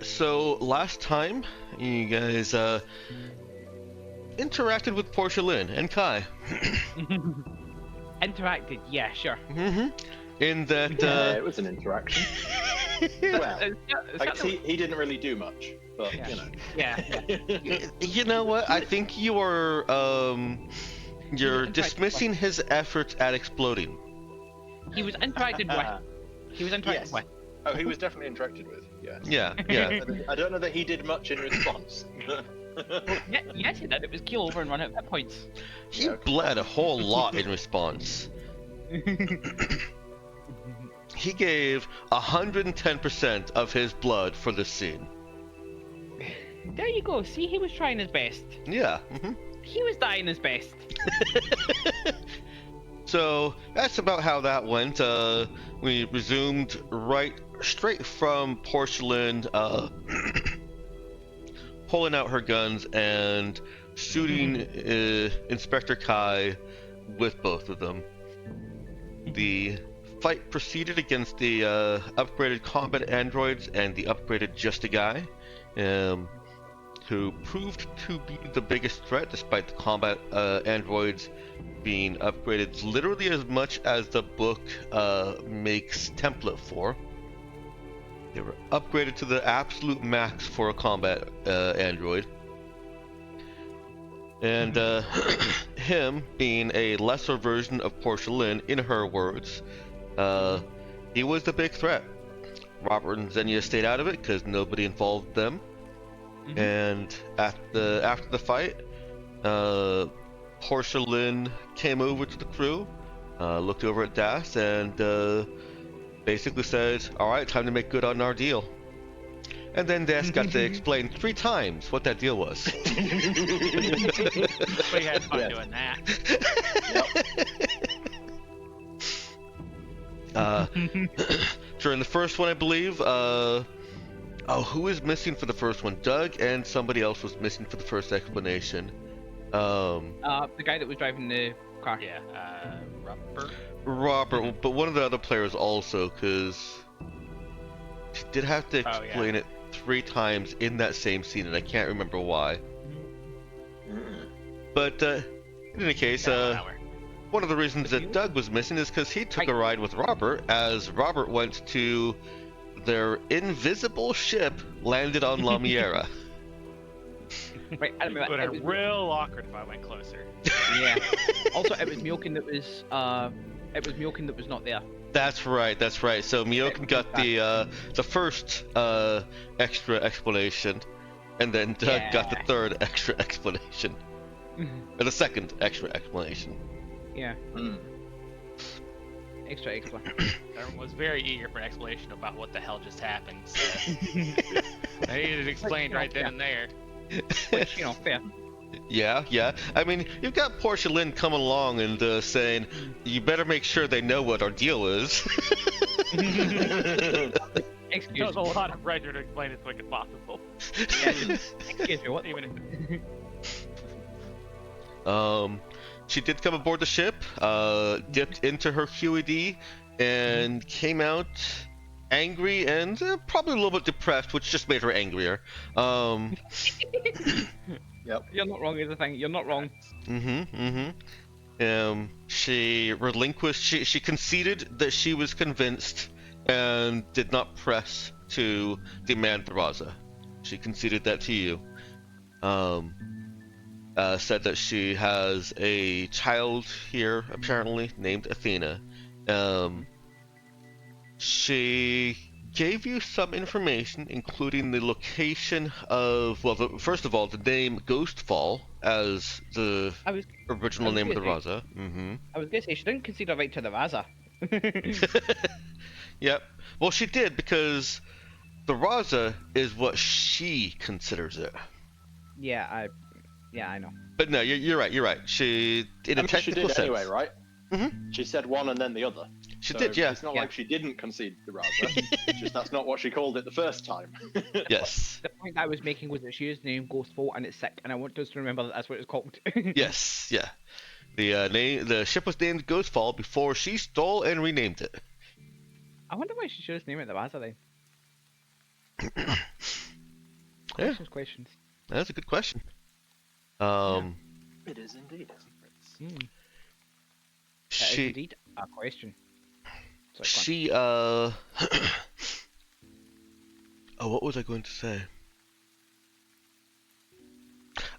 So last time you guys interacted with Porcelain and Kai. Interacted, yeah, sure. In that Yeah, it was an interaction. Well, I guess Certainly- he didn't really do much, but Yeah. you know. Yeah. you know what? I think you're interacting dismissing his efforts at exploding. He was interacted with. He was interacted Yes. with. Oh, he was definitely interacted with. Yeah. Yeah. I don't know that he did much in response. Yeah, yes, he did. It was keel over and run out hit points. He bled a whole lot in response. He gave 110% of his blood for this scene. There you go. See, he was trying his best. Yeah. He was dying his best. So that's about how that went. We resumed straight from Porcelain, pulling out her guns and shooting Inspector Kai with both of them. The fight proceeded against the upgraded combat androids and the upgraded Just a Guy, who proved to be the biggest threat despite the combat androids being upgraded literally as much as the book makes template for. They were upgraded to the absolute max for a combat android. And him being a lesser version of Porcelain, in her words, he was the big threat. Robert and Xenia stayed out of it because nobody involved them. And after the fight, Porcelain came over to the crew, looked over at Das, and basically said, "Alright, time to make good on our deal." And then Das got to explain 3 times what that deal was. We had fun doing that. During the first one, I believe, who was missing for the first one? Doug and somebody else was missing for the first explanation. The guy that was driving the car. Yeah, Robert, but one of the other players also, because she did have to explain it 3 times in that same scene, and I can't remember why. But in any case, one of the reasons that Doug was missing is because he took a ride with Robert, as Robert went to their invisible ship landed on La Miera. Right, I It would have been real awkward if I went closer. Yeah. Also, it was Myokin that was. It was Myokin that was not there. That's right. So Myokin got the first extra explanation, and then Doug got the third extra explanation, or the second extra explanation. Yeah. Extra. Everyone was very eager for an explanation about what the hell just happened. So I needed it explained right then and there. Which, fair. Yeah. I mean, you've got Porcelain coming along and saying, "You better make sure they know what our deal is." Excuse There was a me. lot of pressure to explain it as quick as possible. Excuse me, what? Even if She did come aboard the ship, dipped into her QED, and came out angry and probably a little bit depressed, which just made her angrier. Yep. You're not wrong, is the thing. You're not wrong. She relinquished. She conceded that she was convinced and did not press to demand the Raza. She conceded that to you. Said that she has a child here, apparently, named Athena. She gave you some information, including the location of, first of all, the name Ghostfall as the original name of the Raza. I was gonna say, she didn't concede a right to the Raza. Yep. Well, she did, because the Raza is what she considers it. Yeah, I know. But no, you're right. She, in a technical she did sense. anyway, right? She said one and then the other. She So did, yeah. It's not like she didn't concede the Raza. It's just that's not what she called it the first time. Yes. The point I was making was that she used the name Ghostfall and it's sick, and I want us to remember that that's what it's called. Yes, yeah. The ship was named Ghostfall before she stole and renamed it. I wonder why she should have named it the Raza then. Yeah. Questions. That's a good question. It is indeed. That is She indeed a question. Sorry, go on. she oh, what was I going to say?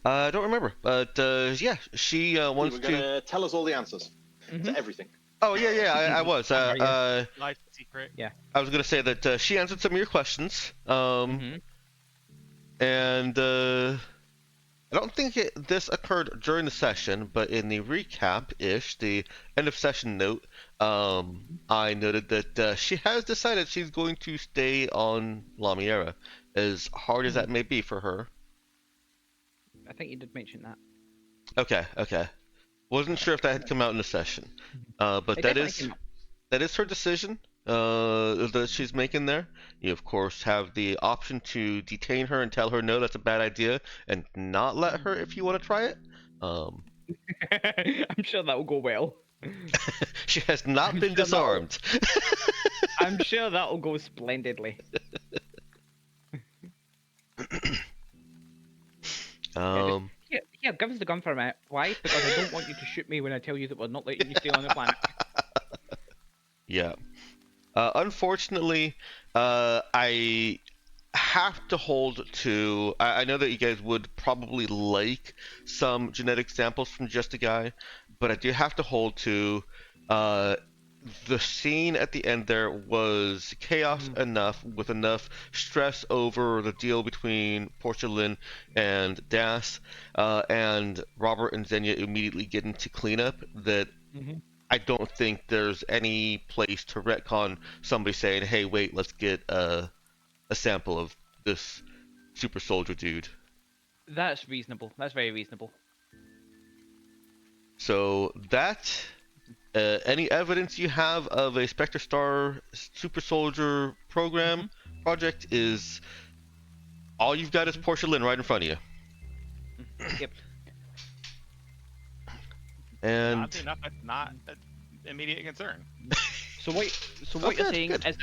I don't remember, but yeah, she You wants were to. gonna tell us all the answers to everything. Oh yeah, I was. Life secret. Yeah. I was gonna say that she answered some of your questions. And I don't think this occurred during the session, but in the recap-ish, the end of session note, I noted that she has decided she's going to stay on Lamiera, as hard as that may be for her. I think you did mention that. Okay. Wasn't sure if that had come out in the session, but It that definitely is came up. that is her decision that she's making there. You of course have the option to detain her and tell her no, that's a bad idea, and not let her if you want to try it. I'm sure that will go well. She has not I'm been sure that'll- disarmed. I'm sure that will go splendidly. Here, give us the gun for a minute. Why? Because I don't want you to shoot me when I tell you that we're not letting you stay on the planet. Yeah. Unfortunately, I have to hold to. I know that you guys would probably like some genetic samples from Just a Guy, but I do have to hold to. The scene at the end there was chaos enough, with enough stress over the deal between Porcelain and Das, and Robert and Xenia immediately getting to cleanup, that I don't think there's any place to retcon somebody saying, hey, wait, let's get a sample of this super soldier dude. That's reasonable. That's very reasonable. So that, any evidence you have of a Spectre Star super soldier program project is, all you've got is Porcelain right in front of you. Yep. And Oddly enough, that's not an immediate concern. So what you're saying is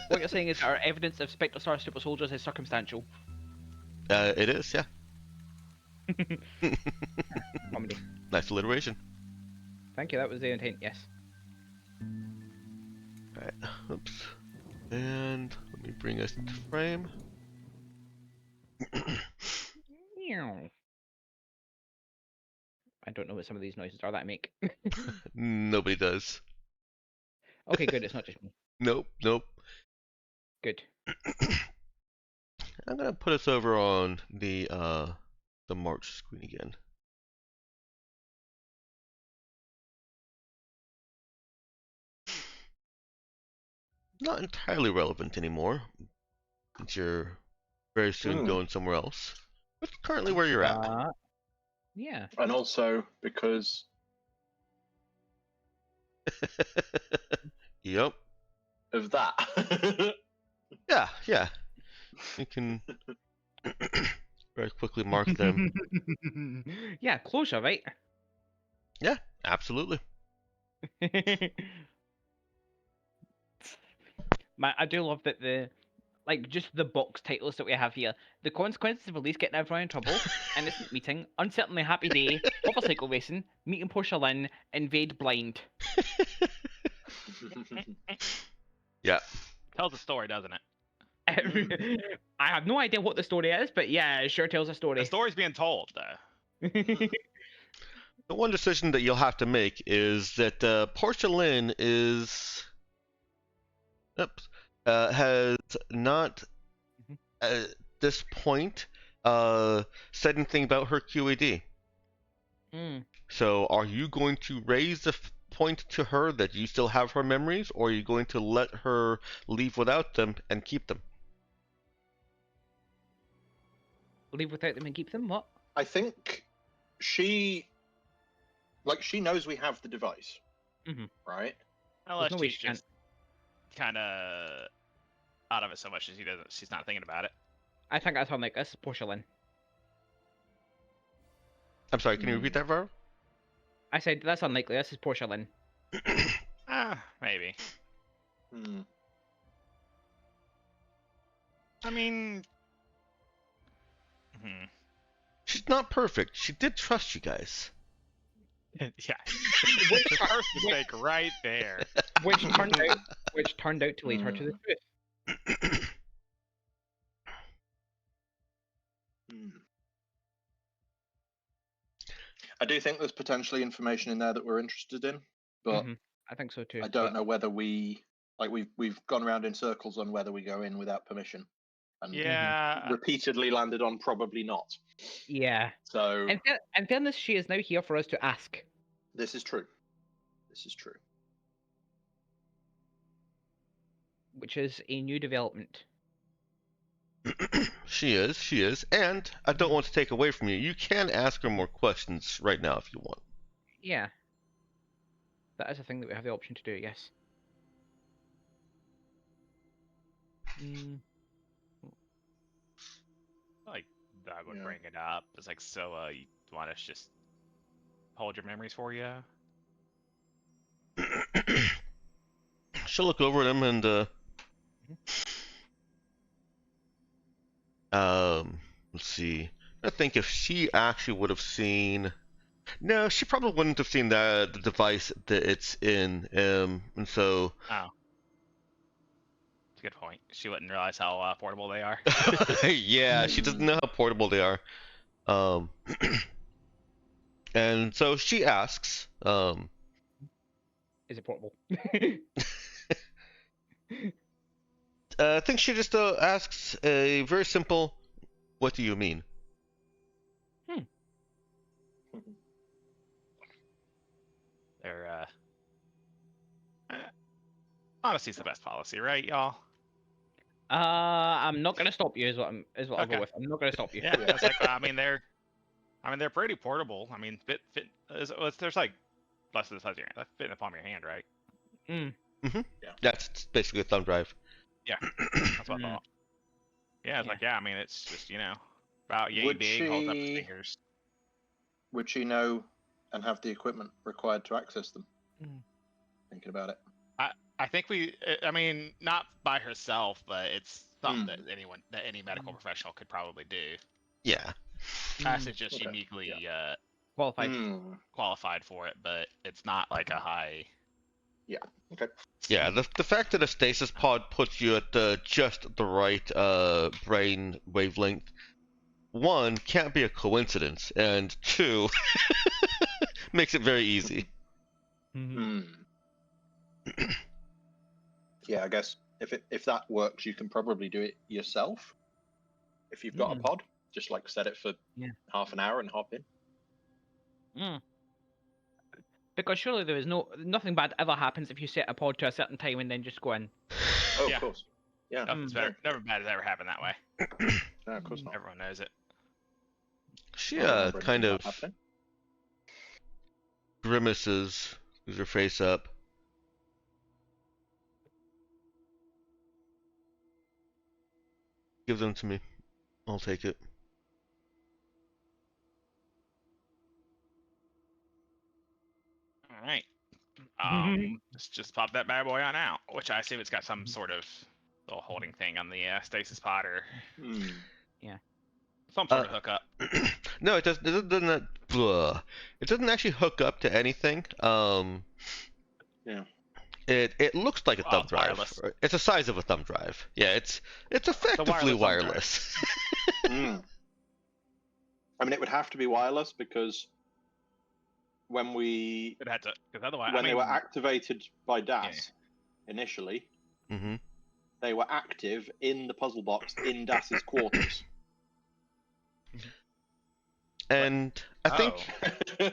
what you're saying is our evidence of Spectre Star super soldiers is circumstantial. it is, yeah. Comedy. Nice alliteration. Thank you. That was the intent. Yes. Alright, oops. And let me bring us into frame. I don't know what some of these noises are that I make. Nobody does. Okay, good. It's not just me. Nope. Good. I'm gonna put us over on the March screen again. Not entirely relevant anymore, since you're very soon going somewhere else. But currently where you're at. Yeah. And also because Yep. of that. Yeah. You can very quickly mark them. Yeah, closure, right? Yeah, absolutely. I do love that just the box titles that we have here. The consequences of release getting everyone in trouble, innocent meeting, uncertainly happy day, motorcycle racing, meeting Porcelain, invade blind. Yeah. Tells a story, doesn't it? I have no idea what the story is, but yeah, it sure tells a The story. story's being told, though. The one decision that you'll have to make is that Porcelain is... Oops. Has not, at this point, said anything about her QED. So are you going to raise the point to her that you still have her memories, or are you going to let her leave without them and keep them? Leave without them and keep them? What? I think she knows we have the device, right? Unless no way she's she can't. just kind of out of it so much as she's not thinking about it. I think that's unlike this Porcelain. I'm sorry, can you repeat that, Varro? I said that's unlikely. This is Porcelain. Maybe. Hmm. I mean, Mm-hmm. She's not perfect. She did trust you guys. Yeah. The first mistake right there. Which turned out to lead her to the truth. I do think there's potentially information in there that we're interested in, but I think so too. I don't know whether we've gone around in circles on whether we go in without permission, and repeatedly landed on probably not. Yeah. So, in fairness, she is now here for us to ask. This is true. This is true. Which is a new development. She is, and I don't want to take away from you. You can ask her more questions right now if you want. Yeah. That is a thing that we have the option to do, yes. Like, I would bring it up. It's like, so, you want us to just hold your memories for you? She'll look over them and, let's see. I think if she actually would have seen... No, she probably wouldn't have seen the device that it's in, and so... Oh. That's a good point. She wouldn't realize how portable they are. Yeah, she doesn't know how portable they are. And so she asks, Is it portable? I think she just asks a very simple, what do you mean? They're, honesty's the best policy, right, y'all? I'm not gonna stop you. Is what I'll go with. I'm not gonna stop you. Yeah, it's like, they're pretty portable. I mean, there's like less than the size of your hand. That fit in the palm of your hand, right? Yeah. That's basically a thumb drive. Yeah, that's what I thought. Yeah, it's like, I mean, it's just, about yay big, holds up his fingers. Would she know and have the equipment required to access them? Thinking about it. I think not by herself, but it's something that any medical professional could probably do. Yeah. Cass is just uniquely qualified for it, but it's not like a high. Yeah. Okay. Yeah. The fact that a stasis pod puts you at just the right brain wavelength, one, can't be a coincidence, and two, makes it very easy. Yeah, I guess if that works, you can probably do it yourself. If you've got a pod, just like set it for half an hour and hop in. Because surely there is nothing bad ever happens if you set a pod to a certain time and then just go in. Oh, of course. Yeah. Never bad has ever happened that way. No, of course not. Everyone knows it. She kind of grimaces, moves her face up. Give them to me. I'll take it. All right. Let's just pop that bad boy on out, which I assume it's got some sort of little holding thing on the stasis pod or some sort of hookup. No, it doesn't. It doesn't actually hook up to anything. It looks like a thumb drive. Wireless. It's the size of a thumb drive. Yeah, it's effectively wireless. I mean, it would have to be wireless because when they were activated by DAS initially, they were active in the puzzle box in DAS's quarters. And I think I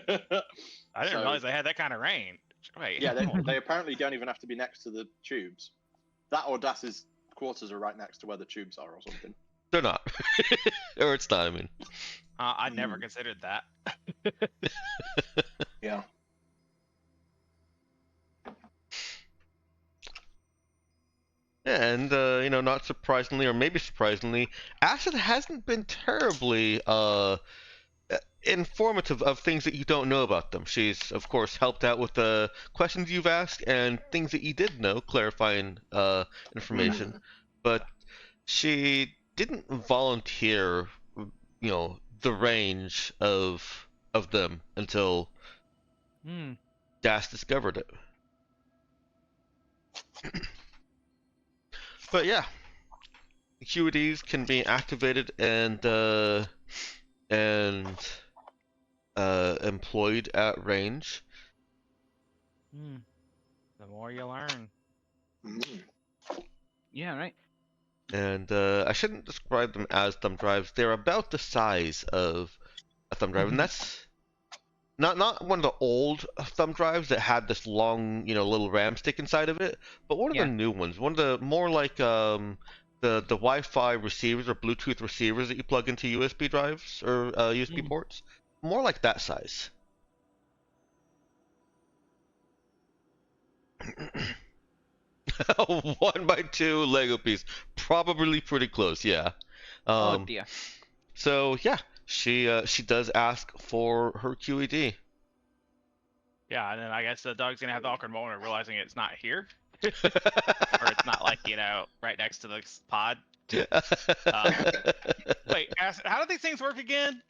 didn't realize they had that kind of range. Wait. Yeah, they apparently don't even have to be next to the tubes. That or DAS's quarters are right next to where the tubes are or something. They're not. Or it's not, I mean. I never considered that. Yeah. And, not surprisingly, or maybe surprisingly, Acid hasn't been terribly informative of things that you don't know about them. She's, of course, helped out with the questions you've asked and things that you did know, clarifying information. But she didn't volunteer the range of them until Das discovered it. But yeah, QEDs can be activated and employed at range. The more you learn. Yeah, right. And I shouldn't describe them as thumb drives. They're about the size of a thumb drive, and that's not one of the old thumb drives that had this long, little RAM stick inside of it, but one of the new ones. One of the more like the Wi-Fi receivers or Bluetooth receivers that you plug into USB drives or USB ports. More like that size. A 1x2 Lego piece. Probably pretty close, yeah. Oh dear. So yeah, she does ask for her QED. Yeah, and then I guess the dog's gonna have the awkward moment of realizing it's not here, or it's not like right next to the pod. Wait, acid, how do these things work again?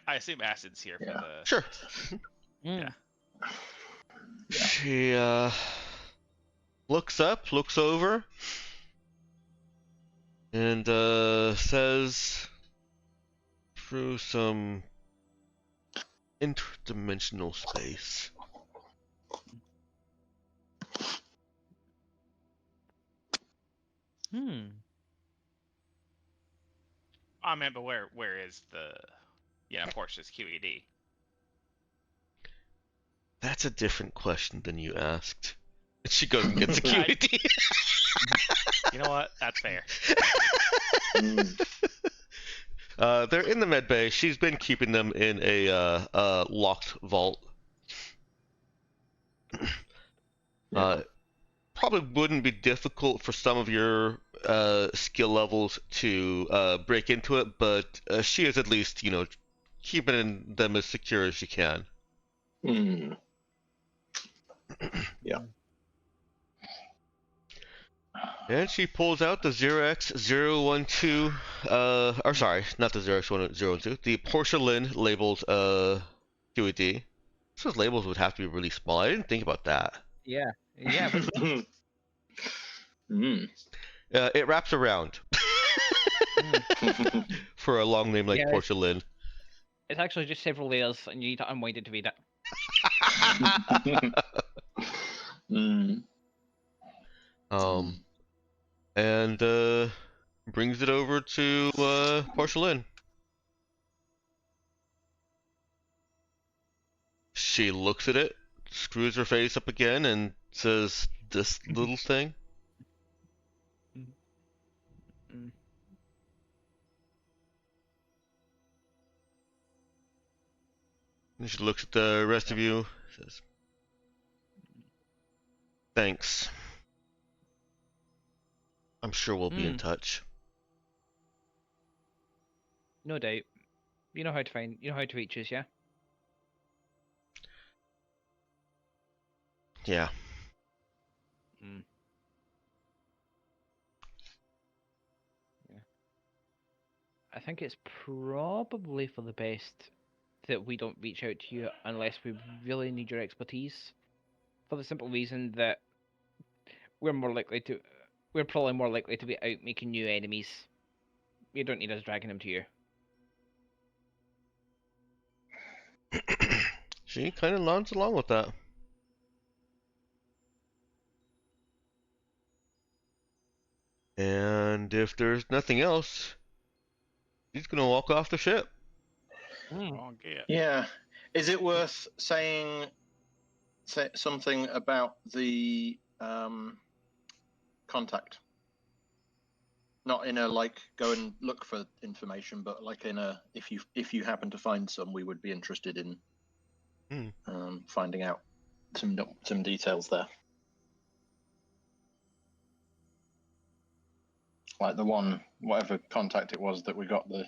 I assume acid's here for the. Sure. Yeah. She looks up, looks over, and says, through some interdimensional space. I mean, but where is the Porsche's QED? That's a different question than you asked. She goes and gets a QED. You know what? That's fair. They're in the med bay. She's been keeping them in a locked vault. Probably wouldn't be difficult for some of your skill levels to break into it, but she is at least, keeping them as secure as she can. Yeah. And she pulls out the 0x012, or sorry, not the 0x012, the porcelain labeled QED. Those labels would have to be really small. I didn't think about that. Yeah. It wraps around for a long name like porcelain. It's actually just several layers, and you need to unwind it to read it. And brings it over to porcelain. She looks at it, screws her face up again, and says, "This little thing." And she looks at the rest of you, says, "Thanks. I'm sure we'll be in touch." No doubt. You know how to reach us, yeah? Yeah. Yeah. I think it's probably for the best that we don't reach out to you unless we really need your expertise. For the simple reason that we're probably more likely to be out making new enemies. You don't need us dragging them to you. She kind of nods along with that. And if there's nothing else, he's gonna walk off the ship. Yeah. Is it worth saying something about the contact? Not in a go and look for information, but in a if you happen to find some, we would be interested in finding out some details there. Like the one, whatever contact it was that we got the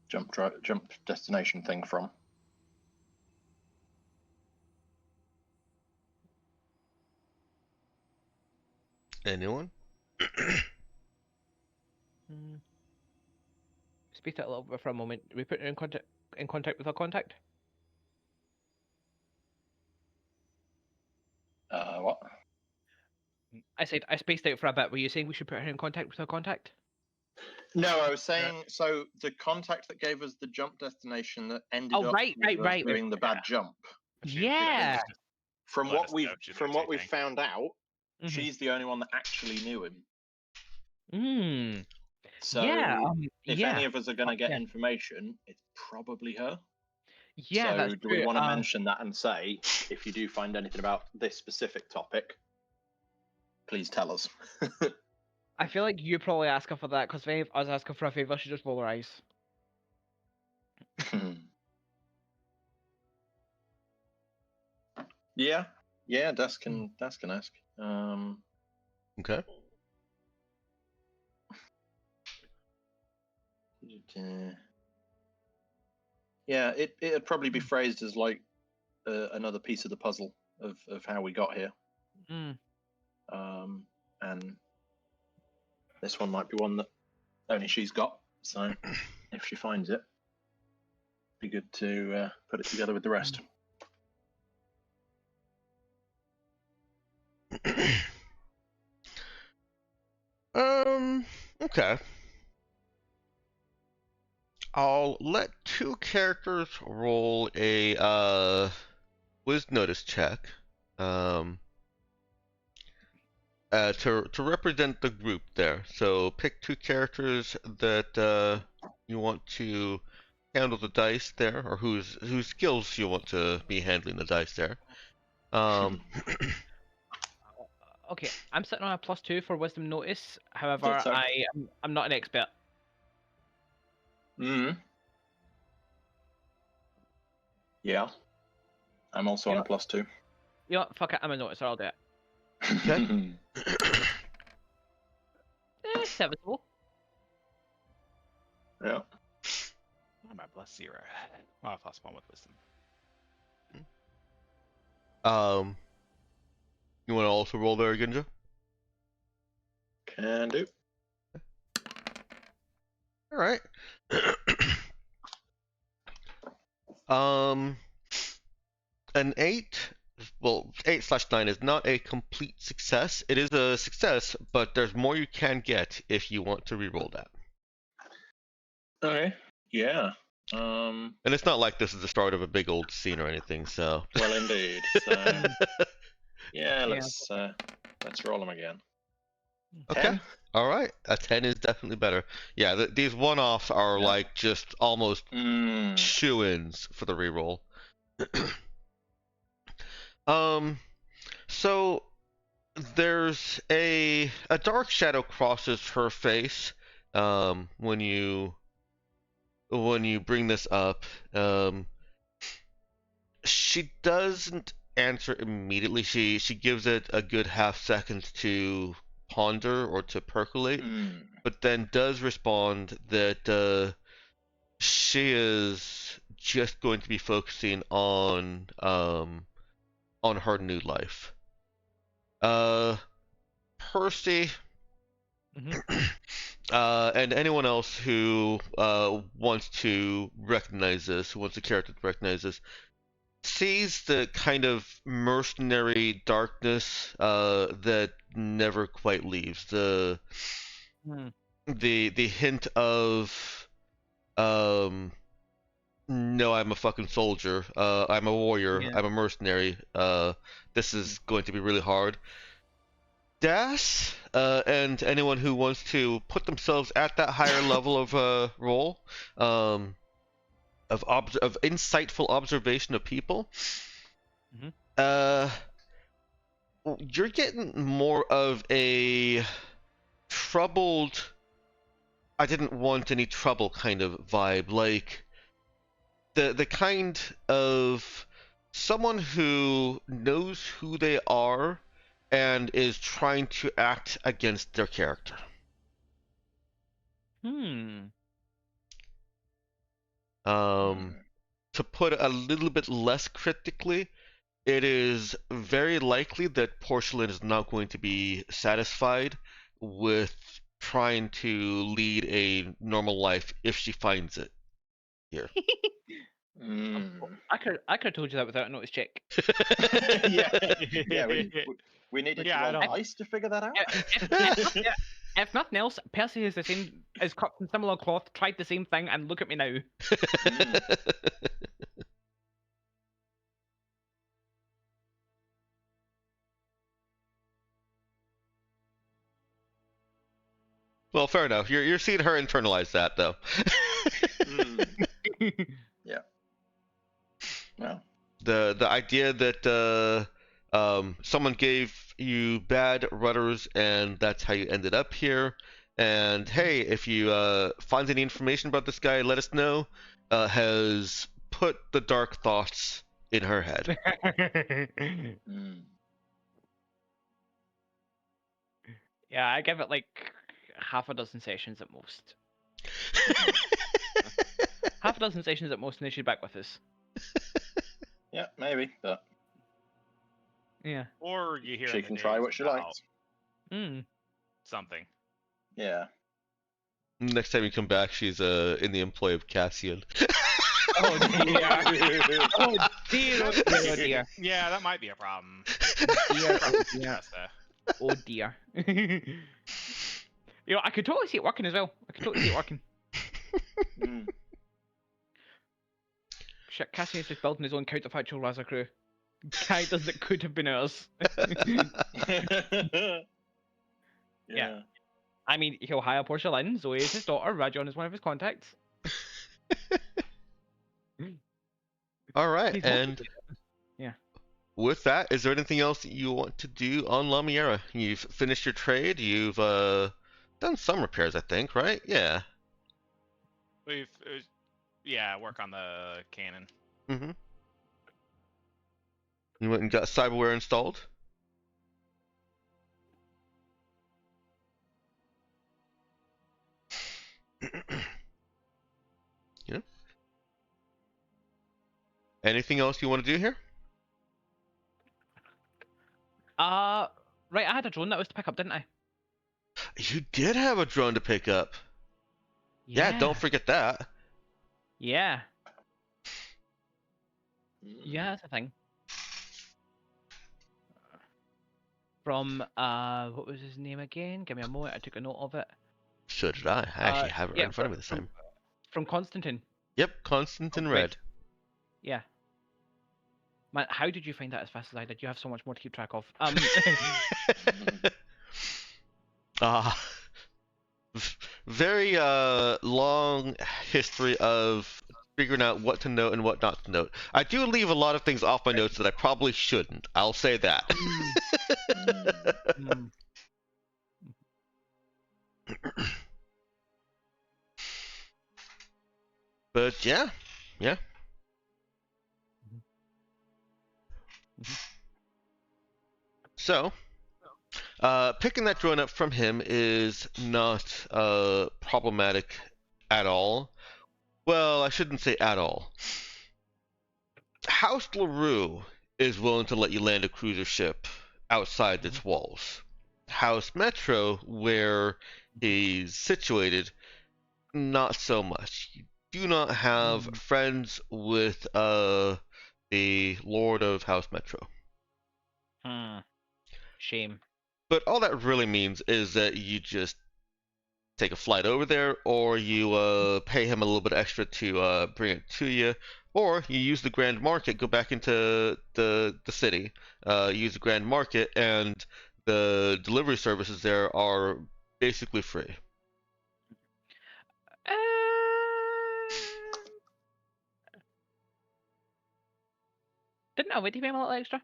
jump destination thing from. Anyone? Speak that a little bit for a moment. We put her in contact with her contact. What? I said I spaced out for a bit. Were you saying we should put her in contact with her contact? No, I was saying, so the contact that gave us the jump destination that ended up right, doing the bad jump. Yeah. From what we've found out, she's the only one that actually knew him. Hmm. So if any of us are going to get information, it's probably her. Yeah, so that's do true. we want to mention that and say, if you do find anything about this specific topic, please tell us. I feel like you probably ask her for that, because if I was asking for a favour, she just roll her eyes. Yeah, Das can ask. Okay. Yeah, it'd probably be phrased as like another piece of the puzzle of how we got here. And this one might be one that only she's got. So if she finds it, it'd be good to put it together with the rest. Okay. I'll let two characters roll a Wiz Notice check. To represent the group there. So pick two characters that you want to handle the dice there, or whose skills you want to be handling the dice there. Okay, I'm sitting on a +2 for Wisdom Notice. However, I'm not an expert. Yeah. I'm also on a +2. You know what? Fuck it, I'm a noticer, I'll do it. Okay. Serviceable. Yeah. I'm at +0. Well, +1 with wisdom. You want to also roll there, Ginja? Can do. All right. An 8. Well, 8/9 is not a complete success. It is a success, but there's more you can get if you want to reroll that. Okay. Yeah. And it's not like this is the start of a big old scene or anything, so. Well, indeed. So, yeah, let's roll them again. Okay. 10? All right. A 10 is definitely better. Yeah, these one-offs are like just almost shoo-ins for the reroll. So there's a dark shadow crosses her face when you bring this up. She doesn't answer immediately. She gives it a good half second to ponder or to percolate, but then does respond that she is just going to be focusing on her new life. Percy, and anyone else who wants to recognize this, who wants the character to recognize this, sees the kind of mercenary darkness that never quite leaves. The hint of no, I'm a fucking soldier. I'm a warrior. I'm a mercenary. This is going to be really hard. Das, and anyone who wants to put themselves at that higher level of role, of insightful observation of people, you're getting more of a troubled, I didn't want any trouble kind of vibe, like the kind of someone who knows who they are and is trying to act against their character. To put it a little bit less cryptically, it is very likely that Porcelain is not going to be satisfied with trying to lead a normal life if she finds it here. I could have told you that without a notice check. Yeah, we needed to roll dice to figure that out. If nothing else, Percy is cut from similar cloth, tried the same thing, and look at me now. Well, fair enough. You're seeing her internalize that, though. Yeah. Well. The idea that someone gave you bad rudders and that's how you ended up here. And hey, if you find any information about this guy, let us know. Has put the dark thoughts in her head. Yeah, I give it like half a dozen sessions at most. Half a dozen sessions at most, and then she's back with us. Yeah, maybe, but yeah. Or you hear she can try what she likes. Something. Yeah. Next time you come back, she's in the employ of Cassian. Oh dear. Oh dear. Oh dear. Yeah, that might be a problem. Yeah. Oh dear. You know, I could totally see it working as well. I could totally see it working. Shit, Cassian's just building his own counterfactual Raza crew. Characters that could have been ours. Yeah. I mean, he'll hire Portia Lynn, Zoe is his daughter, Rajon is one of his contacts. Alright, and yeah. With that, is there anything else that you want to do on Lamiera? You've finished your trade, you've done some repairs, I think, right? Yeah. We've work on the cannon. Mm-hmm. You went and got cyberware installed? Yeah. Anything else you want to do here? Right, I had a drone that was to pick up, didn't I? You did have a drone to pick up. Yeah, don't forget that. Yeah. Yeah, that's a thing. From, what was his name again? Give me a moment, I took a note of it. So did I. I actually have it right in front of me this time. From Constantine. Yep, Constantine Red. Yeah. Man, how did you find that as fast as I did? You have so much more to keep track of. Very long history of figuring out what to note and what not to note. I do leave a lot of things off my notes that I probably shouldn't. I'll say that. But yeah. So, picking that drone up from him is not problematic at all. Well, I shouldn't say at all. House LaRue is willing to let you land a cruiser ship outside its walls. House Metro, where he's situated, not so much. You do not have friends with the Lord of House Metro. Shame. But all that really means is that you just take a flight over there, or you pay him a little bit extra to bring it to you, or you use the Grand Market, go back into the city, use the Grand Market, and the delivery services there are basically free. Didn't I already pay him a little extra?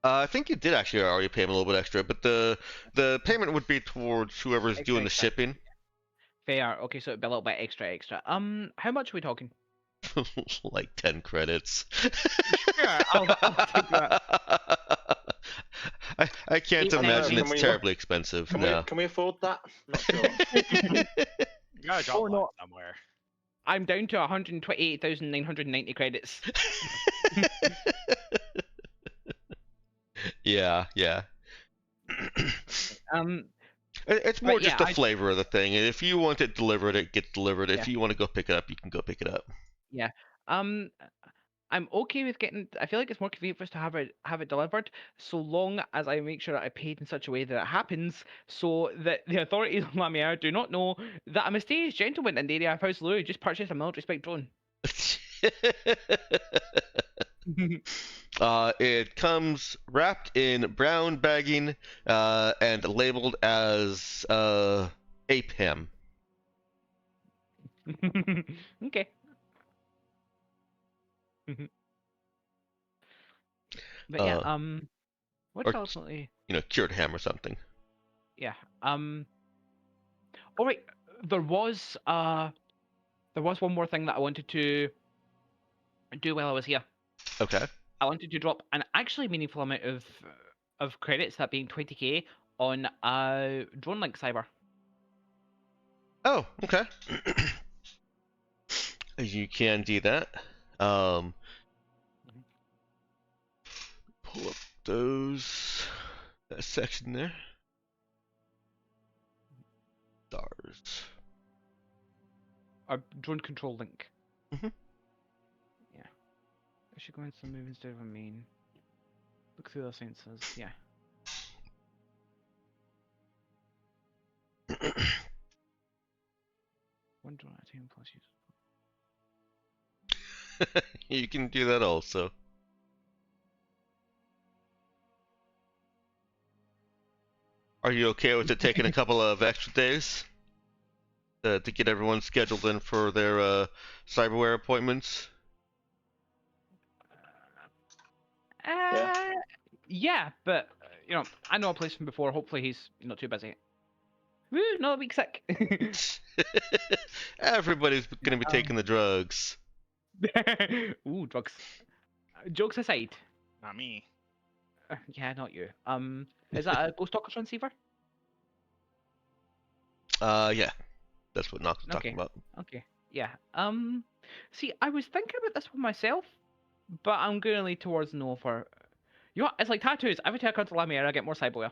I think you did actually already pay him a little bit extra, but the payment would be towards whoever's doing the shipping. Fair. Okay, so it'd be a little bit extra. How much are we talking? Like 10 credits. Sure, I'll take that. I can't imagine it's terribly expensive. No. Can we afford that? Not sure. You gotta drop one somewhere. I'm down to 128,990 credits. Yeah. It's more But just yeah, the flavor of the thing. And if you want it delivered, it gets delivered. Yeah. If you want to go pick it up, you can go pick it up. Yeah. I'm okay with getting. I feel like it's more convenient for us to have it delivered, so long as I make sure that I paid in such a way that it happens, so that the authorities on Lamier do not know that a mysterious gentleman in the area of House Lou just purchased a military spec drone. It comes wrapped in brown bagging and labeled as ape ham. Okay. But yeah, what's or ultimately cured ham or something. yeah. Oh right, there was one more thing that I wanted to do while I was here. Okay. I wanted to drop an actually meaningful amount of credits, that being 20k, on Drone Link Cyber. Oh, okay. You can do that. Pull up that section there. Stars. Our drone control link. Mhm. Yeah. I should go into the move instead of a main. Look through the sensors. Yeah. One drone at a time plus use. You can do that also. Are you okay with it taking a couple of extra days to get everyone scheduled in for their cyberware appointments? Yeah, but I know a place from before. Hopefully he's not too busy. Woo, another week sick. Everybody's gonna be taking the drugs. Ooh, drugs. Jokes aside. Not me. Yeah, not you. Is that a Ghost Talker transceiver? Yeah. That's what Nox was talking about. Okay. Yeah. See, I was thinking about this one myself, but I'm gonna lean towards no for. You know what? It's like tattoos. Every time I come to Lamier, I get more cyberware.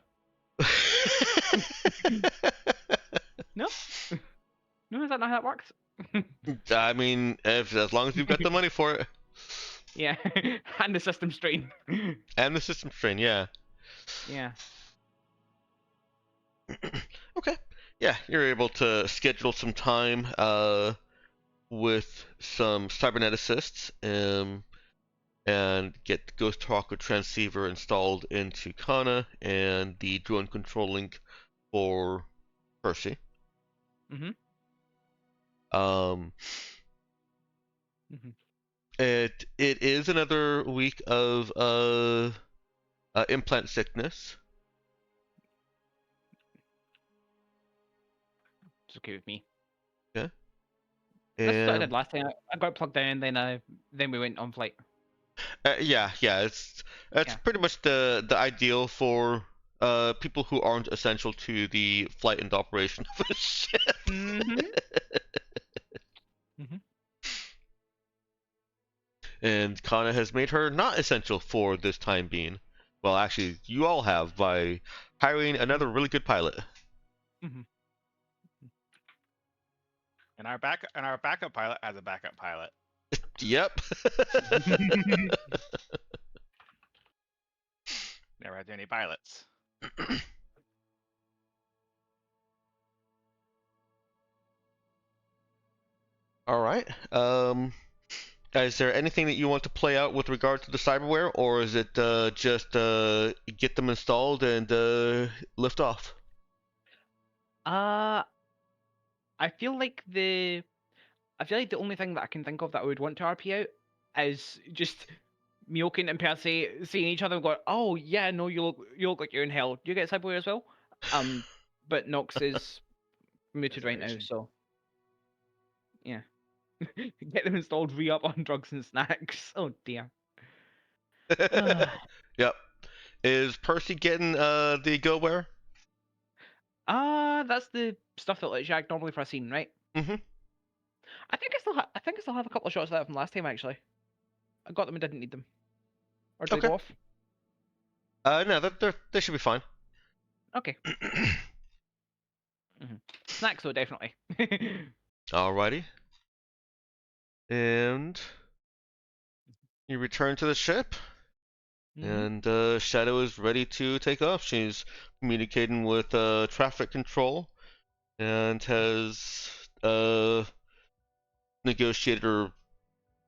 No? No, is that not how it works? I mean, as long as you've got the money for it. Yeah, and the system strain. And the system strain, yeah. Yeah. Okay. Yeah, you're able to schedule some time with some cyberneticists and get the Ghost Talker transceiver installed into Kana and the drone control link for Percy. Mm-hmm. It is another week of implant sickness. It's okay with me. Yeah. That's what I did last time. I got plugged in, then we went on flight. Yeah. That's pretty much the ideal for people who aren't essential to the flight and operation of a ship. Mm-hmm. And Kana has made her not essential for this time being. Well, actually, you all have by hiring another really good pilot. Mm-hmm. And our backup pilot has a backup pilot. Yep. Never had any pilots. All right. Is there anything that you want to play out with regard to the cyberware, or is it just get them installed and lift off? I feel like the only thing that I can think of that I would want to RP out is just Miokin and Percy seeing each other and going, "Oh yeah, no, you look like you're in hell. Do you get cyberware as well?" But Nox is muted right now, so yeah. Get them installed, re-up on drugs and snacks. Oh dear. Yep. Is Percy getting the GoWare? That's the stuff that lets you act normally for a scene, right? Mm-hmm. I think I still have a couple of shots of that from last time actually. I got them and didn't need them. Or did they go off? No, they should be fine. Okay. Snacks, though, definitely. Alrighty. And you return to the ship, and Shadow is ready to take off. She's communicating with traffic control and has negotiated, or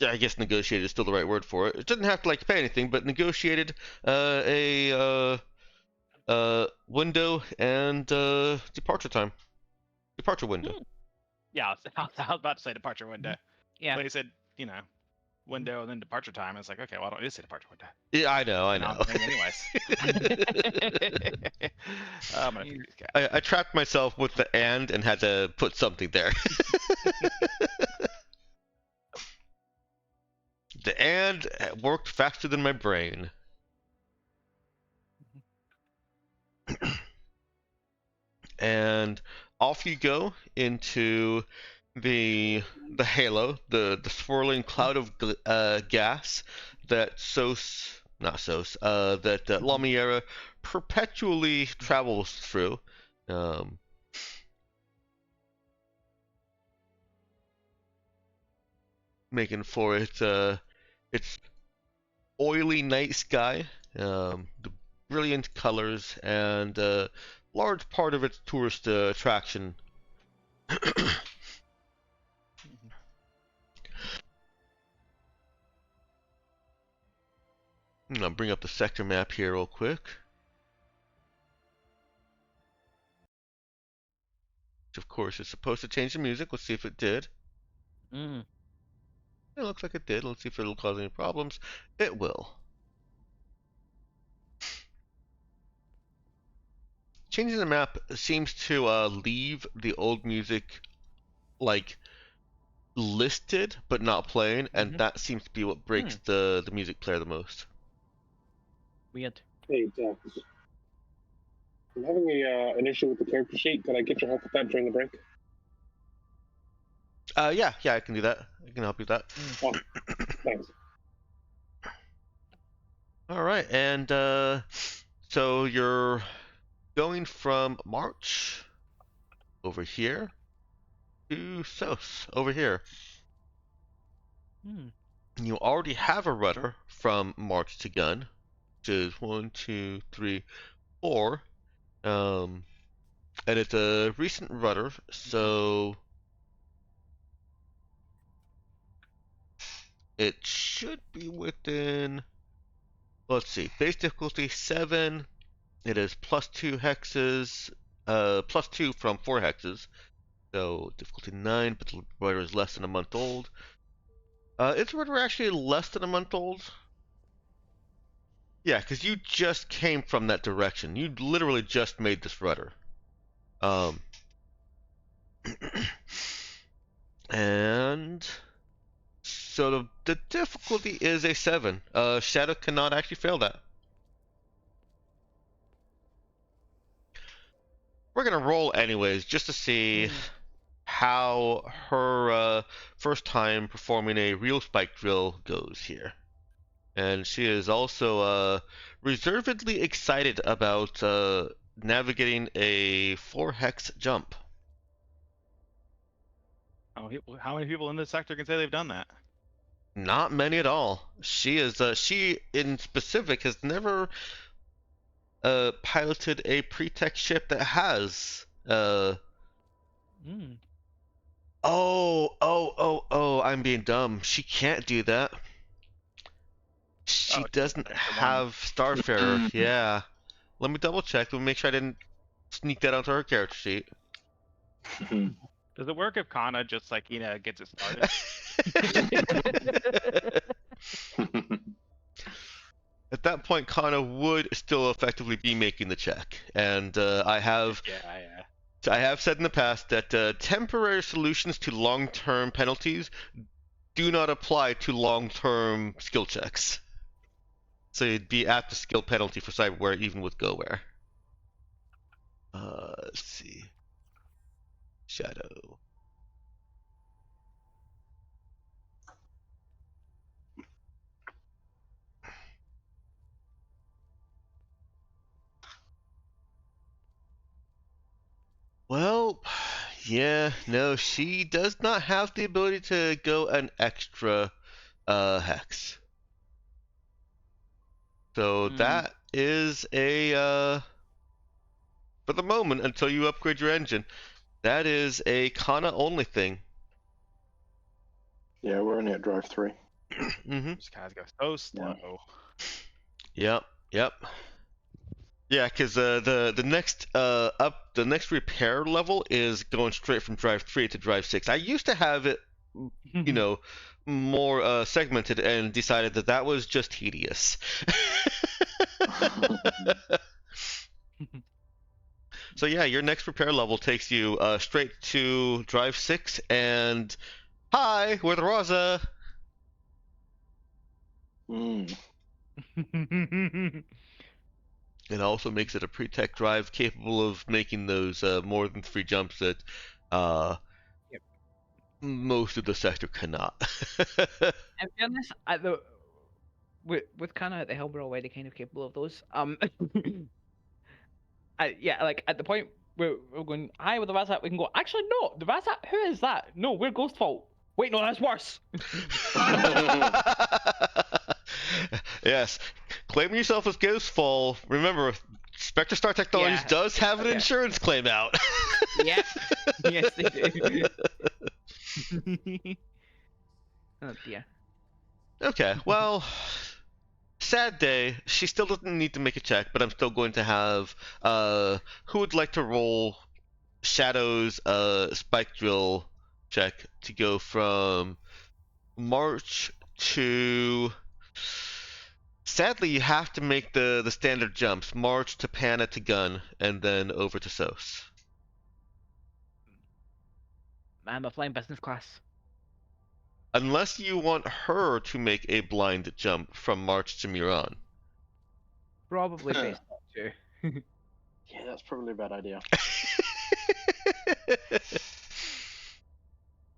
I guess negotiated is still the right word for it. It doesn't have to pay anything, but negotiated a window and departure window. Yeah, I was about to say departure window. Yeah. But he said, window and then departure time. It's like, okay, well, I don't need to say departure window. Yeah, I know. Anyways. I'm gonna feed these cats. I trapped myself with the and had to put something there. The and worked faster than my brain. And off you go into the halo, the swirling cloud of gas that Lamiera perpetually travels through. Making for its oily night sky, the brilliant colors, and a large part of its tourist attraction. I'll bring up the sector map here real quick. Which of course is supposed to change the music. Let's see if it did. It looks like it did. Let's see if it'll cause any problems. It will. Changing the map seems to leave the old music listed but not playing, and that seems to be what breaks the music player the most. Weird. Hey, Dax. I'm having an issue with the character sheet. Could I get your help with that during the break? Yeah, I can do that. I can help you with that. Oh, thanks. All right, and so you're going from March over here to South over here. You already have a rudder from March to Gun, which is 1, 2, 3, 4. And it's a recent rudder, so it should be within, let's see, base difficulty 7. It is +2 hexes, +2 from 4 hexes. So difficulty 9, but the rudder is less than a month old. Is the rudder actually less than a month old? Yeah, because you just came from that direction. You literally just made this rudder. And so the difficulty is a 7. Shadow cannot actually fail that. We're gonna roll anyways, just to see how her first time performing a real spike drill goes here. And she is also reservedly excited about navigating a 4-hex jump. How many people in this sector can say they've done that? Not many at all. She in specific has never piloted a pretext ship that has Oh, I'm being dumb. She can't do that. She doesn't have Starfarer. Yeah. Let me double check. Let me make sure I didn't sneak that onto her character sheet. Does it work if Kana just gets it started? At that point, Kana would still effectively be making the check, and I have said in the past that temporary solutions to long-term penalties do not apply to long-term skill checks. So you'd be at the skill penalty for cyberware even with GoWare. Let's see. Shadow. Well, Yeah, no, she does not have the ability to go an extra hex. So that is a for the moment, until you upgrade your engine, that is a Kana only thing. Yeah, we're only at drive 3. Mm-hmm. These guys go so slow. Yep. Yeah, because the next repair level is going straight from drive 3 to drive 6. I used to have it, more segmented, and decided that was just tedious. So yeah, your next repair level takes you straight to drive 6, and hi, we're the Raza. It also makes it a pre-tech drive capable of making those more than 3 jumps that most of the sector cannot. In fairness, with kind of at the helm, we're already kind of capable of those. Yeah, like at the point where we're going, hi, with the Vazat, we can go, actually, no, the Vazat, who is that? No, we're Ghost Fault. Wait, no, that's worse. Yes, claiming yourself as Ghost Fall. Remember, Spectre Star Technologies does have an insurance claim out. Yeah, yes, they do. Oh dear. Okay, well, sad day. She still doesn't need to make a check, but I'm still going to have who would like to roll Shadow's spike drill check to go from March to. Sadly, you have to make the standard jumps: March to Pana to Gun, and then over to Sos. I'm a flying business class. Unless you want her to make a blind jump from March to Miran. Probably best not to. Yeah, that's probably a bad idea.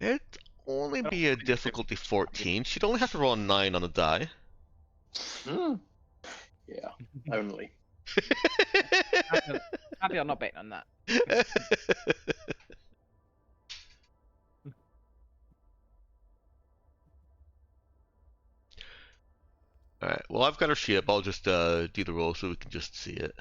It'd only be a difficulty 14. She'd only have to roll a 9 on the die. Yeah, only. Happy I'm not betting on that. Alright, well, I've got her ship. I'll just do the roll so we can just see it.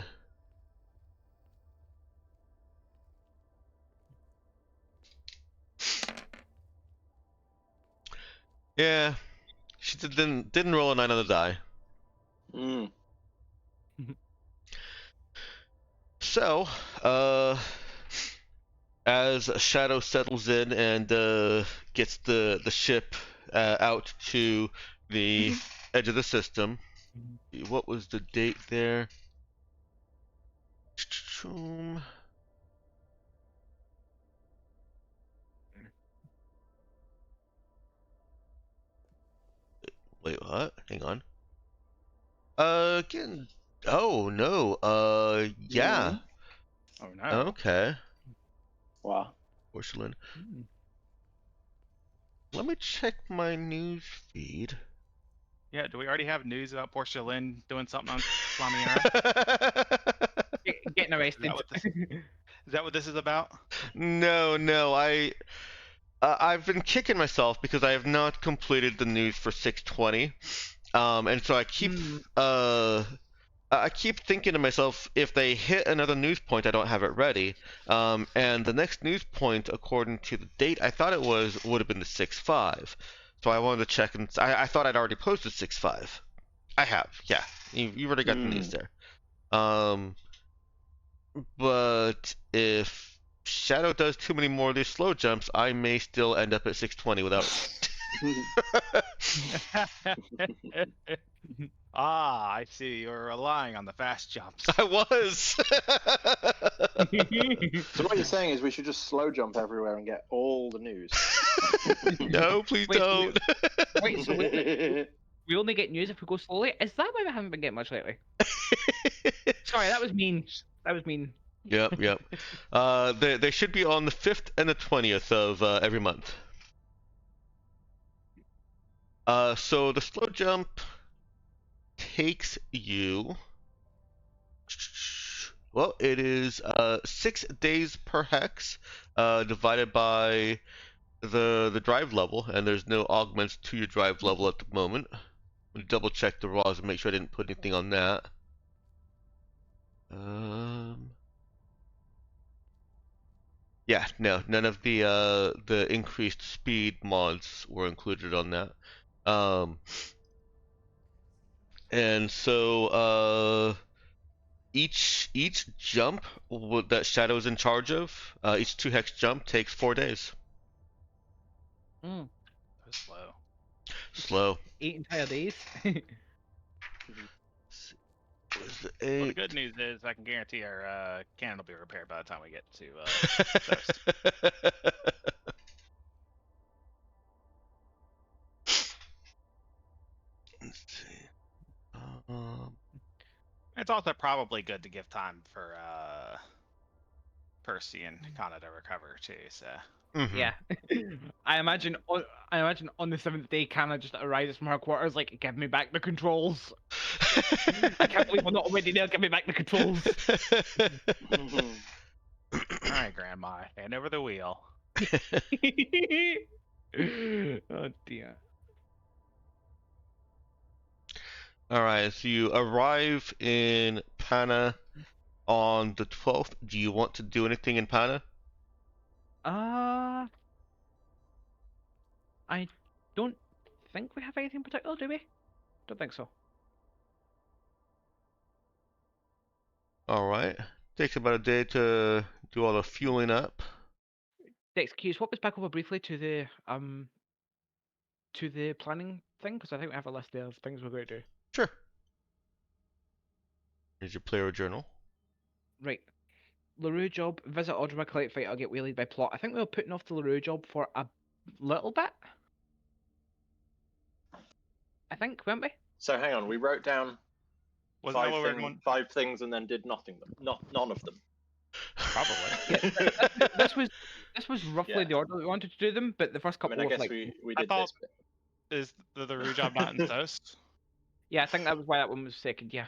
Yeah, she didn't roll a 9 on the die. So, as Shadow settles in and gets the ship out to the edge of the system, what was the date there? Wait, what? Hang on. Again. Oh no. Yeah. Oh no. Okay. Wow. Porcelain. Let me check my news feed. Yeah, do we already have news about Porcelain doing something on Flammy? Getting arrested. Is that what this is about? No. I've been kicking myself because I have not completed the news for 620. And so I keep thinking to myself, if they hit another news point, I don't have it ready. And the next news point, according to the date I thought it would have been the 6.5. So I wanted to check, and I thought I'd already posted 6.5. I have, yeah. You already got the news there. But if Shadow does too many more of these slow jumps, I may still end up at 620 without. I see. You're relying on the fast jumps. I was. So what you're saying is we should just slow jump everywhere and get all the news. No, please don't. Wait, so we only get news if we go slowly? Is that why we haven't been getting much lately? Sorry, that was mean. Yep. They should be on the 5th and the 20th of every month. So the slow jump takes you. Well, it is 6 days per hex, divided by the drive level, and there's no augments to your drive level at the moment. Double check the raws and make sure I didn't put anything on that. Yeah, no, none of the increased speed mods were included on that. And so each jump that Shadow's in charge of, each 2 hex jump takes 4 days. Mm. That's slow. Slow. 8 entire days. Well, the good news is I can guarantee our cannon will be repaired by the time we get to Toast. Let's see. It's also probably good to give time for Percy and Kana to recover too. So Yeah. I imagine on the 7th day, Kana just arises from her quarters like, give me back the controls. I can't believe we're not already there. Give me back the controls. All right, Grandma, hand over the wheel. Oh dear. All right, so you arrive in Pana on the 12th. Do you want to do anything in Pana? I don't think we have anything particular, do we? Don't think so. All right. Takes about a day to do all the fueling up. Dex, can you swap us back over briefly to the planning thing? Because I think we have a list there of things we're going to do. Sure. Here's your player journal. Right. LaRue job, visit Audrey, collect fight, I'll get waylaid by plot. I think we were putting off the LaRue job for a little bit. I think, weren't we? So hang on, we wrote down Wasn't that what we were going? 5 things and then did none of them. Probably. Yeah, this was roughly Yeah. the order we wanted to do them, but the first I couple mean, I were guess like, we I did thought- this bit. Is the Rue job not in Toast? yeah, I think that was why that one was second. Yeah.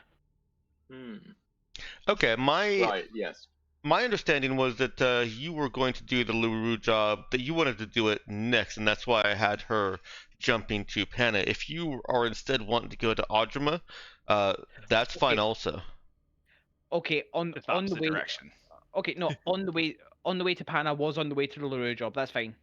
Okay, Right, yes. my understanding was that you were going to do the LaRue job, that you wanted to do it next, and that's why I had her jumping to Pana. If you are instead wanting to go to Audrima, that's fine also. Okay, on It's the opposite way. direction. Okay, no, on the way to Pana was on the way to the LaRue job. That's fine.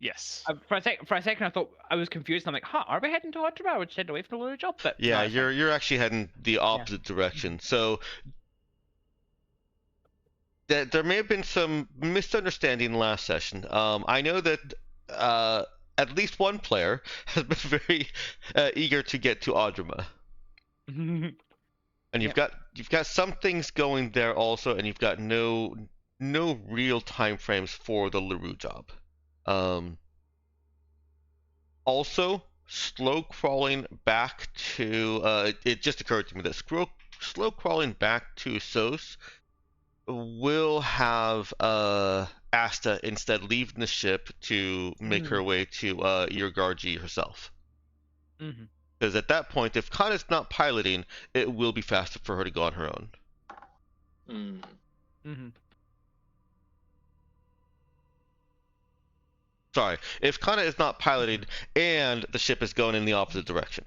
Yes. For a second, I thought I was confused. I'm like, huh, are we heading to Audrey? I would head away from the LaRue job, but Yeah, no, it's fine. you're actually heading the opposite direction. So there may have been some misunderstanding last session. I know that at least one player has been very eager to get to Audrima. And you've got some things going there also, and you've got no real time frames for the LaRue job. Also, slow crawling back to it just occurred to me that slow crawling back to SOS will have Asta instead leaving the ship to make her way to Yurgarji herself. Because at that point, if Kana's not piloting, it will be faster for her to go on her own. Sorry, if Kana is not piloting and the ship is going in the opposite direction.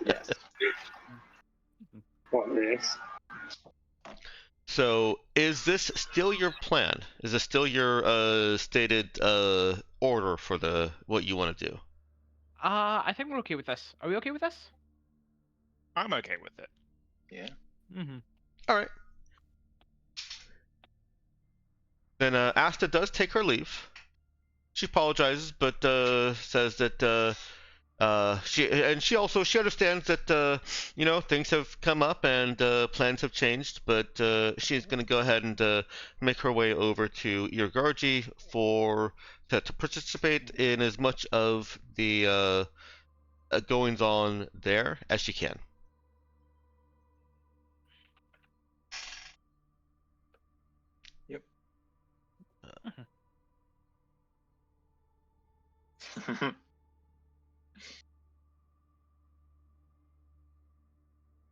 Yes. Yes. So, is this still your plan? Is this still your stated order for what you want to do? I think we're okay with this. Are we okay with this? I'm okay with it. Yeah. All right. Then Asta does take her leave. She apologizes, but says that she understands that things have come up and plans have changed, but she's going to go ahead and make her way over to Yurgarji to participate in as much of the goings on there as she can. Yep.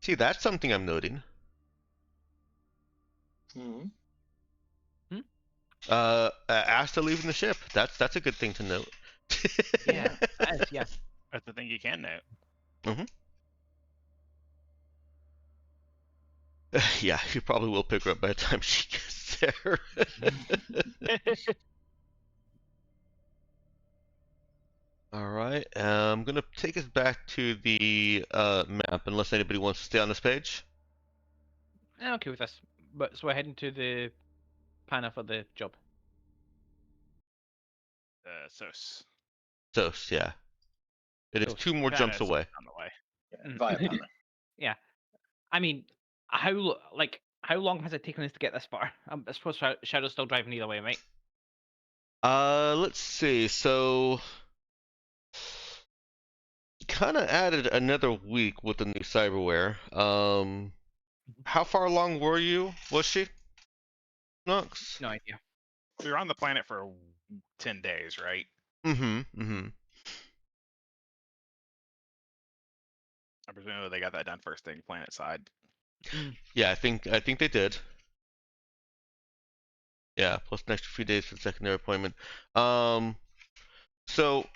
See, that's something I'm noting. Hmm. Asta leaving the ship. That's a good thing to note. Yeah, that is, yeah. That's the thing you can note. Yeah, you probably will pick her up by the time she gets there. All right, I'm gonna take us back to the map, unless anybody wants to stay on this page. I'm okay with this. But so we're heading to the Pana for the job. Sos. So yeah, it is So, 2 more Pana jumps is away. on the way. Yeah, via Pana. Yeah, I mean, how long has it taken us to get this far? I suppose Shadow's still driving either way, right? Let's see. So, kind of added another week with the new cyberware. How far along were you? Was she? Nox? No idea. We were on the planet for 10 days, right? Mm-hmm. I presume they got that done first thing, planet side. Yeah, I think they did. Yeah, plus an extra few days for the secondary appointment. So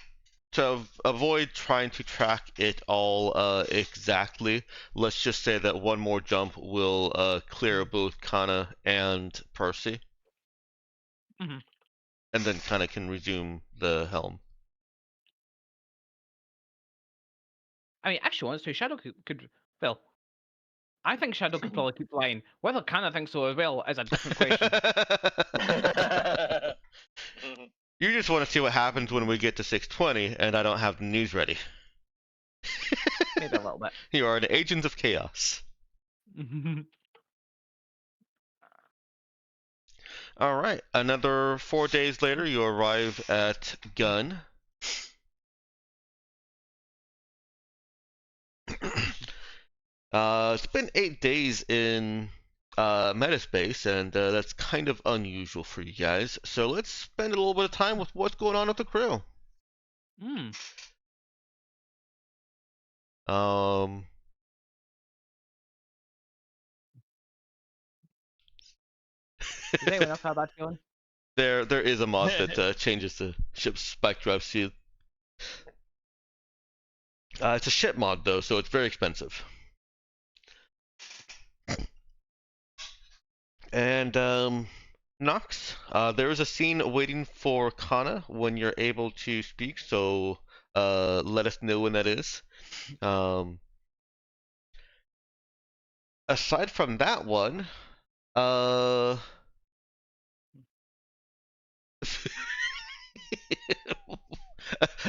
to avoid trying to track it all exactly, let's just say that one more jump will clear both Kana and Percy. Mhm. And then Kana can resume the helm. I mean, actually, wants to. Shadow could well. I think Shadow could probably keep flying. Whether Kana thinks so as well is a different question. You just want to see what happens when we get to 620 and I don't have the news ready. Maybe a little bit. You are an agent of chaos. All right. Another 4 days later, you arrive at Gun. It's been 8 days in Metaspace, and that's kind of unusual for you guys. So let's spend a little bit of time with what's going on with the crew. Um, Does anyone else have that feeling? there is a mod that changes the ship's spike drive speed. It's a ship mod though, so it's very expensive. And Nox, there is a scene waiting for Kana when you're able to speak, so let us know when that is. Aside from that one,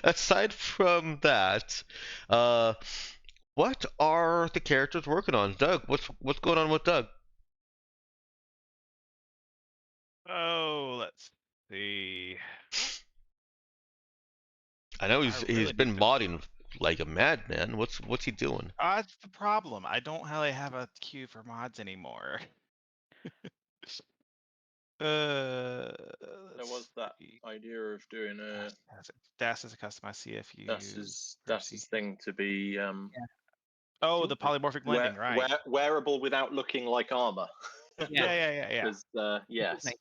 aside from that, what are the characters working on? Doug, what's going on with Doug? Oh, let's see. I know I he's really been need to- modding like a madman. What's he doing? That's the problem. I don't really have a queue for mods anymore. There was that idea of doing a DAS is a customized CFU. Das's thing to be Oh, the polymorphic blending, right? wearable without looking like armor. Yeah. Because yes, Nice.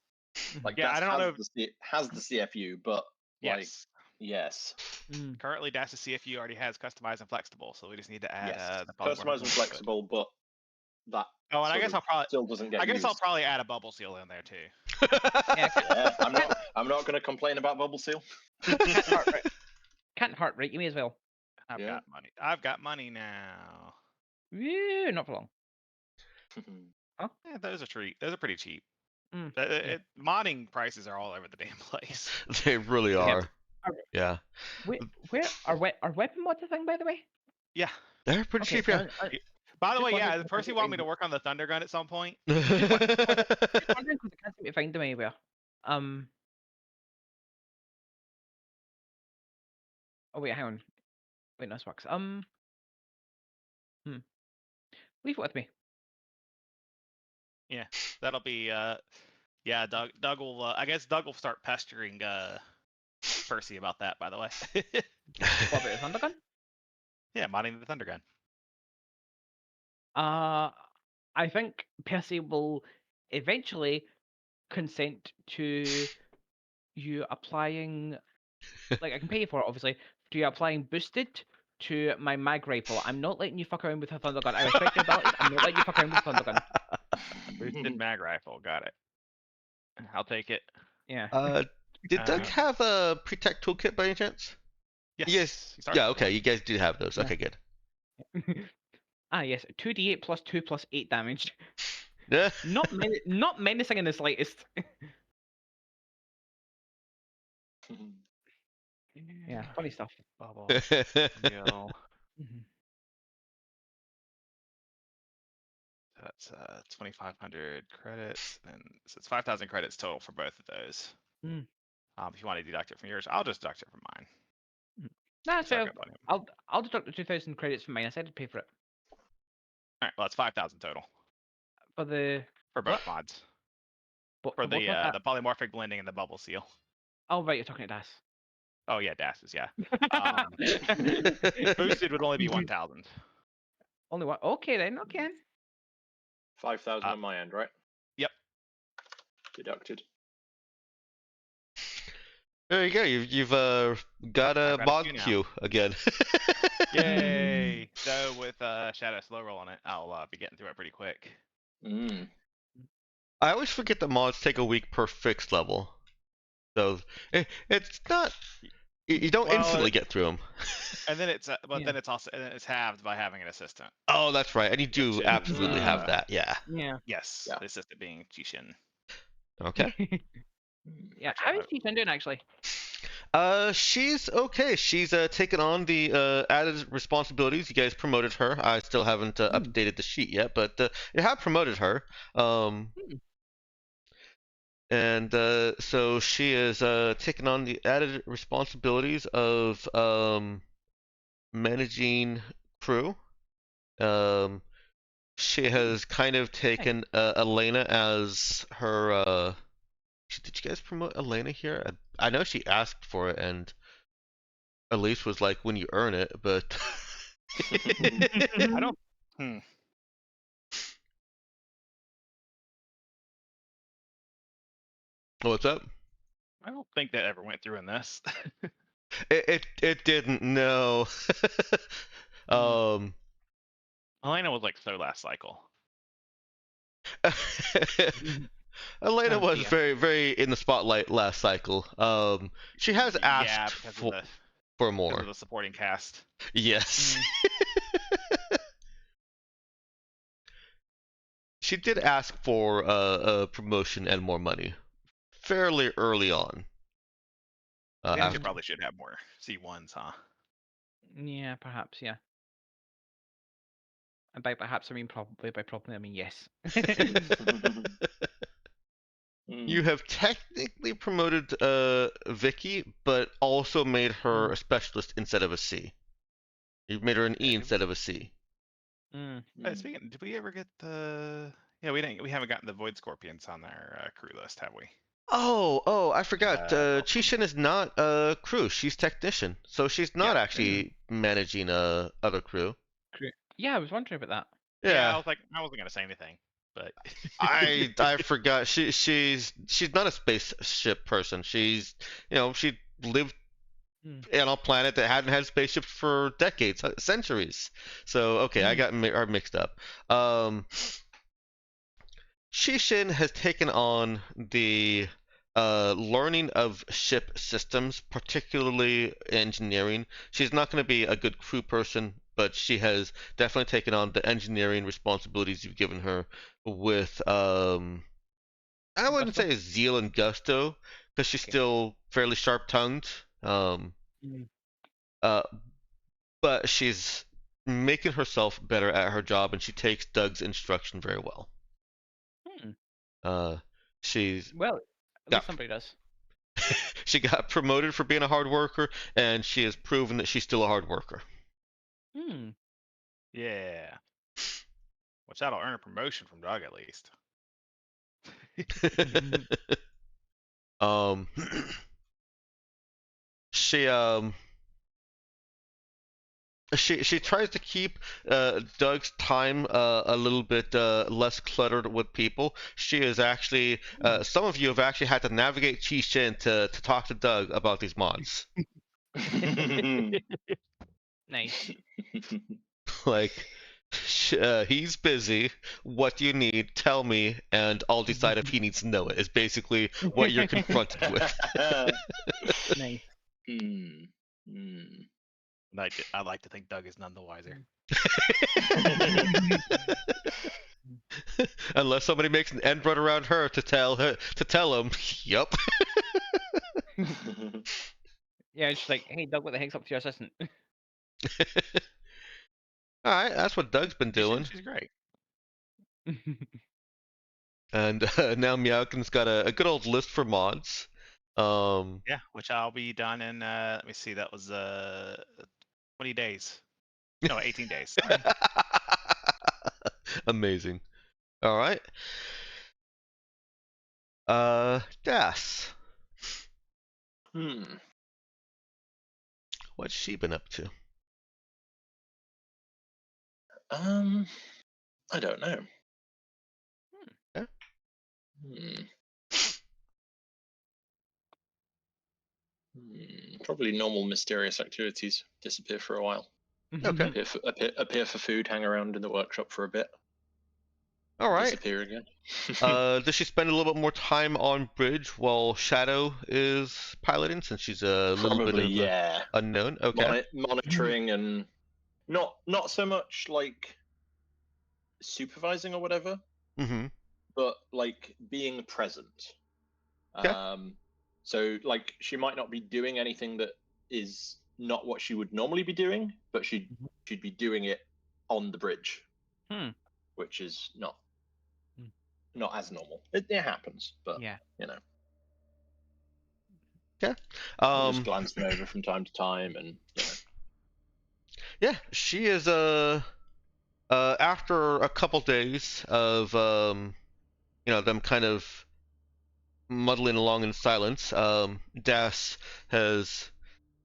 like Yeah, Das I don't know has the CFU, but like Yes. yes, Currently, DAS's CFU already has customized and flexible, so we just need to add yes, the polymorphic customized and flexible, but that Oh, and I sort guess of I'll probably still doesn't get I guess used. I'll probably add a bubble seal in there too. Yeah, I'm not going to complain about bubble seal. Can't heart rate. You may as well. I've got money. I've got money now. Yeah, not for long. Yeah, those are treat. Those are pretty cheap. Yeah. Modding prices are all over the damn place. They really are. Yeah. Where are weapon mods a thing, by the way? Yeah. They're pretty cheap, yeah. By the just way, yeah, wondering the if person I want me can to work on the Thunder Gun at some point. Just wondering because I can't seem to find them anywhere. Oh wait, hang on. Wait, no, this works. Leave it with me. Yeah, that'll be yeah. Doug will. I guess Doug will start pestering Percy about that. By the way. What about the Thunder Gun? Yeah, modding the Thunder Gun. I think Percy will eventually consent to you applying, like, I can pay you for it, obviously, to you applying boosted to my mag rifle. I'm not letting you fuck around with a thunder gun. I respect your abilities. I'm not letting you fuck around with a thunder gun. Boosted mag rifle. Got it. I'll take it. Yeah. Did Doug have a pre-tech toolkit by any chance? Yes. Yeah, okay, you guys do have those. Yeah. Okay, good. Yes, 2d8 plus 2 plus 8 damage. Yeah. Not menacing in the slightest. Yeah, funny stuff. Bubble. Deal. That's 2,500 credits, and so it's 5,000 credits total for both of those. If you want to deduct it from yours, I'll just deduct it from mine. No, that's fair. I'll deduct the 2,000 credits from mine. I said I'd pay for it. All right, well, that's 5,000 total For both mods. For the polymorphic blending and the bubble seal. Oh right, you're talking to Das. Oh yeah, DAS's, yeah. Boosted would only be 1,000. Only one. Okay then. Okay. 5,000 on my end, right? Yep. Deducted. There you go. You've got a mod queue again. Yay! So with Shadow Slow Roll on it, I'll be getting through it pretty quick. I always forget that mods take a week per fixed level, so it's not. You don't instantly get through them. And then it's then it's also halved by having an assistant. Oh, that's right. And you do absolutely have that. Yeah. Yeah. Yes. The assistant being Jishin. Okay. Yeah. How is Jishin doing actually? She's okay. She's taken on the added responsibilities. You guys promoted her. I still haven't updated the sheet yet, but you have promoted her. And so she is taking on the added responsibilities of managing crew. She has kind of taken Elena as her. Did you guys promote Elena here? I know she asked for it, and Elise was like, "When you earn it," but I don't. What's up? I don't think that ever went through in this. It didn't. No. Elena was like so last cycle. Elena was very, very in the spotlight last cycle. She has asked for more. Because of the supporting cast. Yes. She did ask for a promotion and more money fairly early on. I think she probably should have more C1s, huh? Yeah, perhaps, yeah. And by perhaps I mean probably, by probably I mean yes. You have technically promoted Vicky, but also made her a specialist instead of a C. You've made her an E instead of a C. Speaking, did we ever get the? Yeah, we didn't. We haven't gotten the Void Scorpions on our crew list, have we? Oh, I forgot. Chishin is not crew. She's technician, so she's not actually managing other crew. Yeah, I was wondering about that. Yeah, I was like, I wasn't gonna say anything, but I forgot. She's not a spaceship person. She's she lived on a planet that hadn't had spaceships for decades, centuries. So okay, I got her mixed up. Shishin has taken on the learning of ship systems, particularly engineering. She's not going to be a good crew person, but she has definitely taken on the engineering responsibilities you've given her with, I wouldn't say zeal and gusto, because she's still fairly sharp-tongued. But she's making herself better at her job, and she takes Doug's instruction very well. She's well, at least somebody does. She got promoted for being a hard worker, and she has proven that she's still a hard worker. Yeah. Which that'll earn a promotion from Doug at least. She she tries to keep Doug's time a little bit less cluttered with people. She is actually some of you have actually had to navigate Chi-Shin to talk to Doug about these mods. Nice. Like, he's busy. What do you need? Tell me, and I'll decide if he needs to know it. Is basically what you're confronted with. Nice. I like to think Doug is none the wiser. Unless somebody makes an end run around her to tell him, yup. Yeah, it's just like, hey, Doug, what the heck's up to your assistant? All right, that's what Doug's been doing. She's great. And now Meowkin's got a good old list for mods. Yeah, which I'll be done in. Let me see. That was 20 days. No, 18 days. Sorry. Amazing. All right. Das. What's she been up to? I don't know. Yeah. Probably normal mysterious activities. Disappear for a while. Okay. Appear for food. Hang around in the workshop for a bit. All right. Disappear again. Does she spend a little bit more time on bridge while Shadow is piloting, since she's a little bit of unknown? Okay. Monitoring and not so much like supervising or whatever, but like being present. So like she might not be doing anything that is not what she would normally be doing, but she'd be doing it on the bridge, which is not as normal. It happens, but yeah, you know. Okay. Just glancing over from time to time, and you know. Yeah, she is after a couple days of them kind of muddling along in silence, Das has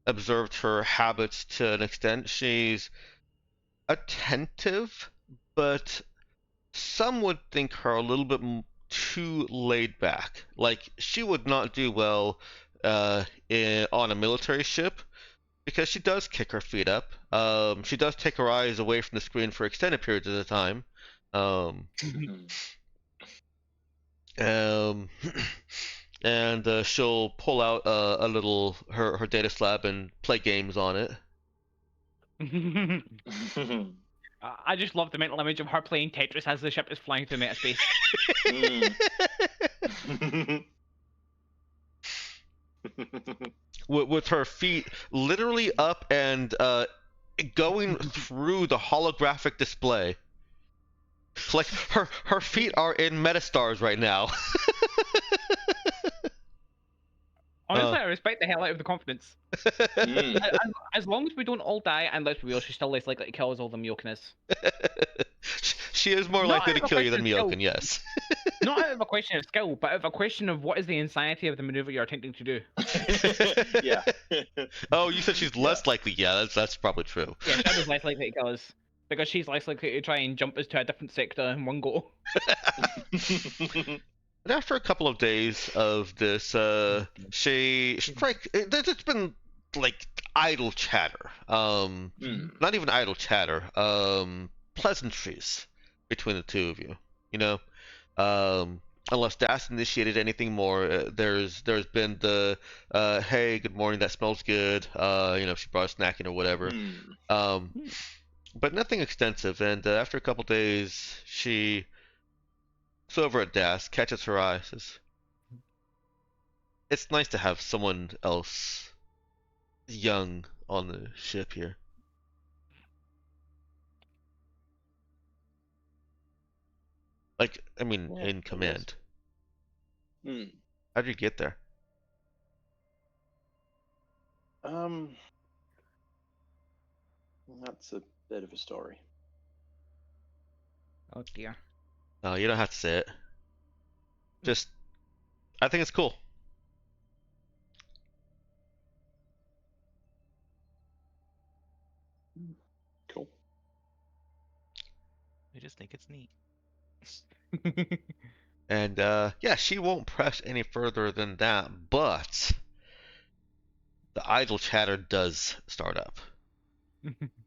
observed her habits to an extent. She's attentive, but some would think her a little bit too laid back. Like, she would not do well on a military ship, because she does kick her feet up. She does take her eyes away from the screen for extended periods of the time. And she'll pull out a little her data slab and play games on it. I just love the mental image of her playing Tetris as the ship is flying through meta space. With her feet literally up and going through the holographic display. Like, her feet are in Metastars right now. Honestly, I respect the hell out of the confidence. As long as we don't all die, and let's be real, she's still less likely to kill us all than Myokin is. She is more likely to kill you than Myokin, yes. Not out of a question of skill, but out of a question of what is the insanity of the maneuver you're attempting to do. Yeah. Oh, you said she's less likely. Yeah, that's probably true. Yeah, Shadow's less likely to kill us, because she's less likely to try and jump us to a different sector in one go. And after a couple of days of this, it's been like idle chatter. Not even idle chatter. Pleasantries between the two of you. You know, unless Das initiated anything more, there's been the hey, good morning, that smells good. She brought a snack in or whatever. But nothing extensive. And after a couple days, she looks over at Das, catches her eye, says, "It's nice to have someone else young on the ship here." Like, I mean, in command. How'd you get there? That's a bit of a story. Oh dear. No, you don't have to say it. Just, I think it's cool. just think it's neat. And yeah, she won't press any further than that, but the idle chatter does start up.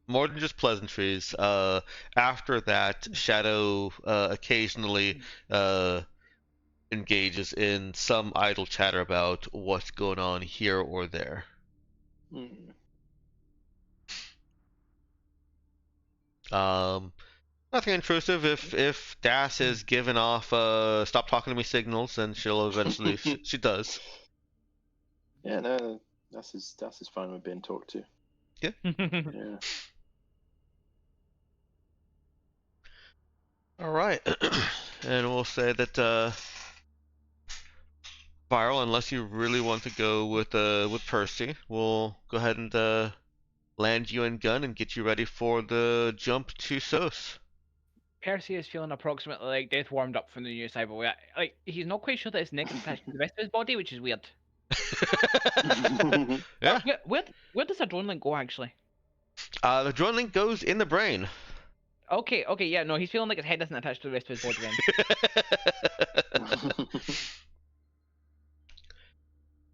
More than just pleasantries. After that, Shadow occasionally engages in some idle chatter about what's going on here or there. Nothing intrusive. If Das is giving off "stop talking to me" signals, then she'll eventually she does. Yeah, no, Das is fine with being talked to. Yeah. Yeah. All right, and we'll say that Spiral, unless you really want to go with Percy, we'll go ahead and land you in gun and get you ready for the jump to Sos. Percy is feeling approximately like death warmed up from the new cyberware. Like, he's not quite sure that his neck is attached to the rest of his body, which is weird. Yeah. Where does a drone link go, actually? The drone link goes in the brain. Okay, yeah, no, he's feeling like his head isn't attached to the rest of his body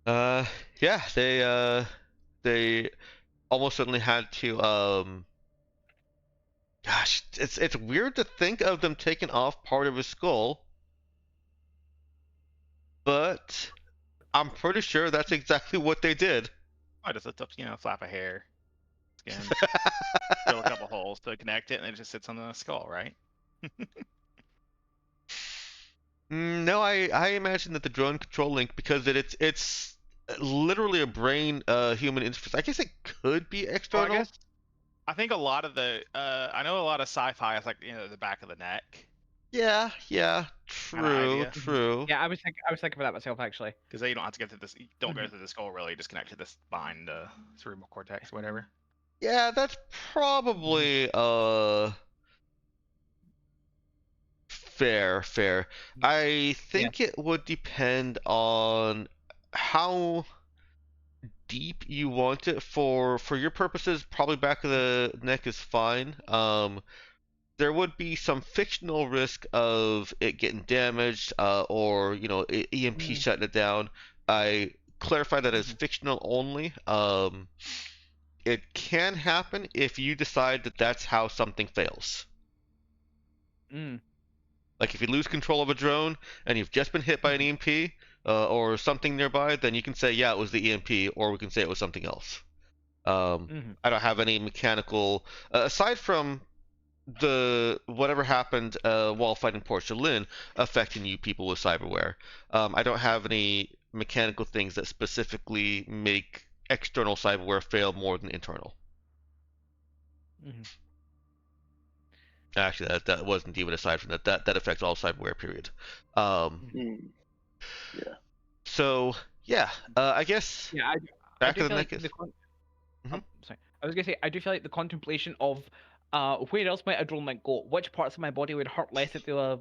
then. Yeah, they almost certainly had to, gosh, it's weird to think of them taking off part of his skull, but I'm pretty sure that's exactly what they did. I just lift up, flap of hair, skin, drill a couple holes to connect it, and it just sits on the skull, right? No, I imagine that the drone control link, because it's literally a brain human interface. I guess it could be external. Well, I think a lot of I know a lot of sci-fi is like the back of the neck. Yeah, true. Yeah, I was thinking of that myself, actually. Because you don't have to get to this. You don't go through the skull really. You just connect to this behind the cerebral cortex, whatever. Yeah, that's probably fair. I think it would depend on how deep you want it. For your purposes, probably back of the neck is fine. There would be some fictional risk of it getting damaged, or EMP shutting it down. I clarify that as fictional only. It can happen if you decide that that's how something fails. Like if you lose control of a drone and you've just been hit by an EMP or something nearby, then you can say, yeah, it was the EMP, or we can say it was something else. I don't have any mechanical, aside from the whatever happened while fighting Portia Lynn affecting you people with cyberware. I don't have any mechanical things that specifically make external cyberware fail more than internal. Actually, that wasn't even aside from that. That affects all cyberware, period. Yeah. So yeah, I guess. Yeah, back of the neck is. Sorry, I was gonna say I do feel like the contemplation of where else might a drone link go? Which parts of my body would hurt less if they were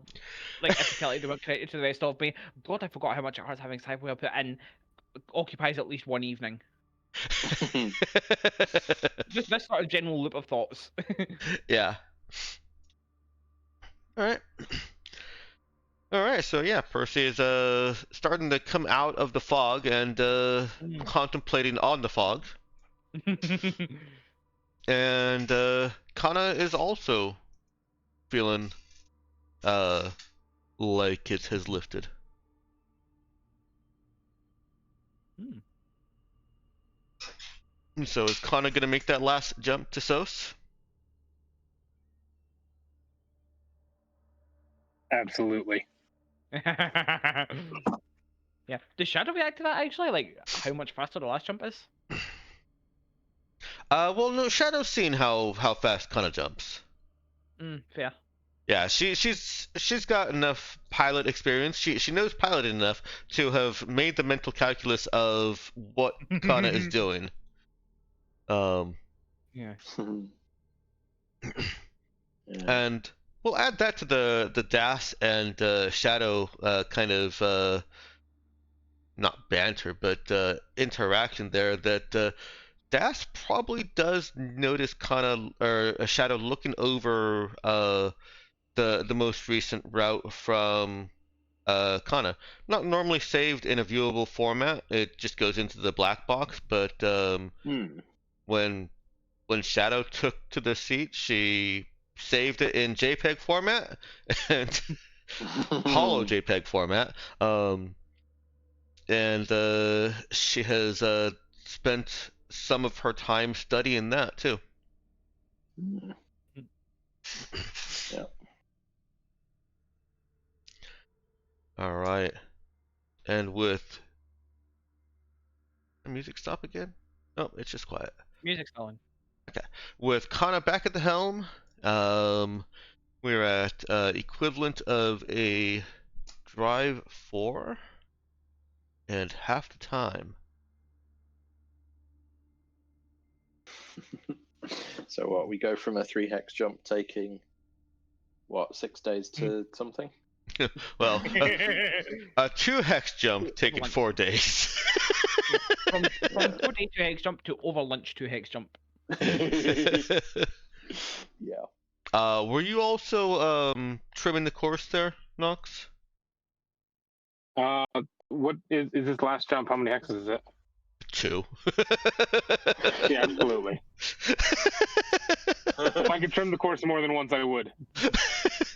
if they were connected to the rest of me? God, I forgot how much it hurts having cyberware put in. Occupies at least one evening. Just this sort of general loop of thoughts. Yeah. All right. So yeah, Percy is starting to come out of the fog and contemplating on the fog. And Kana is also feeling like it has lifted. So is Kana gonna make that last jump to Sos? Absolutely. Yeah. Does Shadow react to that actually? Like how much faster the last jump is? Well, no, Shadow's seen how fast Kana jumps. Fair. Yeah, she's got enough pilot experience. She knows piloting enough to have made the mental calculus of what Kana is doing. Yeah. And we'll add that to the Das and Shadow kind of not banter, but interaction there. That Das probably does notice Kana or Shadow looking over the most recent route from Kana. Not normally saved in a viewable format. It just goes into the black box. But when Shadow took to the seat, she saved it in JPEG format and hollow JPEG format. And she has spent some of her time studying that too. Yeah. All right. And with the music stop again? Oh, it's just quiet. Music's on. Okay. With Kana back at the helm, we're at equivalent of a drive 4 and half the time. So what, we go from a 3 hex jump taking, what, 6 days to something? Well, a 2 hex jump taking 4 days. From 4 day 2 hex jump to over lunch 2 hex jump. Yeah. Were you also trimming the course there, Nox? What is this last jump? How many hexes is it? 2. Yeah, absolutely. If I could trim the course more than once, I would.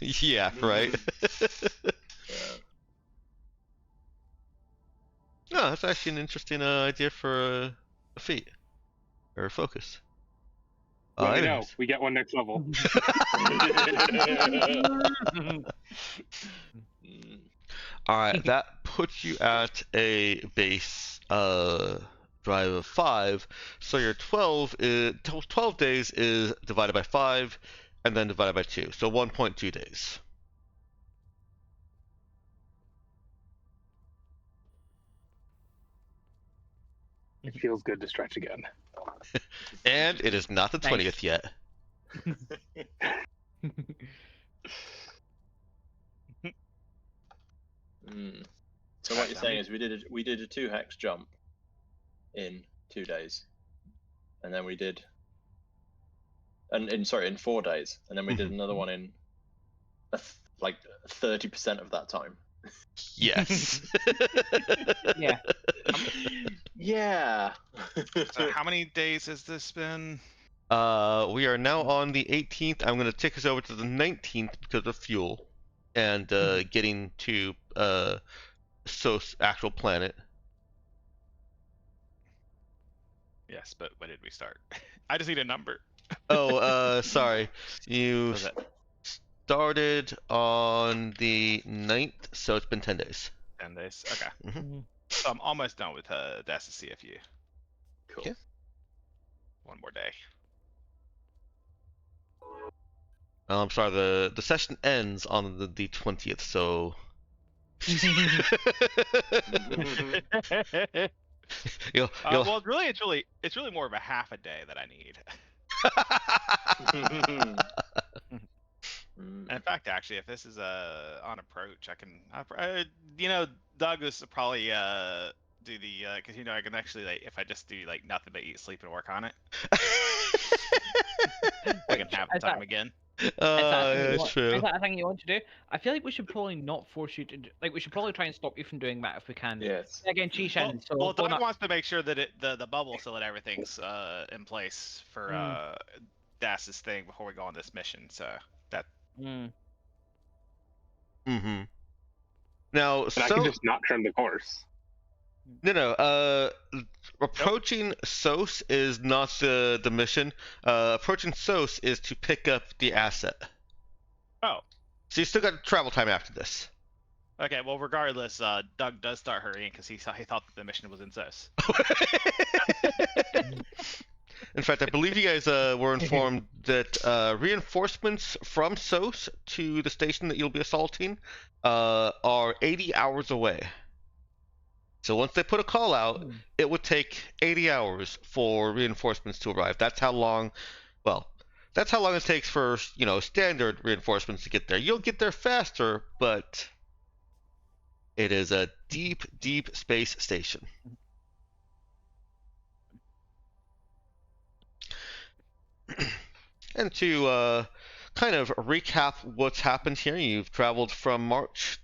Yeah, right. No, that's actually an interesting idea for a feat or a focus. Let me know. We get one next level. All right, that puts you at a base drive of 5. So your 12 days is divided by 5, and then divided by 2. So 1.2 days. It feels good to stretch again. And it is not the 20th yet. So what you're saying is we did a 2 hex jump in 2 days, and then we did, in 4 days, and then we did another one in like 30% of that time. Yes. Yeah. Yeah. So how many days has this been? We are now on the 18th. I'm going to take us over to the 19th because of fuel and getting to So's actual planet. Yes, but when did we start? I just need a number. Oh, sorry. You started on the 9th, so it's been 10 days. 10 days. Okay. Mm-hmm. So I'm almost done with DAS CFU. Cool. Okay. One more day. I'm sorry. The session ends on the 20th, so. Well, it's really more of a half a day that I need. In fact, actually, if this is on approach, I can, Douglas will probably do the because I can actually if I just do nothing but eat, sleep, and work on it, I can have the time again. That's true. Is that a thing you want to do? I feel like we should probably not force you to we should probably try and stop you from doing that if we can. Yes. Again, Chi-Shin. Well, Doug wants to make sure that the bubble so that everything's in place for Das's thing before we go on this mission. So that. Mm-hmm. Now, I can just not trim the course. No. Approaching Sos is not the mission. Approaching Sos is to pick up the asset. Oh. So you still got travel time after this. Okay. Well, regardless, Doug does start hurrying because he thought that the mission was in Sos. In fact, I believe you guys were informed that reinforcements from Sos to the station that you'll be assaulting are 80 hours away. So once they put a call out, it would take 80 hours for reinforcements to arrive. That's how long it takes for, standard reinforcements to get there. You'll get there faster, but it is a deep, deep space station. And to kind of recap what's happened here. You've traveled from March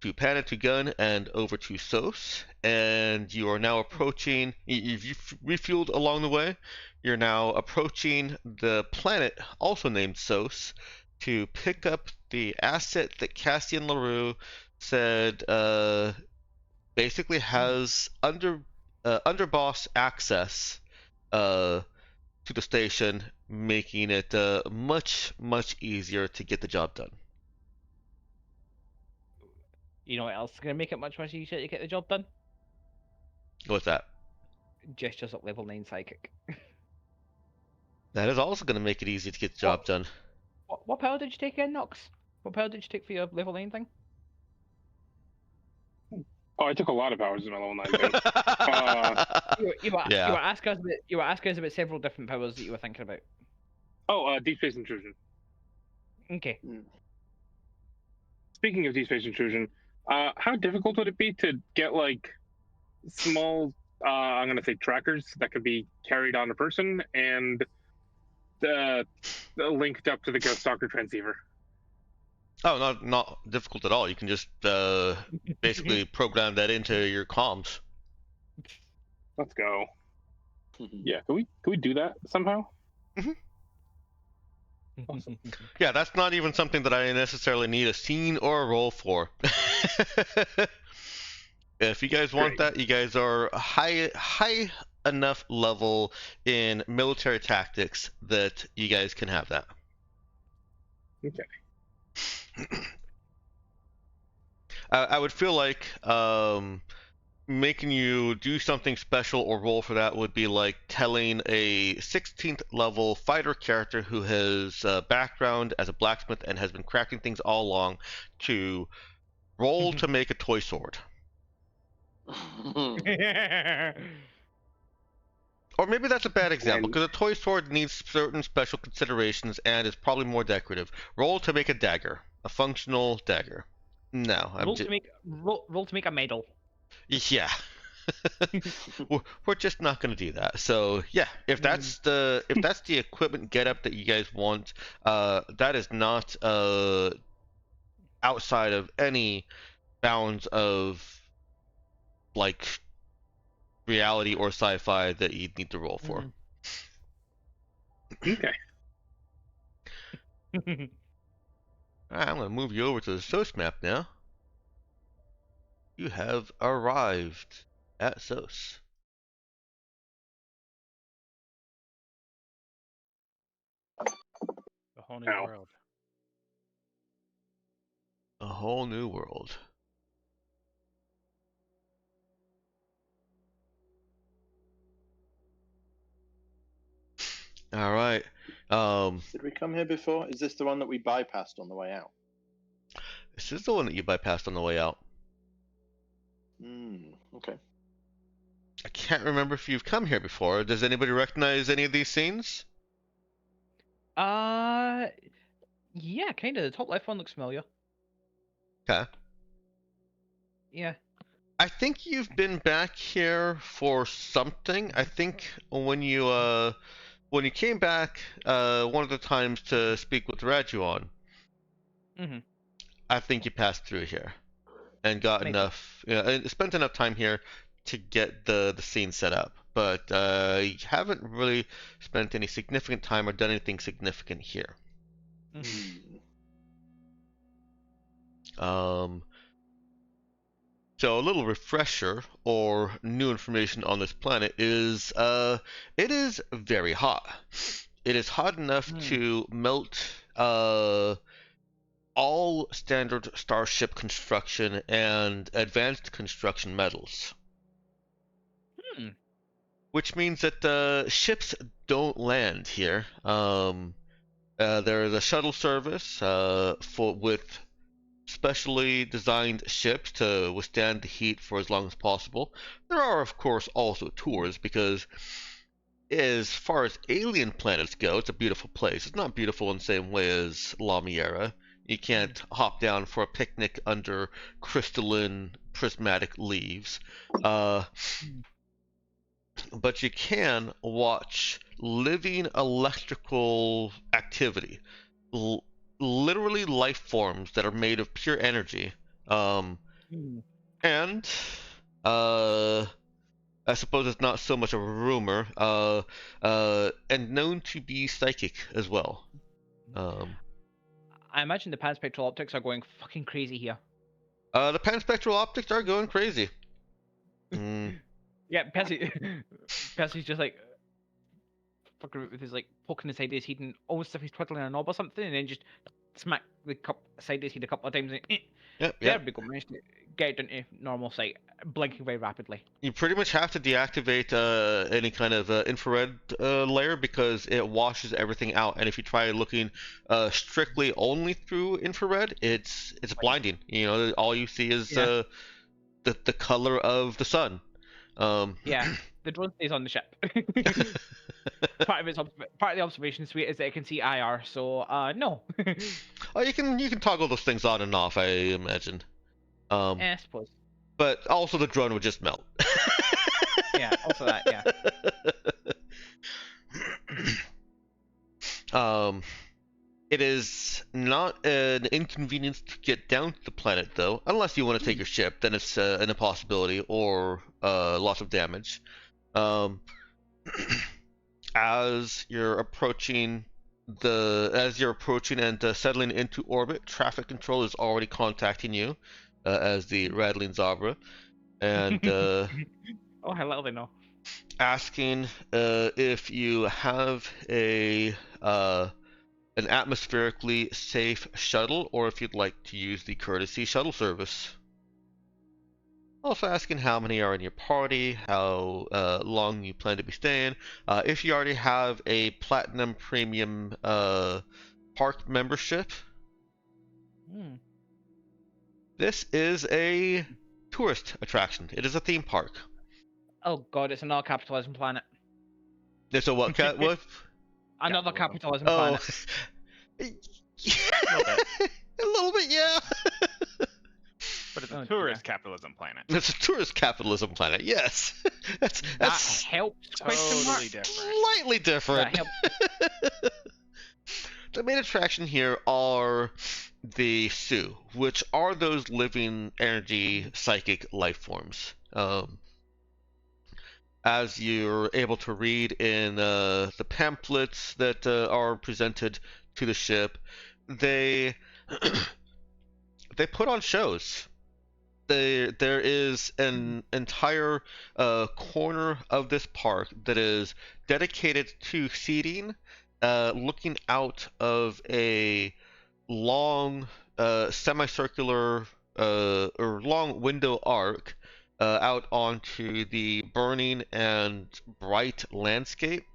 to Pana to Gun and over to Sos, and you are now approaching. You've refueled along the way. You're now approaching the planet, also named Sos, to pick up the asset that Cassian LaRue said basically has underboss access to the station, making it much easier to get the job done. You know what else is going to make it much easier to get the job done? What's that? Gestures at level 9 psychic. That is also going to make it easy to get the job done. What power did you take in, Nox? What power did you take for your level 9 thing? Oh, I took a lot of hours in my level 9 thing. You were asking us about several different powers that you were thinking about. Oh, Deep Space Intrusion. Okay. Speaking of Deep Space Intrusion, how difficult would it be to get, like, small, I'm going to say trackers that could be carried on a person and linked up to the Ghost Stalker transceiver? Oh, not difficult at all. You can just basically program that into your comms. Let's go. Yeah, can we do that somehow? Awesome. Yeah, that's not even something that I necessarily need a scene or a role for. If you guys want that, you guys are high enough level in military tactics that you guys can have that. Okay. I would feel like making you do something special or roll for that would be like telling a 16th level fighter character who has a background as a blacksmith and has been cracking things all along to roll to make a toy sword. Or maybe that's a bad example, because a toy sword needs certain special considerations and is probably more decorative. Roll to make a dagger. A functional dagger. No, roll to make a medal. Yeah. We're just not going to do that. So yeah, if that's the equipment getup that you guys want, that is not outside of any bounds of like reality or sci-fi that you'd need to roll for. Okay. Alright, I'm going to move you over to the SOS map now. You have arrived at SOS. The whole new world. A whole new world. All right. Did we come here before? Is this the one that we bypassed on the way out? This is the one that you bypassed on the way out. Okay. I can't remember if you've come here before. Does anybody recognize any of these scenes? Yeah, kind of. The top left one looks familiar. Okay. Yeah. I think you've been back here for something. I think when you came back one of the times to speak with Rajuan, I think you passed through here and got enough, and spent enough time here to get the scene set up. But you haven't really spent any significant time or done anything significant here. So a little refresher or new information on this planet is it is very hot. It is hot enough to melt all standard starship construction and advanced construction metals. Which means that the ships don't land here. There is a shuttle service with specially designed ships to withstand the heat for as long as possible. There are, of course, also tours, because as far as alien planets go, it's a beautiful place. It's not beautiful in the same way as La Miera. You can't hop down for a picnic under crystalline prismatic leaves. But you can watch living electrical activity. literally life forms that are made of pure energy. And I suppose it's not so much of a rumor, and known to be psychic as well. I imagine the panspectral optics are going fucking crazy here. The panspectral optics are going crazy. Yeah, Percy's just like fucking with his like poking his side of his head and almost if he's twiddling a knob or something, and then just smack the side of his head a couple of times. And, there we go, managed to get it into normal sight, blinking very rapidly. You pretty much have to deactivate any kind of infrared layer because it washes everything out. And if you try looking strictly only through infrared, it's blinding. You know, all you see is the color of the sun. Yeah, the drone stays on the ship. part of the observation suite is that it can see IR. So no. Oh, you can toggle those things on and off, I imagine. I suppose. But also the drone would just melt. Yeah, also that, yeah. It is not an inconvenience to get down to the planet, though, unless you want to take your ship. Then it's an impossibility or loss of damage. As you're approaching and settling into orbit, traffic control is already contacting you as the Rattling Zabra, and oh, how little they know. Asking if you have an atmospherically safe shuttle, or if you'd like to use the courtesy shuttle service. Also asking how many are in your party, how long you plan to be staying, if you already have a platinum premium park membership. This is a tourist attraction. It is a theme park. Oh god, it's another capitalism planet. It's a what? What? Another capitalism planet. A little bit, yeah. But it's a tourist capitalism planet. It's a tourist capitalism planet, yes. That's helps. Totally different. Slightly different. The main attraction here are the Sioux, which are those living energy psychic life forms. As you're able to read in the pamphlets that are presented to the ship, they put on shows. There is an entire corner of this park that is dedicated to seating, looking out of a long semicircular or long window arc out onto the burning and bright landscape.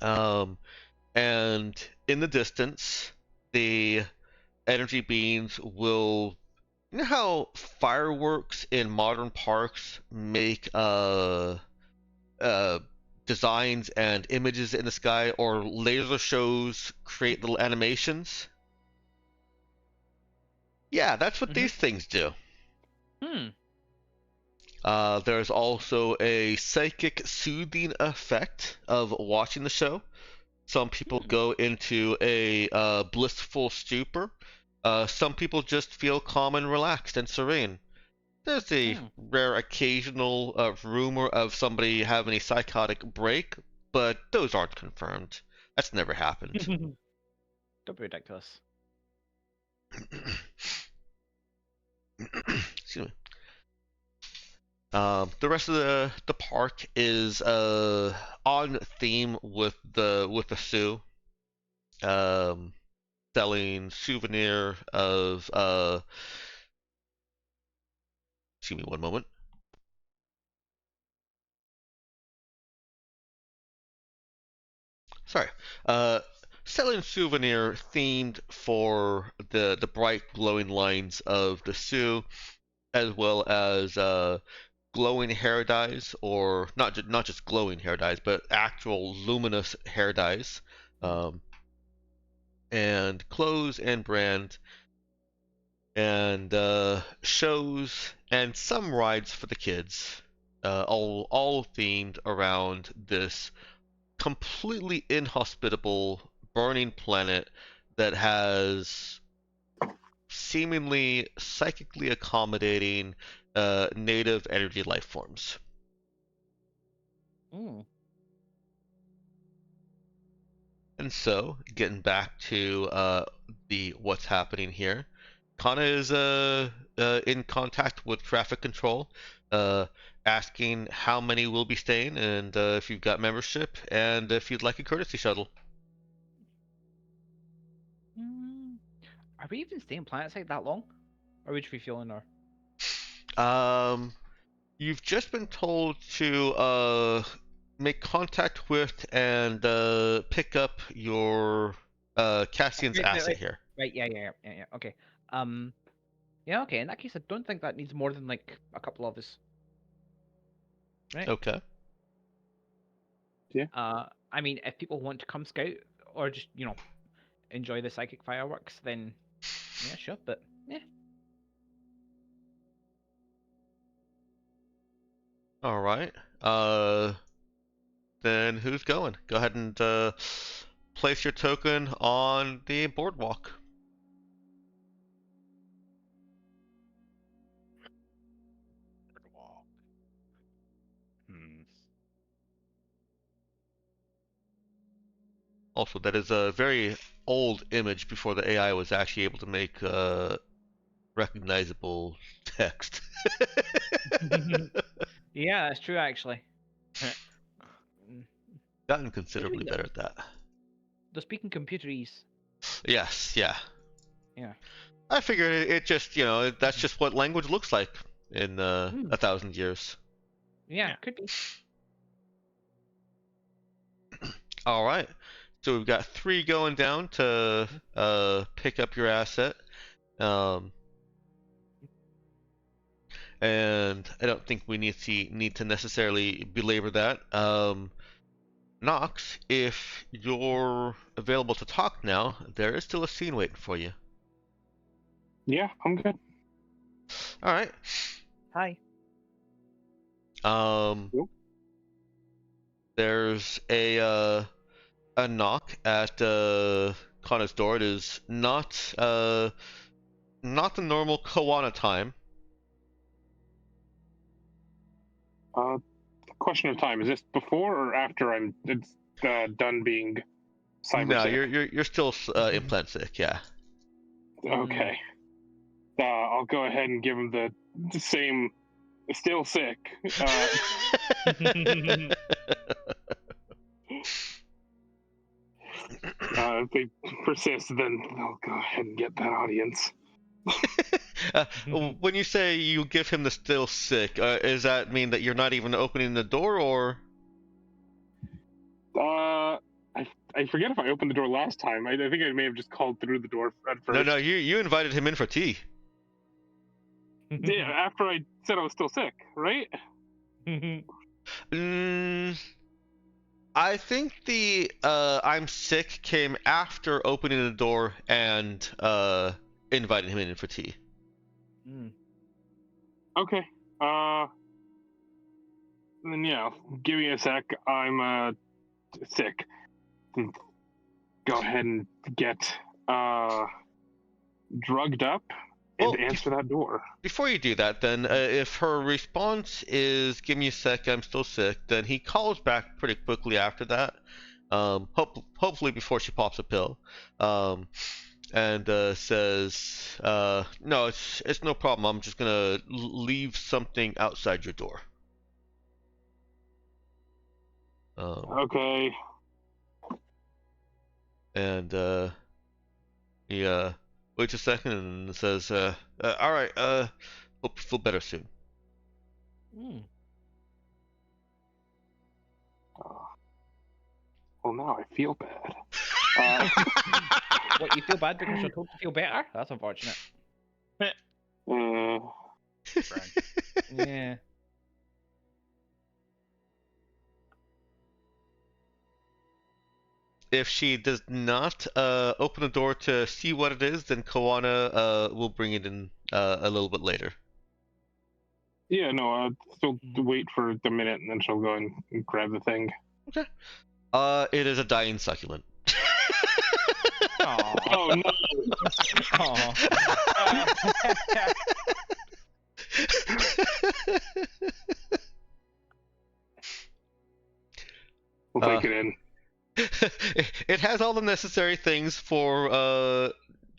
And in the distance, the energy beings will... You know how fireworks in modern parks make designs and images in the sky, or laser shows create little animations? Yeah, that's what these things do. There's also a psychic soothing effect of watching the show. Some people go into a blissful stupor. Some people just feel calm and relaxed and serene. There's a rare occasional rumor of somebody having a psychotic break, but those aren't confirmed. That's never happened. Don't be ridiculous. Excuse me. The rest of the park is on theme with the Sioux. Selling souvenir of excuse me one moment. Sorry. Selling souvenir themed for the bright glowing lines of the Sioux, as well as glowing hair dyes, or not just glowing hair dyes, but actual luminous hair dyes. And clothes and brand, and shows, and some rides for the kids, all themed around this completely inhospitable burning planet that has seemingly psychically accommodating native energy life forms. Mm. And so, getting back to the what's happening here, Kana is in contact with traffic control, asking how many will be staying and if you've got membership and if you'd like a courtesy shuttle. Are we even staying planetside that long? Or would we feel in our... You've just been told to make contact with and pick up your Cassian's asset here. Right, yeah. Okay. Yeah, okay. In that case, I don't think that needs more than like a couple of us. Right. Okay. Yeah. I mean, if people want to come scout or just enjoy the psychic fireworks, then yeah, sure. But yeah. All right. Then who's going? Go ahead and place your token on the boardwalk. Also, that is a very old image before the AI was actually able to make recognizable text. Yeah, that's true actually. Gotten considerably better at that. They're speaking computerese. Yes, yeah. Yeah. I figured it just, that's just what language looks like in 1,000 years. Yeah, could be. All right. So we've got 3 going down to pick up your asset. And I don't think we need to necessarily belabor that. Nox, if you're available to talk now, there is still a scene waiting for you. Yeah, I'm good. All right. Hi. Yep. There's a knock at Kana's door. It is not the normal Kawana time. Question of time: is this before or after it's done being cyber No, sick? you're still implant sick. Yeah. Okay. I'll go ahead and give him the same. Still sick. If they persist, then I'll go ahead and get that audience. When you say you give him the still sick, does that mean that you're not even opening the door, or? I forget if I opened the door last time. I think I may have just called through the door at first. No, you invited him in for tea. Yeah, after I said I was still sick, right? I think the I'm sick came after opening the door and inviting him in for tea. Okay. Then yeah, give me a sec. I'm sick. Go ahead and get drugged up and answer that door. Before you do that, then, if her response is "Give me a sec, I'm still sick," then he calls back pretty quickly after that. Hopefully before she pops a pill. And says, "No, it's no problem. I'm just gonna leave something outside your door." Okay. And he waits a second and says, "All right. Hope you feel better soon." Well, now I feel bad. What, you feel bad because you're told to feel better? That's unfortunate. Yeah. If she does not open the door to see what it is, then Kawana will bring it in a little bit later. Yeah, no, I'll still wait for the minute and then she'll go and grab the thing. Okay. It is a dying succulent. Oh no! We'll take it in. It has all the necessary things for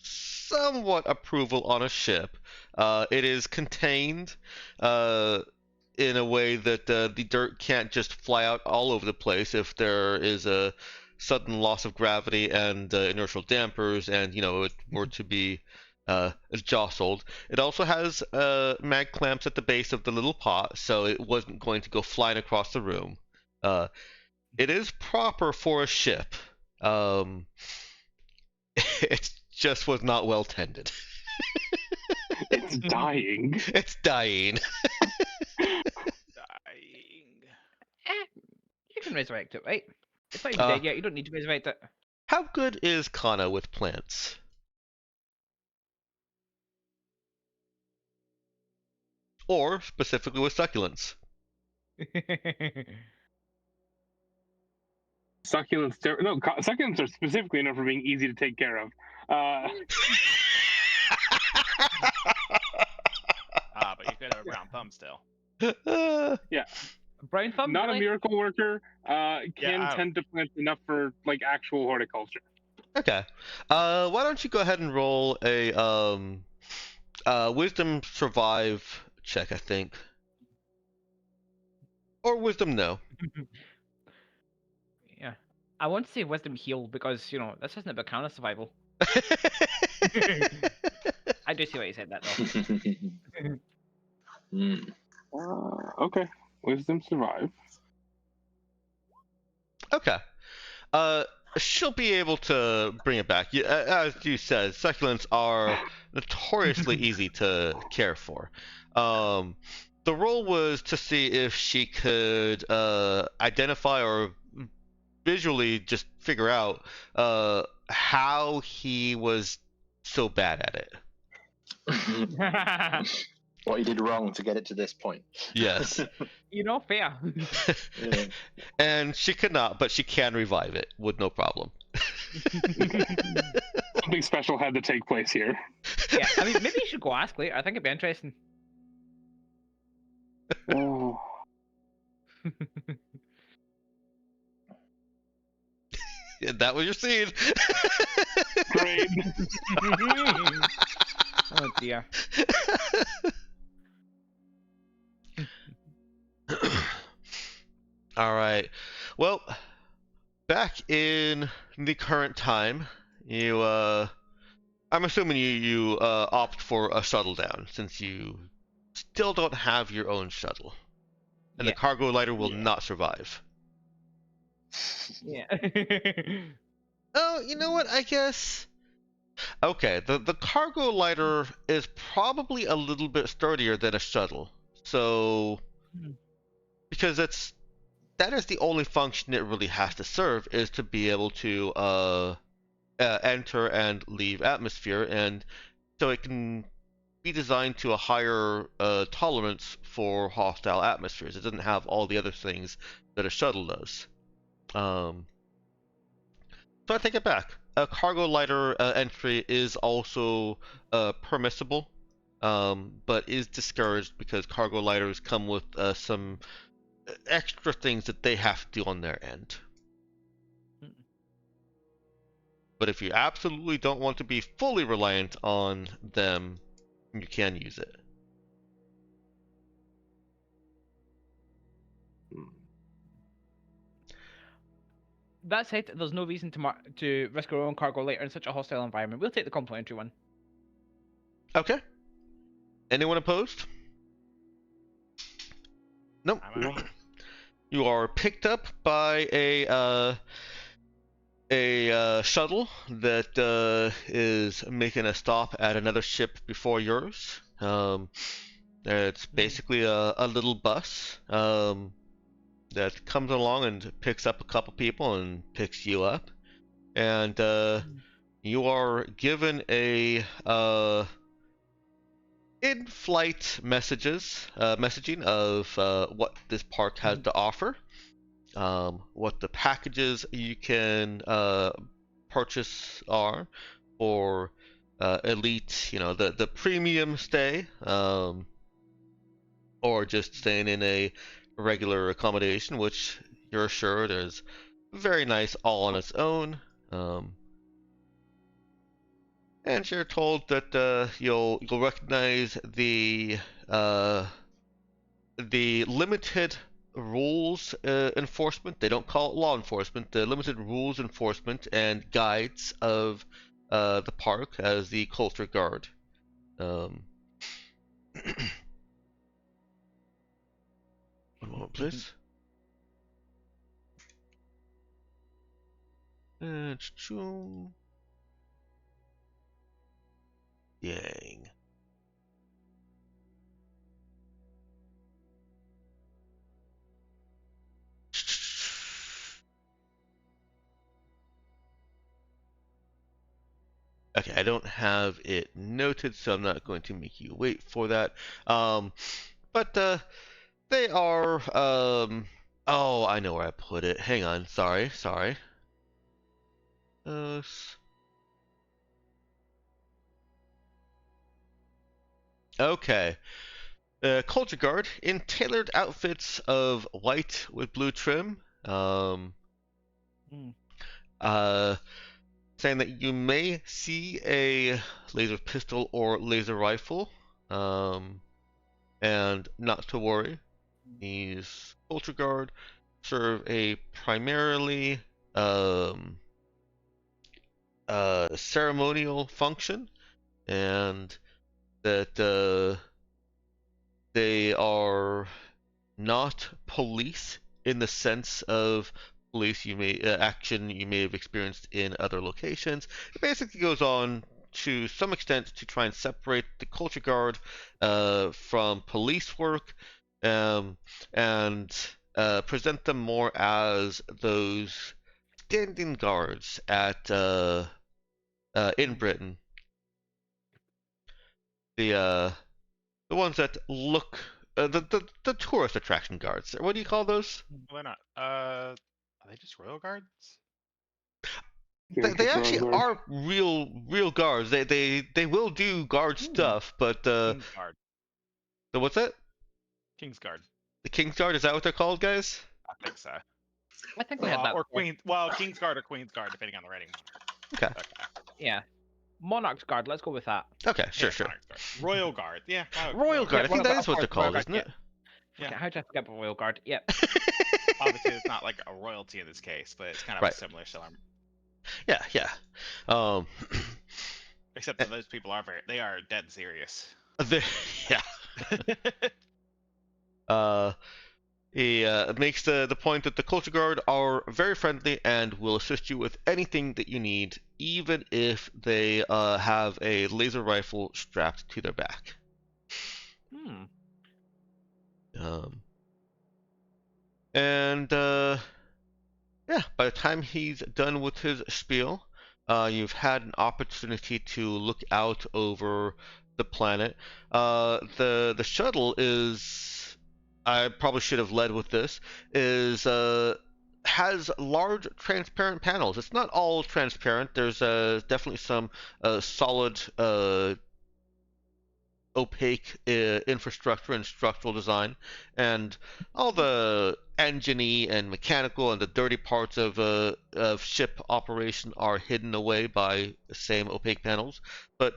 somewhat approval on a ship. It is contained in a way that the dirt can't just fly out all over the place if there is a sudden loss of gravity and inertial dampers, and it were to be jostled. It also has mag clamps at the base of the little pot, so it wasn't going to go flying across the room. It is proper for a ship. It just was not well tended. It's dying. It's dying. You can resurrect it, right? It's not even dead yet. You don't need to resurrect it. How good is Kana with plants? Or specifically with succulents? Succulents are specifically known for being easy to take care of. But you could have a brown thumb still. Yeah. Brown thumb? Not really? a miracle worker. Can tend to plant enough for actual horticulture. Okay. Why don't you go ahead and roll a wisdom survive check, I think. Or wisdom no. Yeah. I want to say wisdom heal because, this isn't about Kana survival. I do see why you said that, though. Okay. Wisdom survive. Okay. She'll be able to bring it back. As you said, succulents are notoriously easy to care for. The role was to see if she could identify or visually just figure out how he was so bad at it. What he did wrong to get it to this point. Yes. Fair. Yeah. And she could not, but she can revive it with no problem. Something special had to take place here. Yeah, I mean, maybe you should go ask later. I think it'd be interesting. Oh. That was your scene. Great. Oh dear. All right. Well, back in the current time, I'm assuming you opt for a shuttle down since you still don't have your own shuttle, and the cargo lighter will not survive. Yeah. Oh, you know what? I guess. Okay, the cargo lighter is probably a little bit sturdier than a shuttle, so because that is the only function it really has to serve, is to be able to enter and leave atmosphere, and so it can be designed to a higher tolerance for hostile atmospheres. It doesn't have all the other things that a shuttle does. So I take it back. A cargo lighter entry is also permissible, but is discouraged because cargo lighters come with some extra things that they have to do on their end. But if you absolutely don't want to be fully reliant on them, you can use it. That said, there's no reason to risk our own cargo lighter in such a hostile environment. We'll take the complimentary one. Okay. Anyone opposed? Nope. You are picked up by a shuttle that is making a stop at another ship before yours. It's basically a little bus that comes along and picks up a couple people and picks you up, and you are given a in-flight messaging of what this park has to offer, what the packages you can purchase are for elite, the premium stay, or just staying in a regular accommodation, which you're assured is very nice all on its own. And you're told that you'll recognize the limited rules enforcement. They don't call it law enforcement. The limited rules enforcement and guides of the park as the culture guard. One moment, please. Yang. Okay, I don't have it noted, so I'm not going to make you wait for that. But they are. Oh, I know where I put it. Hang on. Sorry. Okay. Culture Guard in tailored outfits of white with blue trim. Saying that you may see a laser pistol or laser rifle, and not to worry. These Culture Guard serve a primarily ceremonial function, and that they are not police in the sense of police action you may have experienced in other locations. It basically goes on to some extent to try and separate the Culture Guard from police work, and present them more as those standing guards at in Britain. The ones that look the tourist attraction guards. What do you call those? Why not? Are they just royal guards? They actually are real guards. They will do guard stuff, but King's Guard. So what's that? King's Guard. The King's Guard, is that what they're called, guys? I think so. I think we had that. Or Queen. Well, King's Guard or Queen's Guard, depending on the rating. Okay. Yeah. Monarch's Guard, let's go with that. Okay, sure. Royal Guard, yeah. Royal Guard, I think that is what they're called, isn't it? Yeah. Okay, how did I forget about Royal Guard? Yep. Obviously, it's not like a royalty in this case, but it's kind of a similar. So Yeah. Except that those people are they are dead serious. Yeah. He makes the point that the Culture Guard are very friendly and will assist you with anything that you need, even if they have a laser rifle strapped to their back. Yeah, by the time he's done with his spiel, you've had an opportunity to look out over the planet. The shuttle is, I probably should have led with this, has large transparent panels. It's not all transparent. There's definitely some solid opaque infrastructure and structural design, and all the engine-y and mechanical and the dirty parts of ship operation are hidden away by the same opaque panels. But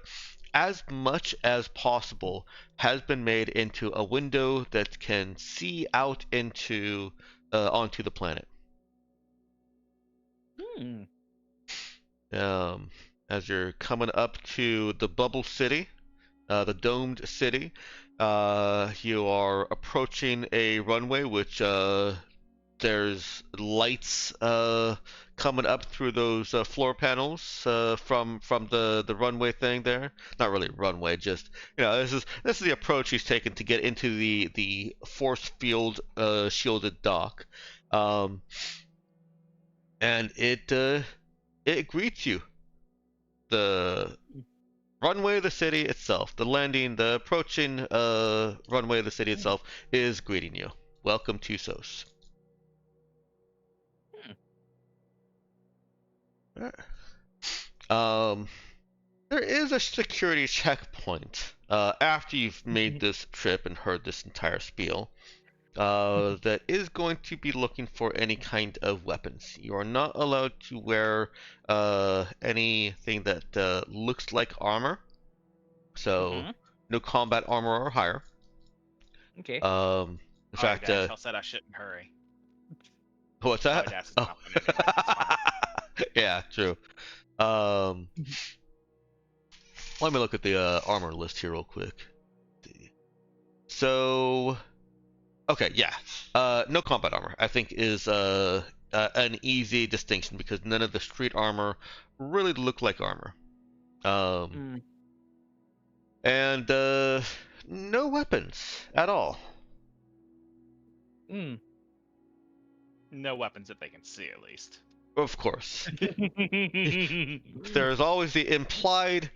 as much as possible has been made into a window that can see out into onto the planet. As you're coming up to the bubble city, the domed city, you are approaching a runway which there's lights coming up through those floor panels from the runway thing there. Not really runway, just this is the approach he's taken to get into the force field shielded dock, and it greets you. The runway of the city itself, the approaching runway of the city itself is greeting you. Welcome to SOS. There is a security checkpoint after you've made this trip and heard this entire spiel that is going to be looking for any kind of weapons. You are not allowed to wear anything that looks like armor, so no combat armor or higher. Okay. In fact, Dash said I shouldn't hurry. what's that? Dash is not anymore. It's fine. Yeah, true. Let me look at the armor list here real quick. So, okay, yeah. No combat armor, I think, is an easy distinction because none of the street armor really look like armor. And no weapons at all. No weapons that they can see, at least. Of course. There's always the implied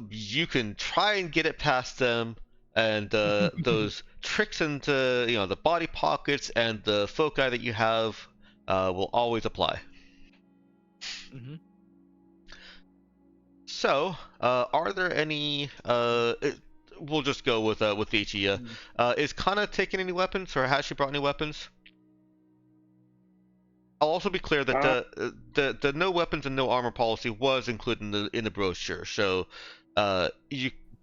you can try and get it past them, and those tricks into the body pockets and the foci that you have will always apply. So, are there any? We'll just go with Ichiya. Is Kana taking any weapons, or has she brought any weapons? I'll also be clear that the no weapons and no armor policy was included in the brochure, so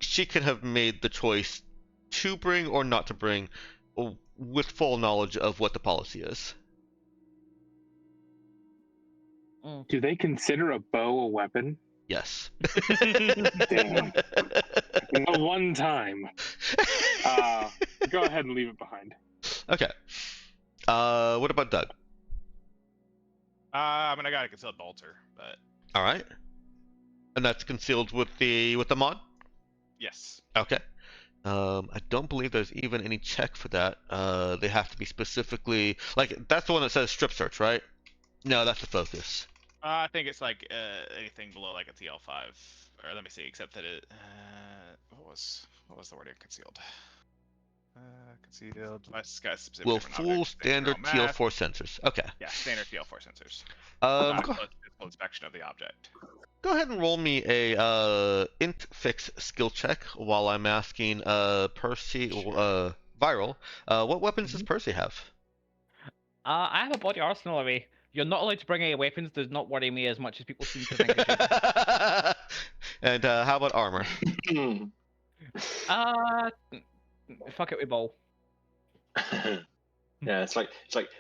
she can have made the choice to bring or not to bring, with full knowledge of what the policy is. Do they consider a bow a weapon? Yes. Damn. The one time. Go ahead and leave it behind. Okay. What about Doug? I mean, I got a concealed bolter, but. All right. And that's concealed with the mod? Yes. Okay. I don't believe there's even any check for that. They have to be specifically that's the one that says strip search, right? No, that's the focus. I think it's like anything below like a TL5, or let me see. Except that it what was the wording? Concealed. Concealed. Will full standard TL4 sensors. Okay. Yeah, standard TL4 sensors. Full inspection of the object. Go ahead and roll me a int fix skill check while I'm asking Percy Viral. What weapons does Percy have? I have a body arsenal array. You're not allowed to bring any weapons. Does not worry me as much as people seem to think it should. And how about armor? Fuck it with ball. Yeah, it's like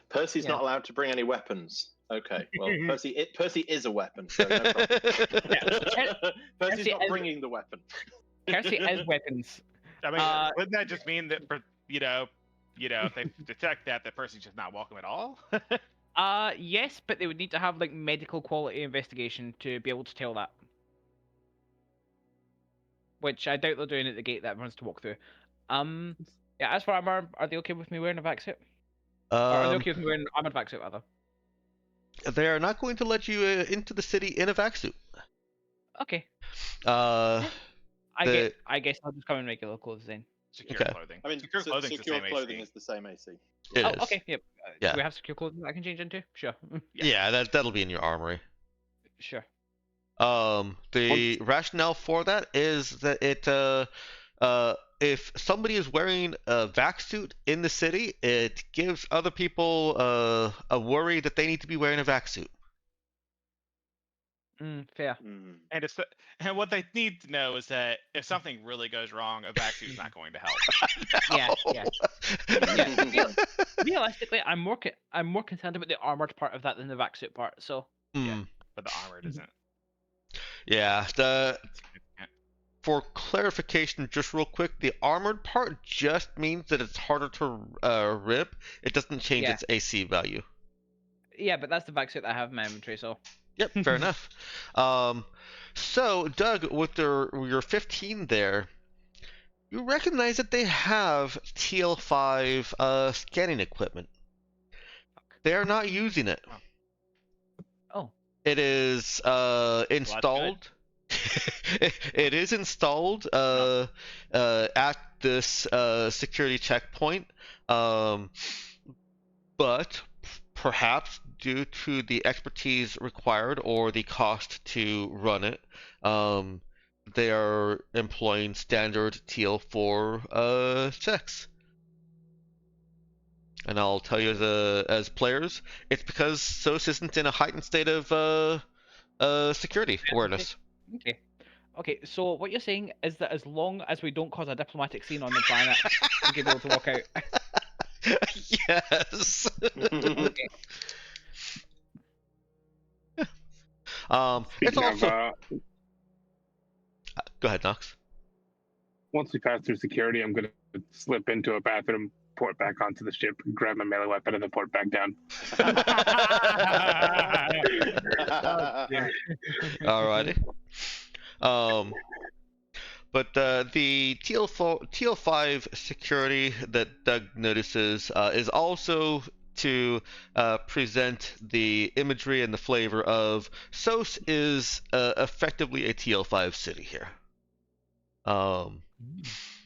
Percy's not allowed to bring any weapons. Okay, well, Percy is a weapon, so no problem. Percy's not bringing the weapon. Percy is weapons. I mean, wouldn't that just mean that if they detect that Percy's just not welcome at all? Yes, but they would need to have medical quality investigation to be able to tell that. Which I doubt they're doing at the gate that everyone's to walk through. Yeah, as for armor, are they okay with me wearing a vac suit? Or are they okay with me wearing an armored vac suit, rather? They are not going to let you into the city in a vac suit. Okay. I guess I'll just come in regular clothes then. Secure clothing. I mean, secure clothing is the same AC. It is. Okay, yep. Yeah. Do we have secure clothing that I can change into? Sure. Yeah, that'll be in your armory. Sure. The rationale for that is that if somebody is wearing a vac suit in the city, it gives other people a worry that they need to be wearing a vac suit. Fair. And what they need to know is that if something really goes wrong, a vac suit is not going to help. Yeah. Realistically, I'm more concerned about the armored part of that than the vac suit part. So. Yeah, but the armored isn't. Yeah. For clarification, just real quick, the armored part just means that it's harder to rip. It doesn't change its AC value. Yeah, but that's the vac suit that I have in my inventory, so. Yep, fair enough. So, Doug, with your 15 there, you recognize that they have TL5 scanning equipment. They are not using it. Oh. It is installed. It is installed at this security checkpoint, but perhaps due to the expertise required or the cost to run it, they are employing standard TL4 checks. And I'll tell you as players, it's because SOS isn't in a heightened state of security awareness. Okay. Okay, so what you're saying is that as long as we don't cause a diplomatic scene on the planet, we can be able to walk out. Yes. Okay. It's Speaking also. of, Go ahead, Knox. once we pass through security, I'm gonna slip into a bathroom, port back onto the ship, grab my melee weapon, and then port back down. Alrighty. But the TL5 security that Doug notices is also to present the imagery and the flavor of SOS is effectively a TL5 city here.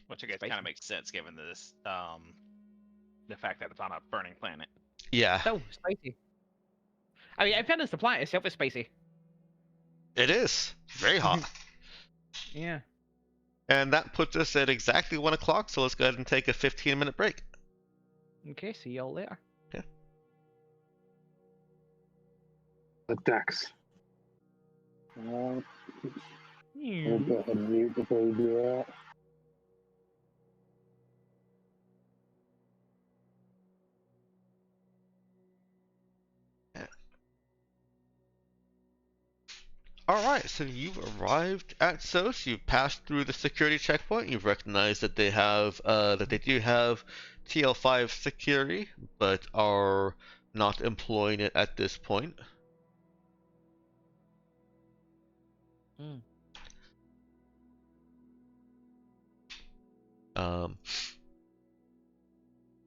Which I guess kind of makes sense given this, the fact that it's on a burning planet. Yeah. So spicy. I mean, in fairness, the planet itself is spicy. It is very hot. Yeah. And that puts us at exactly 1 o'clock, so let's go ahead and take a 15-minute break. Okay, see y'all later. Okay. The decks. I'll go ahead and mute before we do that. Alright, so you've arrived at SOS, you've passed through the security checkpoint, you've recognized that they have that they do have TL5 security, but are not employing it at this point.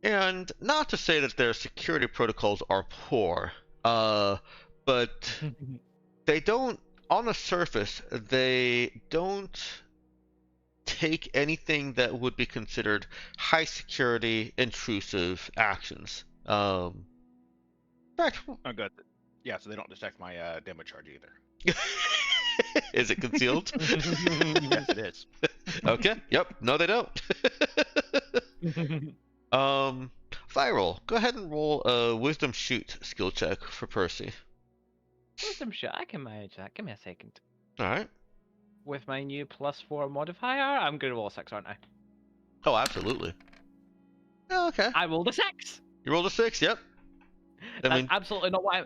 And not to say that their security protocols are poor, but they don't, on the surface, they don't take anything that would be considered high security, intrusive actions. In fact, Oh, good. Yeah, so they don't detect my demo charge either. is it concealed? Yes, it is. Okay. Yep. No, they don't. Viral. Go ahead and roll a Wisdom Shoot skill check for Percy. Wisdom shot. I can manage that. Give me a second. All right. With my new +4 modifier, I'm gonna roll a 6, aren't I? Oh, absolutely. Oh, okay. I rolled a 6. You rolled a 6. Yep. That's absolutely not what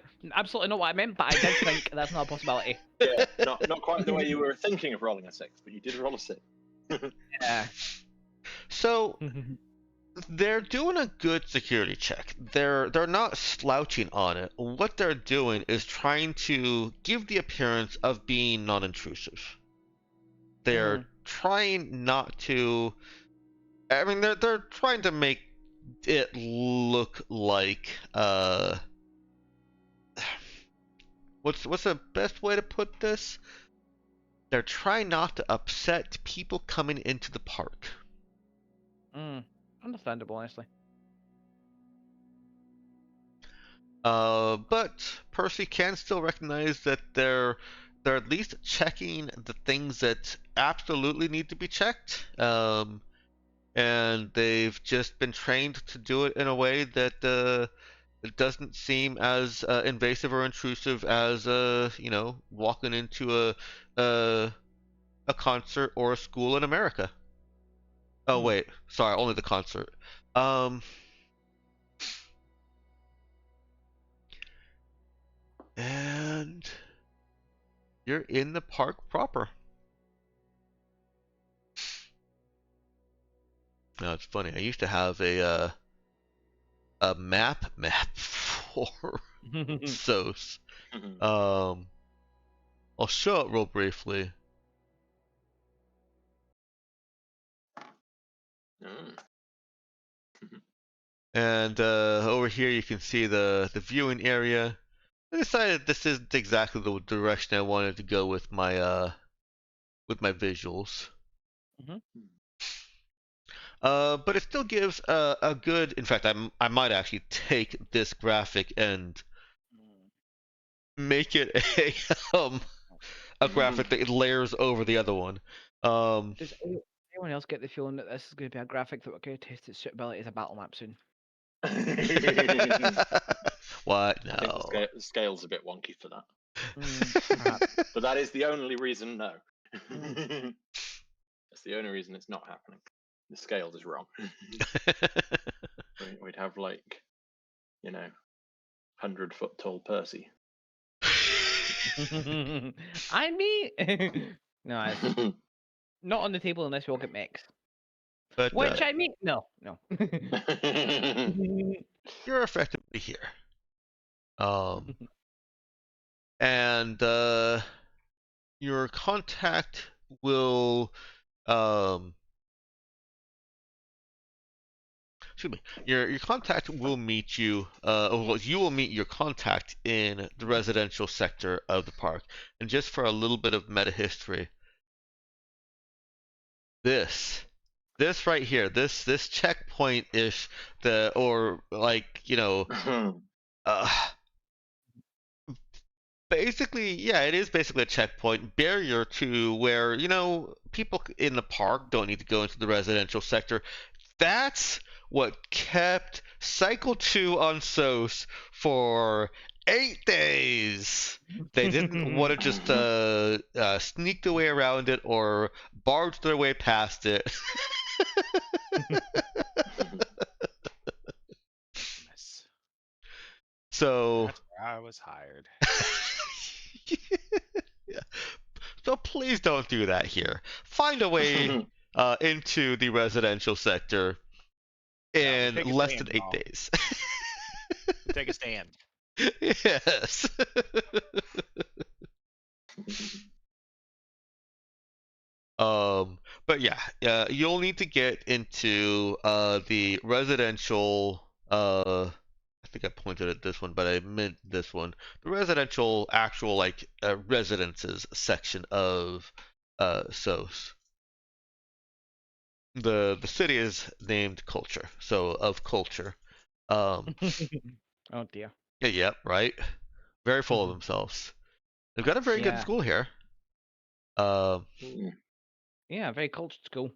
I meant, but I did think that's not a possibility. Yeah, not quite the way you were thinking of rolling a 6, but you did roll a 6. Yeah. So they're doing a good security check. They're not slouching on it. What they're doing is trying to give the appearance of being non-intrusive. They're trying not to. I mean, they're trying to make it look like what's the best way to put this? They're trying not to upset people coming into the park. Understandable, honestly. But Percy can still recognize that they're at least checking the things that absolutely need to be checked. And they've just been trained to do it in a way that it doesn't seem as invasive or intrusive as walking into a concert or a school in America. Oh wait, sorry, only the concert. And you're in the park proper. Now it's funny. I used to have a map for SOS. I'll show it real briefly. And over here you can see the viewing area. I decided this isn't exactly the direction I wanted to go with my visuals. But it still gives a good. In fact, I might actually take this graphic and make it a graphic that layers over the other one. Does anyone else get the feeling that this is going to be a graphic that we're going to test its suitability as a battle map soon? What? I think No. the scale's a bit wonky for that. Perhaps. But that is the only reason, no. That's the only reason it's not happening. The scale is wrong. We'd have, like, 100-foot tall Percy. I mean, no, it's not on the table unless we all get mechs. But, Which I mean, no. You're effectively here. And your contact will excuse me. Your contact will meet you. Well, you will meet your contact in the residential sector of the park. And just for a little bit of meta history, this right here, this checkpoint is basically, yeah, it is basically a checkpoint barrier to where, people in the park don't need to go into the residential sector. That's what kept Cycle 2 on SOS for 8 days. They didn't want to just sneak their way around it or barge their way past it. So that's where I was hired. Yeah. So please don't do that here. Find a way into the residential sector in less than 8 days. Take a stand. Yes. But yeah, you'll need to get into the residential. I think I pointed at this one, but I meant this one. The residential, actual residences section of SOS. The city is named Culture, so of Culture. Oh dear. Yeah, right. Very full of themselves. They've got a very good school here. Yeah, very cultured school.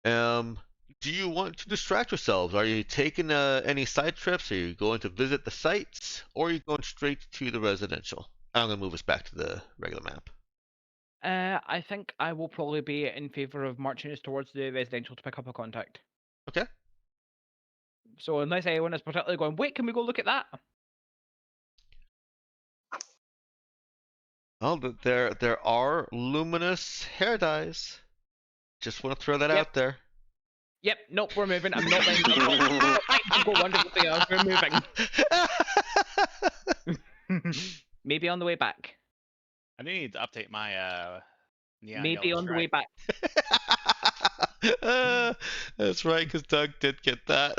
Do you want to distract yourselves? Are you taking any side trips? Are you going to visit the sites? Or are you going straight to the residential? I'm going to move us back to the regular map. I think I will probably be in favor of marching us towards the residential to pick up a contact. Okay. So unless anyone is particularly going, wait, can we go look at that? Well, there are luminous hair dyes. Just want to throw that out there. Yep, nope, we're moving. I'm not letting go wonderful thing else. We're moving. Maybe on the way back. I do need to update my neon Maybe on the way back. That's right, because Doug did get that.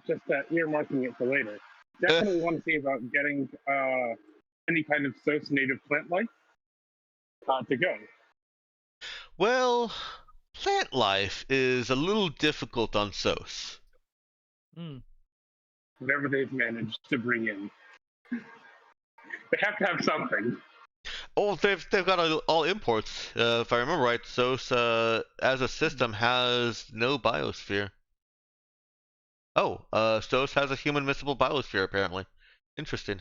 Just earmarking it for later. Definitely want to see about getting any kind of SOS native plant life to go. Well, plant life is a little difficult on SOS. Whatever they've managed to bring in. They have to have something. Oh, they've got all imports. If I remember right, SOS as a system has no biosphere. Oh, SOS has a human miscible biosphere apparently. Interesting.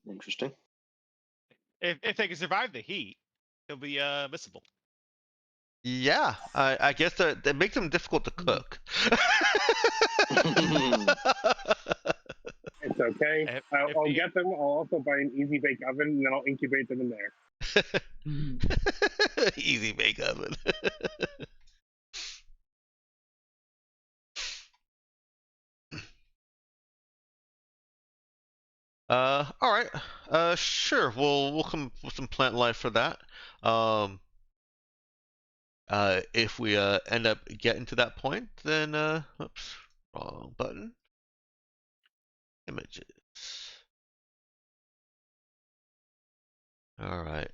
Interesting. If they can survive the heat, they'll be missable. Yeah, I guess that makes them difficult to cook. It's okay. I'll get them. I'll also buy an easy bake oven, and then I'll incubate them in there. Easy bake oven. All right. Sure. We'll come with some plant life for that. If we end up getting to that point, then oops, wrong button. Images. All right.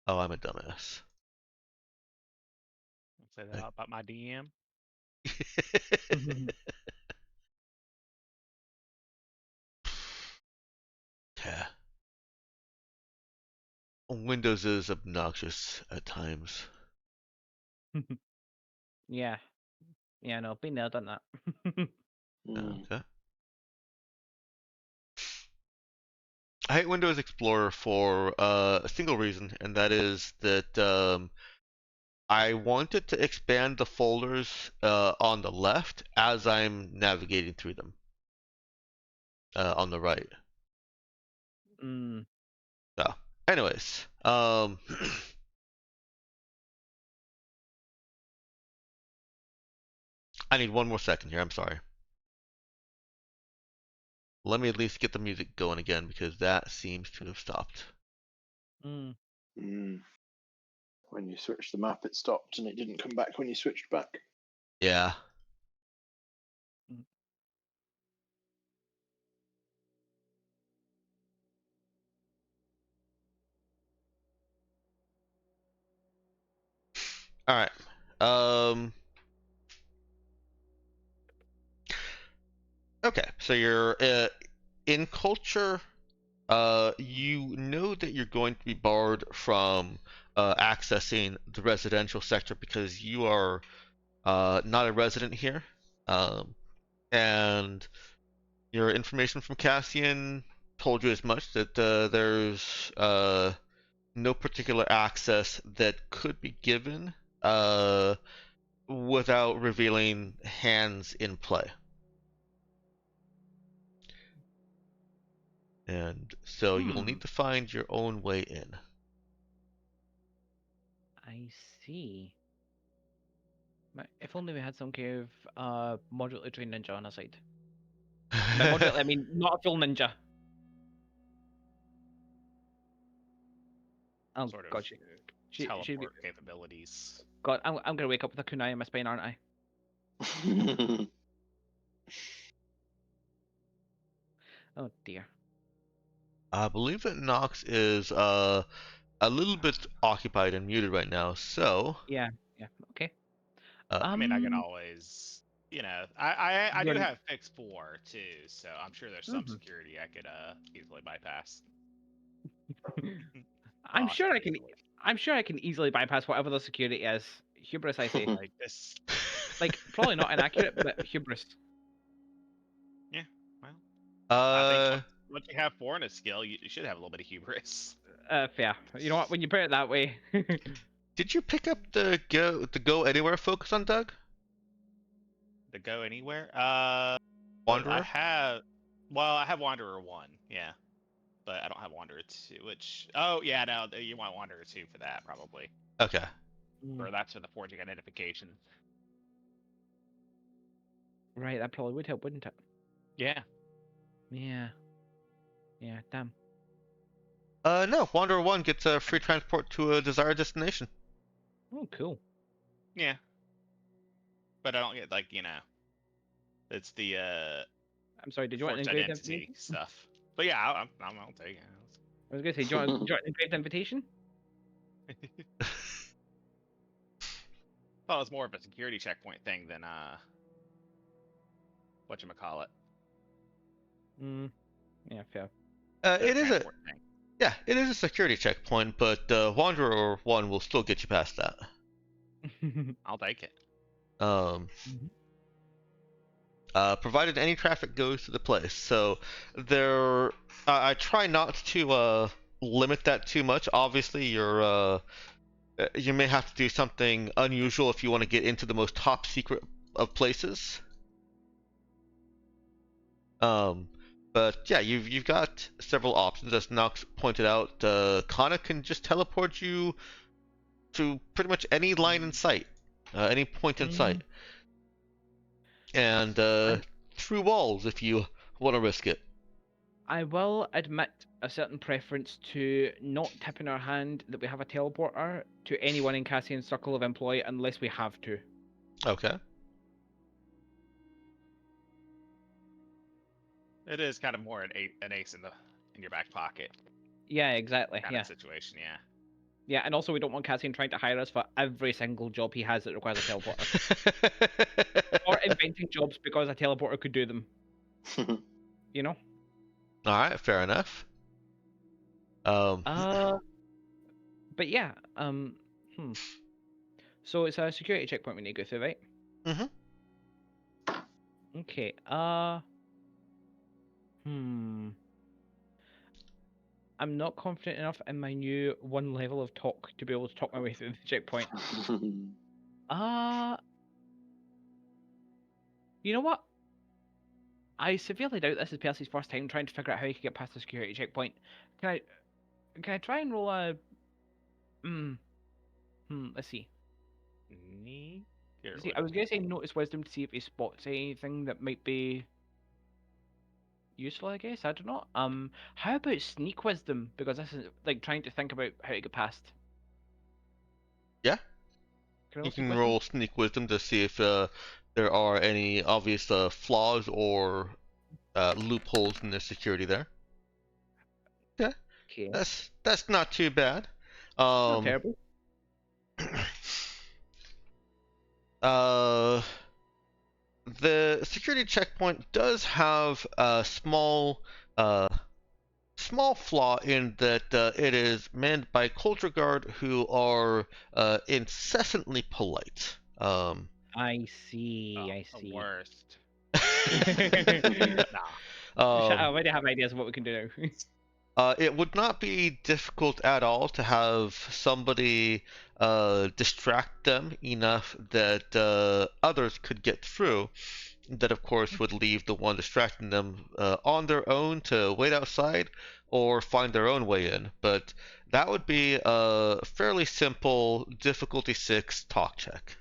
Oh, I'm a dumbass. Say that about my DM. Yeah. Windows is obnoxious at times. Yeah. Yeah, no, been there, done that. Okay. I hate Windows Explorer for a single reason, and that is that I wanted to expand the folders on the left as I'm navigating through them on the right. Mm. So, anyways, I need one more second here. I'm sorry. Let me at least get the music going again because that seems to have stopped. Mm. When you switched the map, it stopped, and it didn't come back when you switched back. Yeah. All right. Okay. So you're in culture. You know that you're going to be barred from accessing the residential sector because you are not a resident here. And your information from Cassian told you as much that there's no particular access that could be given without revealing hands in play. And so you'll need to find your own way in. I see. If only we had some kind of moderately trained ninja on our side. By moderately, I mean not a full ninja. Oh, Sort of God, teleport capabilities. God, I'm gonna wake up with a kunai in my spine, aren't I? Oh dear. I believe that Nox is a little bit occupied and muted right now, so Yeah, okay. I mean, I can always, I do Run- have Fix 4 too, so I'm sure there's some security I could easily bypass. I'm sure I can easily bypass whatever the security is. Hubris, I say. Like this. Like, probably not inaccurate, but hubris. Yeah, well. I think once you have 4 in a skill, you should have a little bit of hubris. Fair. You know what? When you put it that way. Did you pick up the go anywhere focus on Doug? The go anywhere? Wanderer? I have Wanderer 1, yeah. But I don't have Wanderer 2, which yeah, no, you want Wanderer 2 for that probably. Okay. Or that's for the forging identification. Right, that probably would help, wouldn't it? Yeah. Yeah. Yeah, damn. No, Wanderer 1 gets a free transport to a desired destination. Oh, cool. Yeah. But I don't get, it's the I'm sorry, did you want an forged engraved identity invitation? stuff. But yeah, I'll take it. I was gonna say, do you want an engraved invitation? Well, it's more of a security checkpoint thing than whatchamacallit. Yeah, fair. It is it is a security checkpoint, but Wanderer 1 will still get you past that. I'll take it. Provided any traffic goes to the place. So there, I try not to limit that too much. Obviously, you may have to do something unusual if you want to get into the most top secret of places. But yeah, you've got several options. As Nox pointed out, Kana can just teleport you to pretty much any line in sight, any point in sight, and through walls if you want to risk it. I will admit a certain preference to not tipping our hand that we have a teleporter to anyone in Cassian's circle of employ unless we have to. Okay. It is kind of more an ace in your back pocket Yeah, exactly. kind Yeah. of situation. Yeah. Yeah, and also we don't want Cassian trying to hire us for every single job he has that requires a teleporter. Or inventing jobs because a teleporter could do them. You know? Alright, fair enough. But yeah, So it's a security checkpoint we need to go through, right? Mm-hmm. Okay, I'm not confident enough in my new 1 level of talk to be able to talk my way through the checkpoint. You know what? I severely doubt this is Percy's first time trying to figure out how he can get past the security checkpoint. Can I try and roll a... let's see. I was going to say notice wisdom to see if he spots anything that might be useful, I guess. I don't know. How about sneak wisdom? Because this is like trying to think about how to get past. Yeah. Can I You sneak can wisdom? roll sneak wisdom to see if there are any obvious flaws or loopholes in the security there. Yeah. Okay. That's not too bad. Not terrible. The security checkpoint does have a small flaw in that it is manned by culture guard who are incessantly polite. I see. I The see. worst. I already have ideas of what we can do now. It would not be difficult at all to have somebody distract them enough that others could get through. That, of course, would leave the one distracting them on their own to wait outside or find their own way in. But that would be a fairly simple difficulty 6 talk check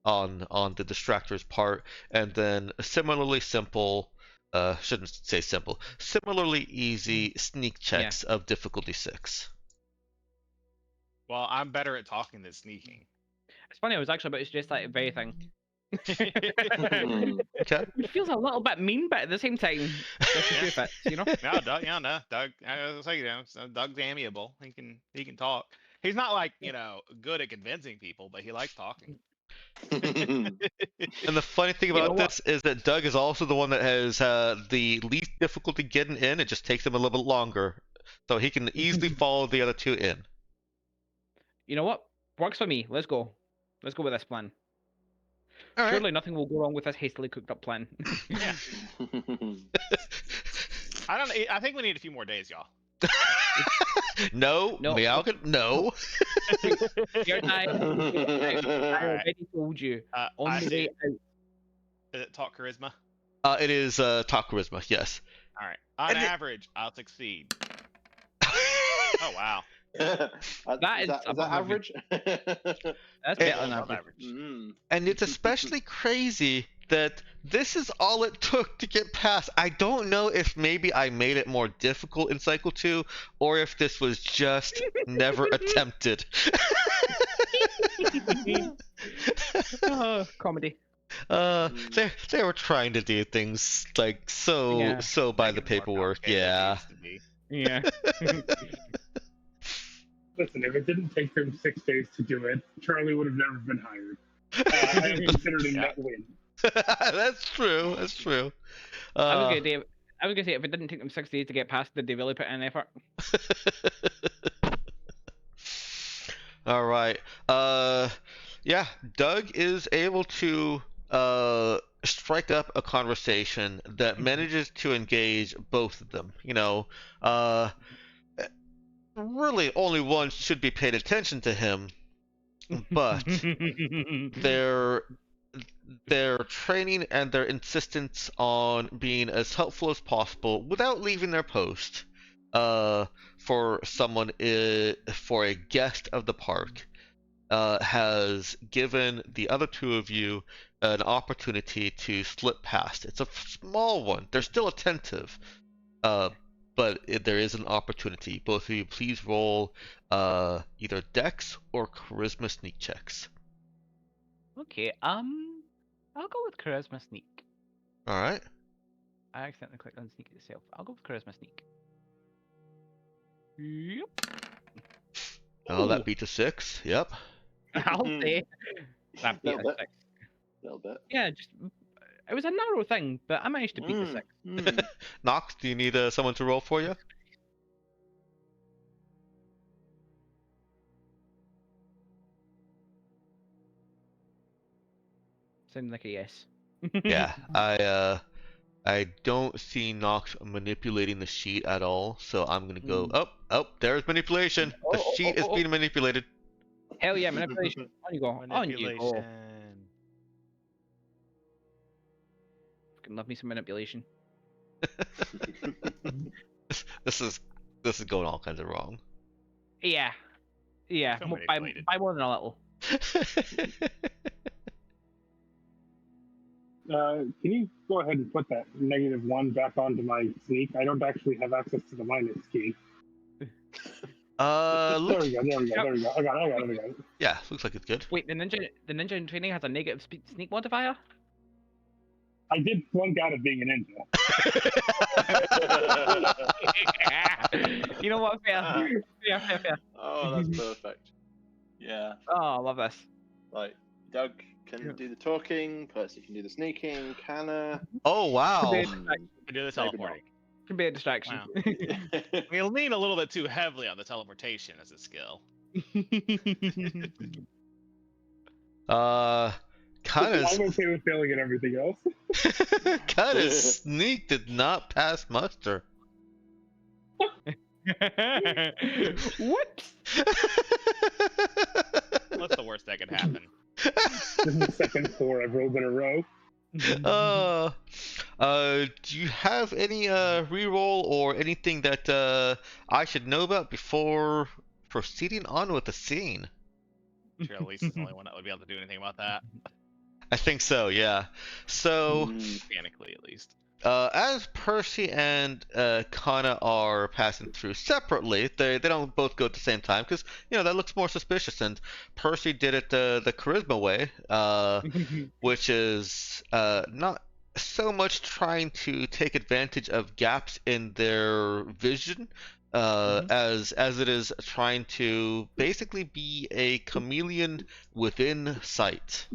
on the distractor's part, and then a similarly simple. Shouldn't say simple. Similarly easy sneak checks of difficulty 6. Well, I'm better at talking than sneaking. It's funny. I was actually about to suggest that very thing. Okay. It feels a little bit mean, but at the same time, fits, you know. No, Doug. Yeah, no, Doug. I was like, Doug's amiable. He can talk. He's not like good at convincing people, but he likes talking. And the funny thing about this is that Doug is also the one that has the least difficulty getting in. It just takes him a little bit longer, so he can easily follow the other two in. You know what? Works for me. Let's go. Let's go with this plan. All right. Surely nothing will go wrong with this hastily cooked up plan. Yeah. I think we need a few more days, y'all. No. Meow. No. I already told you. On the way out. Is it talk charisma? It is talk charisma. Yes. All right. On average, I'll succeed. Oh wow. Is that average? That's better than average. And it's especially crazy that this is all it took to get past. I don't know if maybe I made it more difficult in Cycle 2, or if this was just never attempted. Comedy. They were trying to do things like so by the paperwork. Yeah. Yeah. Listen, if it didn't take them 6 days to do it, Charlie would have never been hired. I am considered a net win. That's true. That's true. I was gonna say if it didn't take them 6 days to get past, did they really put in an effort? All right. Yeah, Doug is able to strike up a conversation that manages to engage both of them. Really only one should be paying attention to him, but their training and their insistence on being as helpful as possible without leaving their post for a guest of the park has given the other two of you an opportunity to slip past. It's a small one. They're still attentive, but there is an opportunity. Both of you, please roll either Dex or Charisma sneak checks. Okay, I'll go with Charisma sneak. All right. I accidentally clicked on sneak itself. I'll go with charisma sneak. Yep. Oh, that beat a 6. Yep. I'll say that beat a 6. A little bit. Yeah, just it was a narrow thing, but I managed to beat the 6. Nox, do you need someone to roll for you? Sounded like a yes. Yeah, I don't see Nox manipulating the sheet at all, so I'm gonna go. Oh, there's manipulation. The sheet is being manipulated. Hell yeah, manipulation. On you go. On you go. Manipulation. Fucking love me some manipulation. This is going all kinds of wrong. Yeah. Yeah. Feel By manipulated. more than a little. Can you go ahead and put that -1 back onto my sneak? I don't actually have access to the minus key. There Look, we go. I got it. yeah, looks like it's good. Wait, the ninja in training has a negative sneak modifier? I did flunk out of being a ninja. You know what? Fair. Oh, that's perfect. Yeah. Oh, I love this. Like, Doug can do the talking, Percy can do the sneaking, Canna. Oh wow. Can do the teleporting. Can be a distraction. Wow. We'll lean a little bit too heavily on the teleportation as a skill. Kana's I'm okay with failing at everything else. Kana's sneak did not pass muster. Whoops! What's the worst that could happen? This is the second 4 I've rolled in a row. Do you have any reroll or anything that I should know about before proceeding on with the scene? I'm sure Elise is the only one that would be able to do anything about that. I think so, yeah. So, Mechanically, at least. as Percy and Kana are passing through separately, they don't both go at the same time because that looks more suspicious. And Percy did it the charisma way, which is not so much trying to take advantage of gaps in their vision, as it is trying to basically be a chameleon within sight.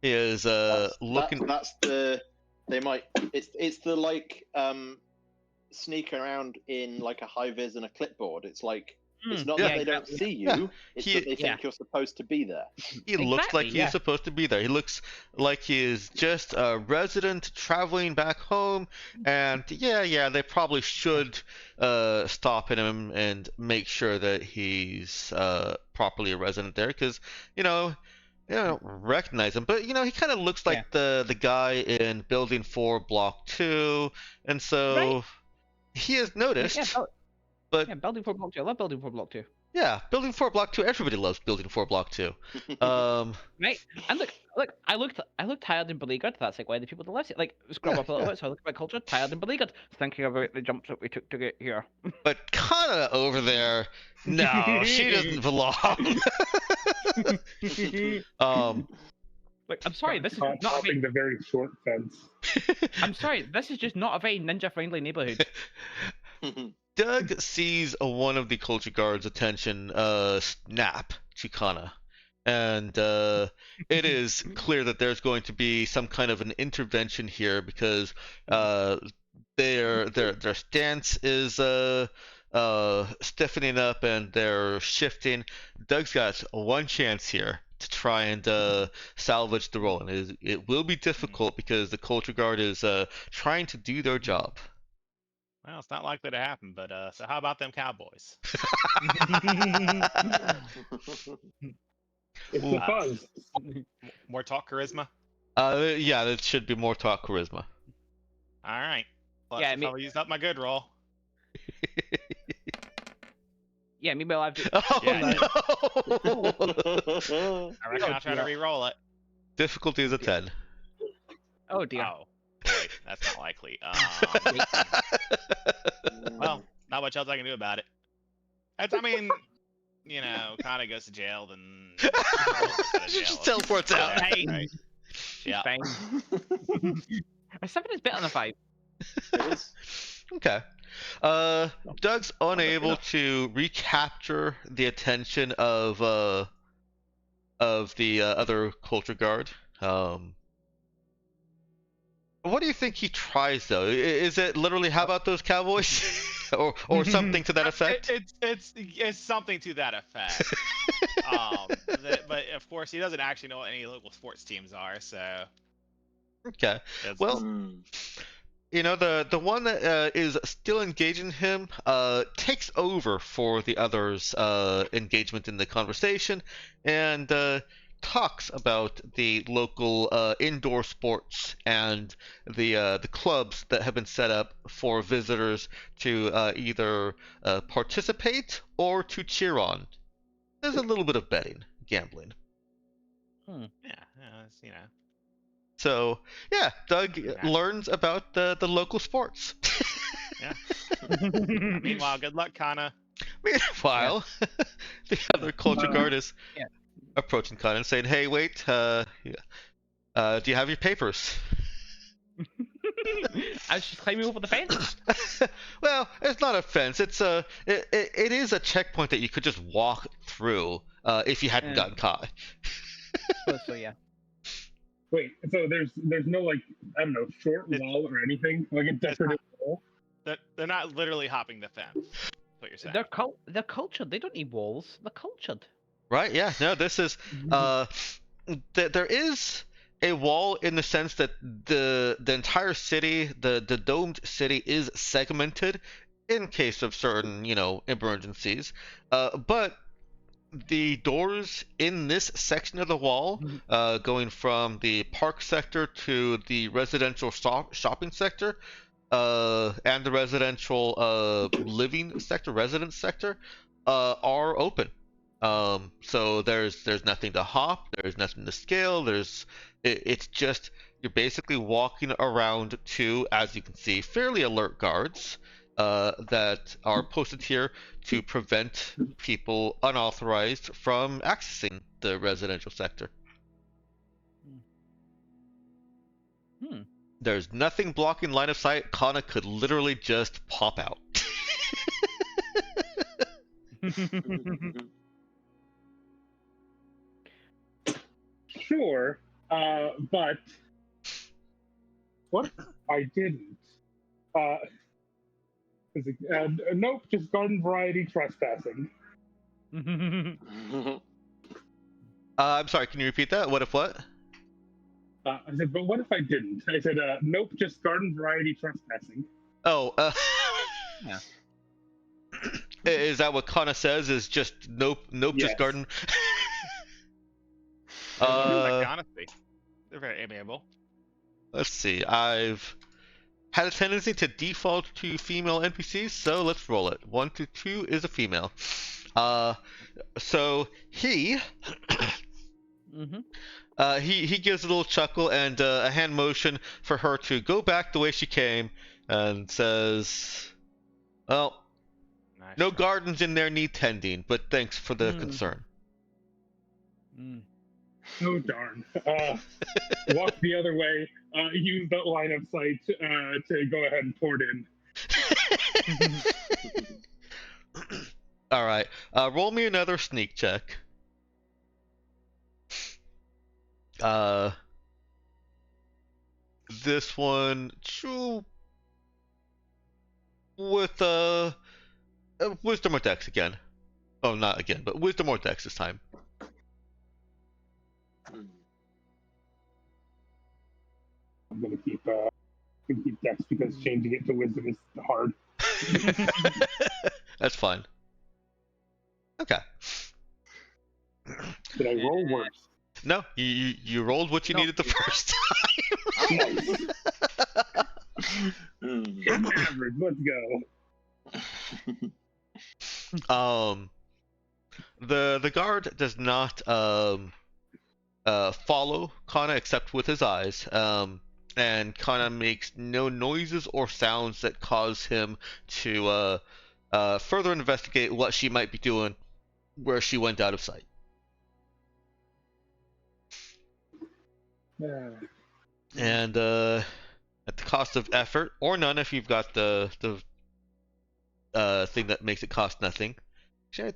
Is looking. That's the. They might. It's the like sneak around in like a high vis and a clipboard. It's like it's not that they don't see you. It's that they think you're supposed to be there. He looks like he's supposed to be there. He looks like he is just a resident traveling back home, and they probably should stop at him and make sure that he's properly a resident there, because they don't recognize him, but he kind of looks like the guy in Building 4 Block 2, and so he is noticed. Building 4 Block 2. I love Building 4 Block 2. Yeah, Building 4 Block 2. Everybody loves Building 4 Block 2. Right. And look, I looked tired and beleaguered. That's like why the people that left it scrub up a little bit. So I look at my culture, tired and beleaguered, thinking about the jumps that we took to get here. But Kana over there, no, she doesn't belong. I'm sorry, this is not the very short fence. I'm sorry, this is just not a very ninja-friendly neighborhood. Doug sees one of the culture guards' attention snap to Kana, and it is clear that there's going to be some kind of an intervention here, because their stance is stiffening up and they're shifting. Doug's got one chance here to try and salvage the roll, and it will be difficult because the culture guard is trying to do their job. Well, it's not likely to happen, but so how about them Cowboys? It's a fun. More talk charisma? Yeah, it should be more talk charisma. All right. Plus, I'll use up my good roll. Yeah, meanwhile I've. No! I reckon I'll try to re-roll it. Difficulty is a 10. Oh dear. Oh, boy, that's not likely. Well, not much else I can do about it. Kind of goes to jail, then. She just teleports out. Right. She's fine. A 7 is better than a 5. It is. Okay. Doug's unable to recapture the attention of the other culture guard. What do you think he tries though? Is it literally how about those Cowboys, or something to that effect? It's something to that effect. But of course he doesn't actually know what any local sports teams are, so. Okay. Well, you know, the one that is still engaging him takes over for the others' engagement in the conversation, and talks about the local indoor sports and the clubs that have been set up for visitors to either participate or to cheer on. There's a little bit of betting, gambling. Yeah, you know. So yeah, Doug learns about the local sports. Yeah. Meanwhile, good luck, Kana. Meanwhile, the other culture guard is approaching Kana and saying, "Hey, wait, do you have your papers?" As she's climbing over the fence. Well, it's not a fence. It is a checkpoint that you could just walk through if you hadn't gotten caught. So yeah. Wait, so there's no, like, I don't know, short wall or anything, like a decorative wall? They're not literally hopping the fence. That's what you're saying. They're cultured. They don't need walls. They're cultured. Right? Yeah. No, this is there is a wall in the sense that the entire city, the domed city, is segmented in case of certain, you know, emergencies. But the doors in this section of the wall, going from the park sector to the residential shopping sector, and the residential living sector, residence sector, are open. So there's nothing to hop, there's nothing to scale, it's just you're basically walking around two, as you can see, fairly alert guards that are posted here to prevent people unauthorized from accessing the residential sector. There's nothing blocking line of sight. Kana could literally just pop out. Sure, but what if I didn't? Nope, just garden variety trespassing. I'm sorry, can you repeat that? What if what? I said, but what if I didn't? I said, nope, just garden variety trespassing. Oh, yeah. Is that what Kana says? Is just nope, yes. Just garden? Honestly, they're very amiable. Let's see. I've had a tendency to default to female NPCs, so let's roll it. 1 to 2 is a female. So he he gives a little chuckle and a hand motion for her to go back the way she came, and says, "Well, nice no try. Gardens in there need tending, but thanks for the concern." Oh darn. Walk the other way. Use that line of sight to go ahead and port in. All right. Roll me another sneak check. This one with wisdom or dex again. Oh, not again, but wisdom or dex this time. I'm gonna keep dex because changing it to wisdom is hard. That's fine. Okay. Did I roll worse? No, you rolled what you needed the first time. Average, let's go. The guard does not follow Kana except with his eyes, and Kana makes no noises or sounds that cause him to further investigate what she might be doing where she went out of sight. And at the cost of effort, or none if you've got the thing that makes it cost nothing. Actually, I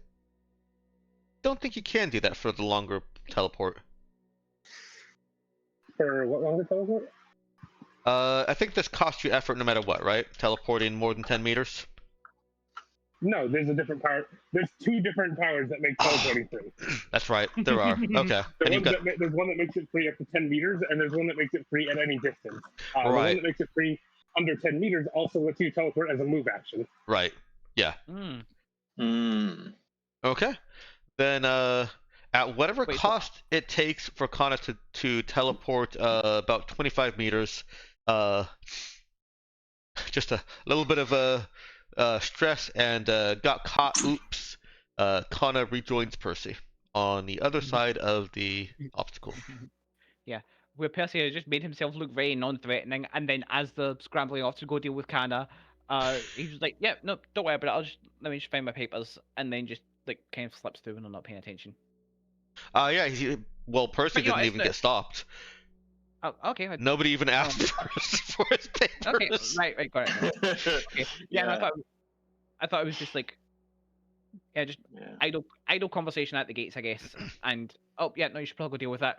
don't think you can do that for the longer teleport. For what longer teleport? I think this costs you effort no matter what, right? Teleporting more than 10 meters? No, there's a different power. There's two different powers that make teleporting free. That's right, there are. Okay. There's one that makes it free up to 10 meters, and there's one that makes it free at any distance. The one that makes it free under 10 meters also lets you teleport as a move action. Right. Yeah. Okay. Then at whatever cost it takes for Kana to teleport about 25 meters, just a little bit of stress and got caught. Oops. Kana rejoins Percy on the other side of the obstacle. Yeah, where Percy has just made himself look very non-threatening, and then as the scrambling off to go deal with Kana, he's just like, "Yeah, no, don't worry about it. Let me just find my papers," and then just like kind of slips through and I'm not paying attention. Yeah. Percy didn't even get stopped. Oh, okay. Nobody even asked for his papers. Okay, right, got it. Okay. Yeah, no, I thought it was just like, just idle conversation at the gates, I guess. And no, you should probably go deal with that.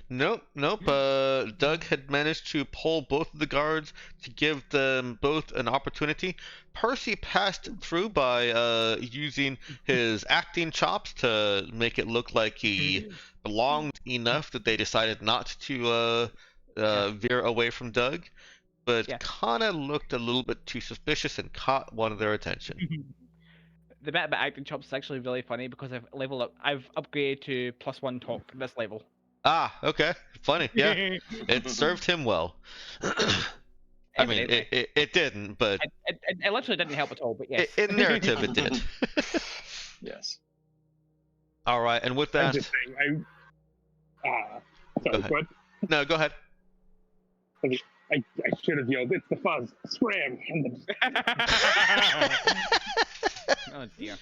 Nope. Doug had managed to pull both of the guards to give them both an opportunity. Percy passed through by using his acting chops to make it look like he belonged enough that they decided not to veer away from Doug. But Kana looked a little bit too suspicious and caught one of their attention. The bit about acting chops is actually really funny because I've upgraded to +1 talk this level. Ah, okay. Funny, yeah. It served him well. I mean, it didn't, but... It literally didn't help at all, but yes. In narrative, it did. Yes. All right, and with that... I'm just saying, sorry, what? No, go ahead. I should have yelled, "It's the fuzz! Scram!" Oh, dear.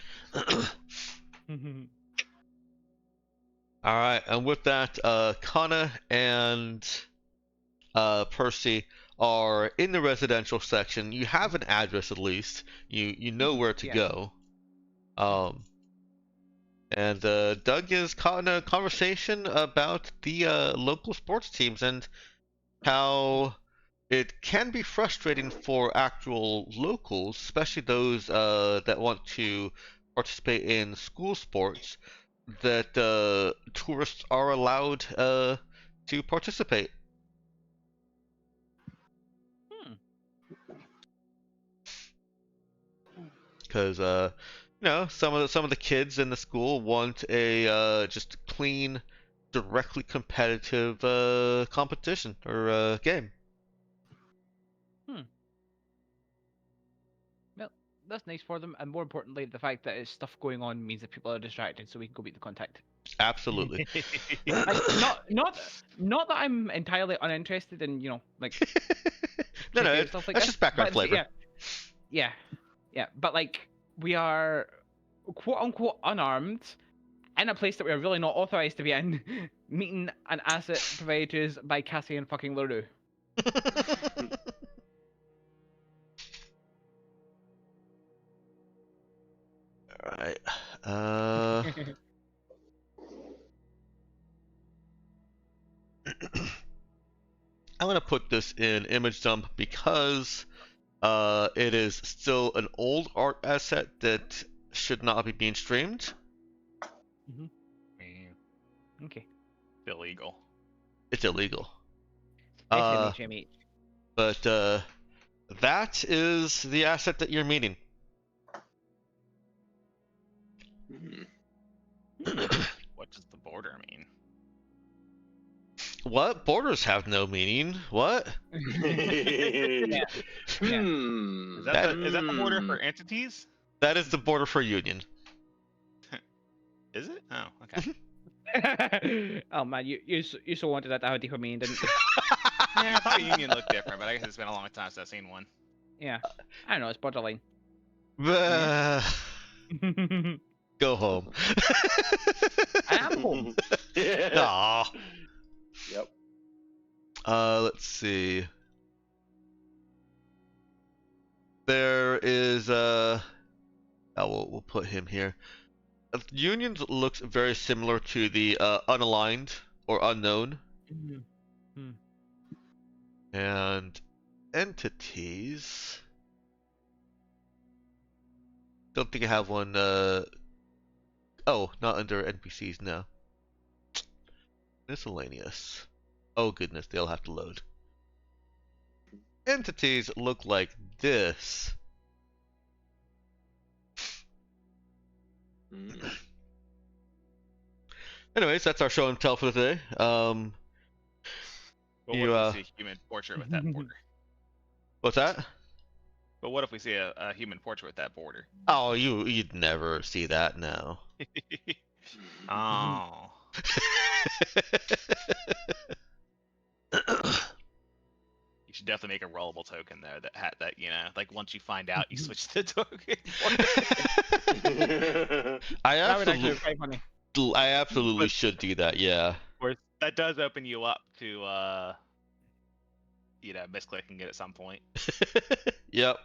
All right, and with that, Kana and Percy are in the residential section. You have an address at least. You know where to go. And Doug is caught in a conversation about the local sports teams and how it can be frustrating for actual locals, especially those that want to participate in school sports, that tourists are allowed to participate. Because some of the kids in the school want a just clean, directly competitive competition or game. Well, that's nice for them, and more importantly, the fact that it's stuff going on means that people are distracted, so we can go beat the contact. Absolutely. Not that I'm entirely uninterested in, no, stuff like that's just background flavor. Yeah, but like we are quote unquote unarmed in a place that we are really not authorized to be in, meeting an asset provided to us by Cassie and fucking LaRue. Alright. I'm gonna put this in image dump because it is still an old art asset that should not be being streamed. Okay. It's illegal. It's illegal. SMH. But that is the asset that you're meeting. What does the border mean? What? Borders have no meaning. What? Yeah. Is that the border for entities? That is the border for Union. Is it? Oh, okay. Oh man, you so wanted that to have a deeper meaning, didn't you? Yeah, I thought Union looked different, but I guess it's been a long time since I've seen one. Yeah. I don't know, it's borderline. Go home. I am home. Aw. Yep. Let's see. There is we'll put him here. Unions looks very similar to the unaligned or unknown. And entities. Don't think I have one. Oh, not under NPCs now. Miscellaneous. Oh goodness, they'll have to load. Entities look like this. Anyways, that's our show and tell for today. But what if we see a human portrait with that border? What's that? But what if we see a human portrait with that border? Oh, you'd never see that now. Oh. You should definitely make a rollable token there that like once you find out, you switch the token. I absolutely should do that. Yeah. Of course, that does open you up to misclicking it at some point. Yep.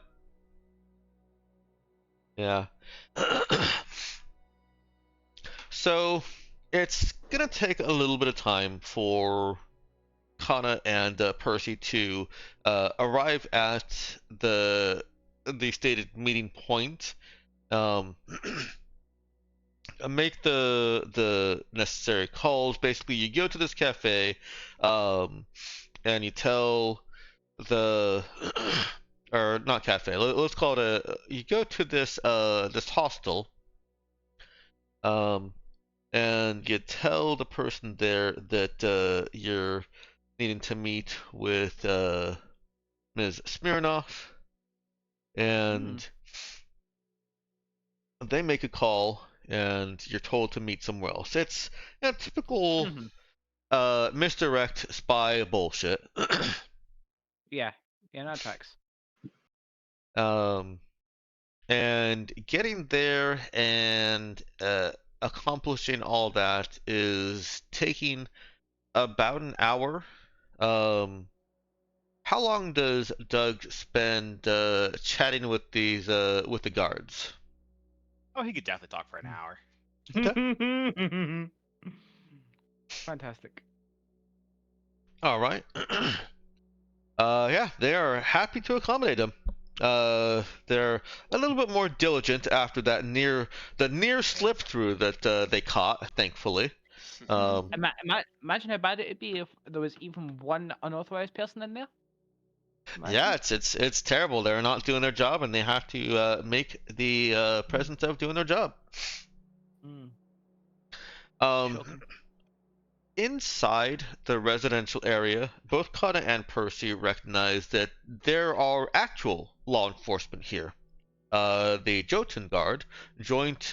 Yeah. So it's gonna take a little bit of time for Kana and Percy to arrive at the stated meeting point. Make the necessary calls. Basically, you go to this cafe, and you tell the or not cafe. Let's call it you go to this this hostel, and you tell the person there that you're needing to meet with Ms. Smirnoff, and they make a call, and you're told to meet somewhere else. It's typical misdirect spy bullshit. Yeah, that tracks. And getting there and accomplishing all that is taking about an hour. How long does Doug spend chatting with with the guards? Oh, he could definitely talk for an hour. Okay. Fantastic. All right. Yeah, they are happy to accommodate him. They're a little bit more diligent after that near slip through that they caught, thankfully. Imagine how bad it'd be if there was even one unauthorized person in there. Imagine. Yeah, it's terrible. They're not doing their job, and they have to make the presence of doing their job. Inside the residential area, both Kana and Percy recognize that there are actual law enforcement here. The Jotun Guard, joint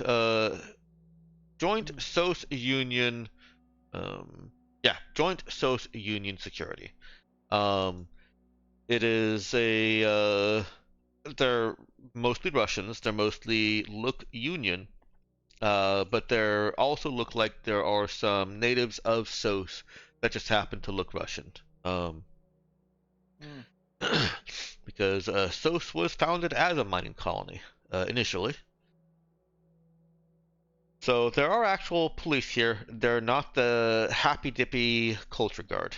SOS Union, joint SOS Union security. It is they're mostly Russians. They're mostly look Union. But there also look like there are some natives of SOS that just happen to look Russian. Because SOS was founded as a mining colony initially. So there are actual police here. They're not the happy-dippy culture guard.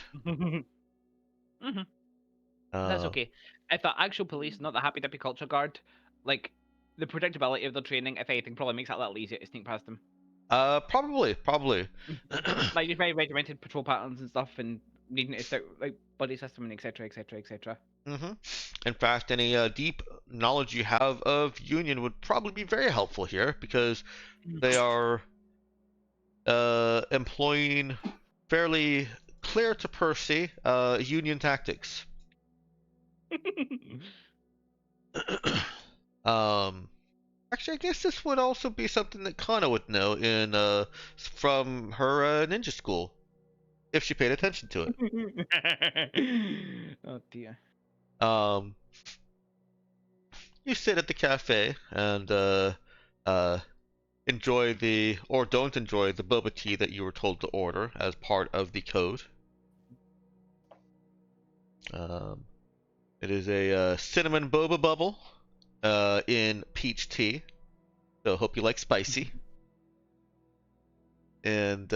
That's okay. If the actual police, not the happy-dippy culture guard, like the predictability of their training, if anything, probably makes it a little easier to sneak past them. Probably. Like just very regimented patrol patterns and stuff, and needing to start like buddy system and etc. In fact, any deep knowledge you have of Union would probably be very helpful here, because they are employing fairly clear to Percy Union tactics. Actually, I guess this would also be something that Kana would know from her ninja school, if she paid attention to it. Oh dear. You sit at the cafe and enjoy or don't enjoy the boba tea that you were told to order as part of the code. It is a cinnamon boba bubble in peach tea. So hope you like spicy. And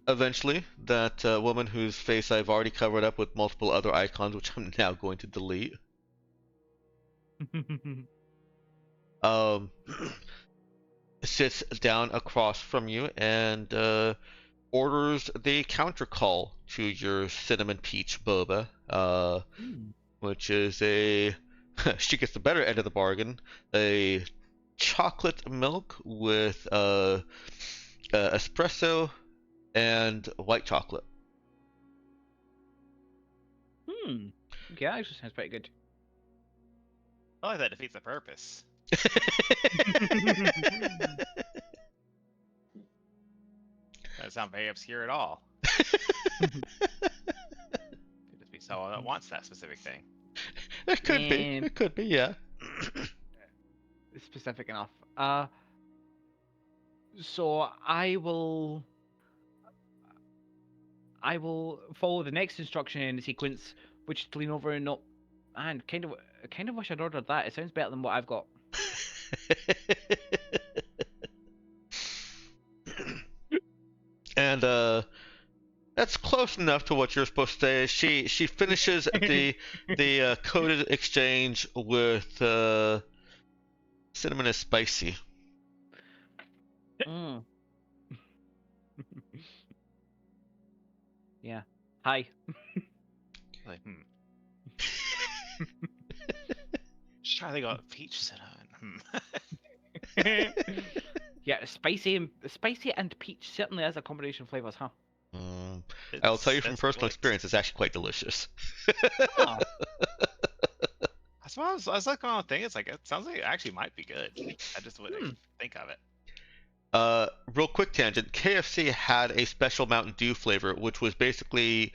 eventually, that woman whose face I've already covered up with multiple other icons, which I'm now going to delete. Sits down across from you and orders the counter call to your cinnamon peach boba, which is a she gets the better end of the bargain, a chocolate milk with espresso and white chocolate. Okay, that actually sounds pretty good. I like that defeats the purpose. Doesn't sound very obscure at all. Could just be someone that wants that specific thing. It could be. It could be, yeah. Specific enough. So I will follow the next instruction in the sequence, which is to lean over and not. And kind of wish I'd ordered that. It sounds better than what I've got. And that's close enough to what you're supposed to say. She finishes the coded exchange with cinnamon is spicy. Yeah. Hi. Like, Just trying to think about peach cinnamon. Yeah, spicy and peach certainly has a combination of flavors, huh? I'll tell you from personal experience, it's actually quite delicious. Oh. I suppose I was looking on the thing. It's like it sounds like it actually might be good. I just wouldn't think of it. Real quick tangent. KFC had a special Mountain Dew flavor, which was basically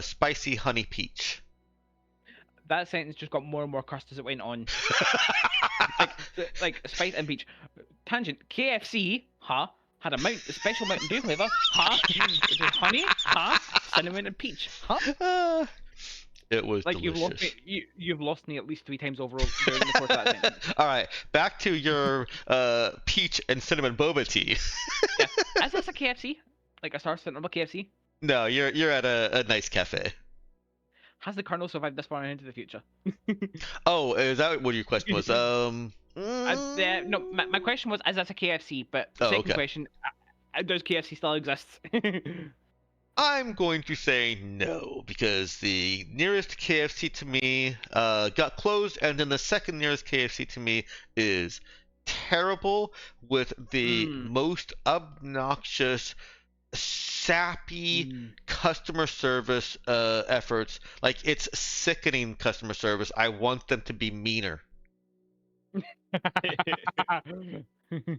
spicy honey peach. That sentence just got more and more cursed as it went on. like spice and peach. Tangent. KFC, huh? Had a special Mountain Dew flavor, huh? Which is honey, huh? Cinnamon and peach, huh? It was like delicious. you've lost me at least 3 times over during the course of that sentence. All right, back to your peach and cinnamon boba tea. Yeah. Is this a KFC? Like a Star Cinema KFC? No, you're at a nice cafe. Has the Colonel survived this far into the future? Oh, is that what your question was? No, my question was, is this a KFC? But second question, does KFC still exist? I'm going to say no, because the nearest KFC to me got closed, and then the second nearest KFC to me is terrible, with the most obnoxious, sappy customer service efforts. Like, it's sickening customer service. I want them to be meaner.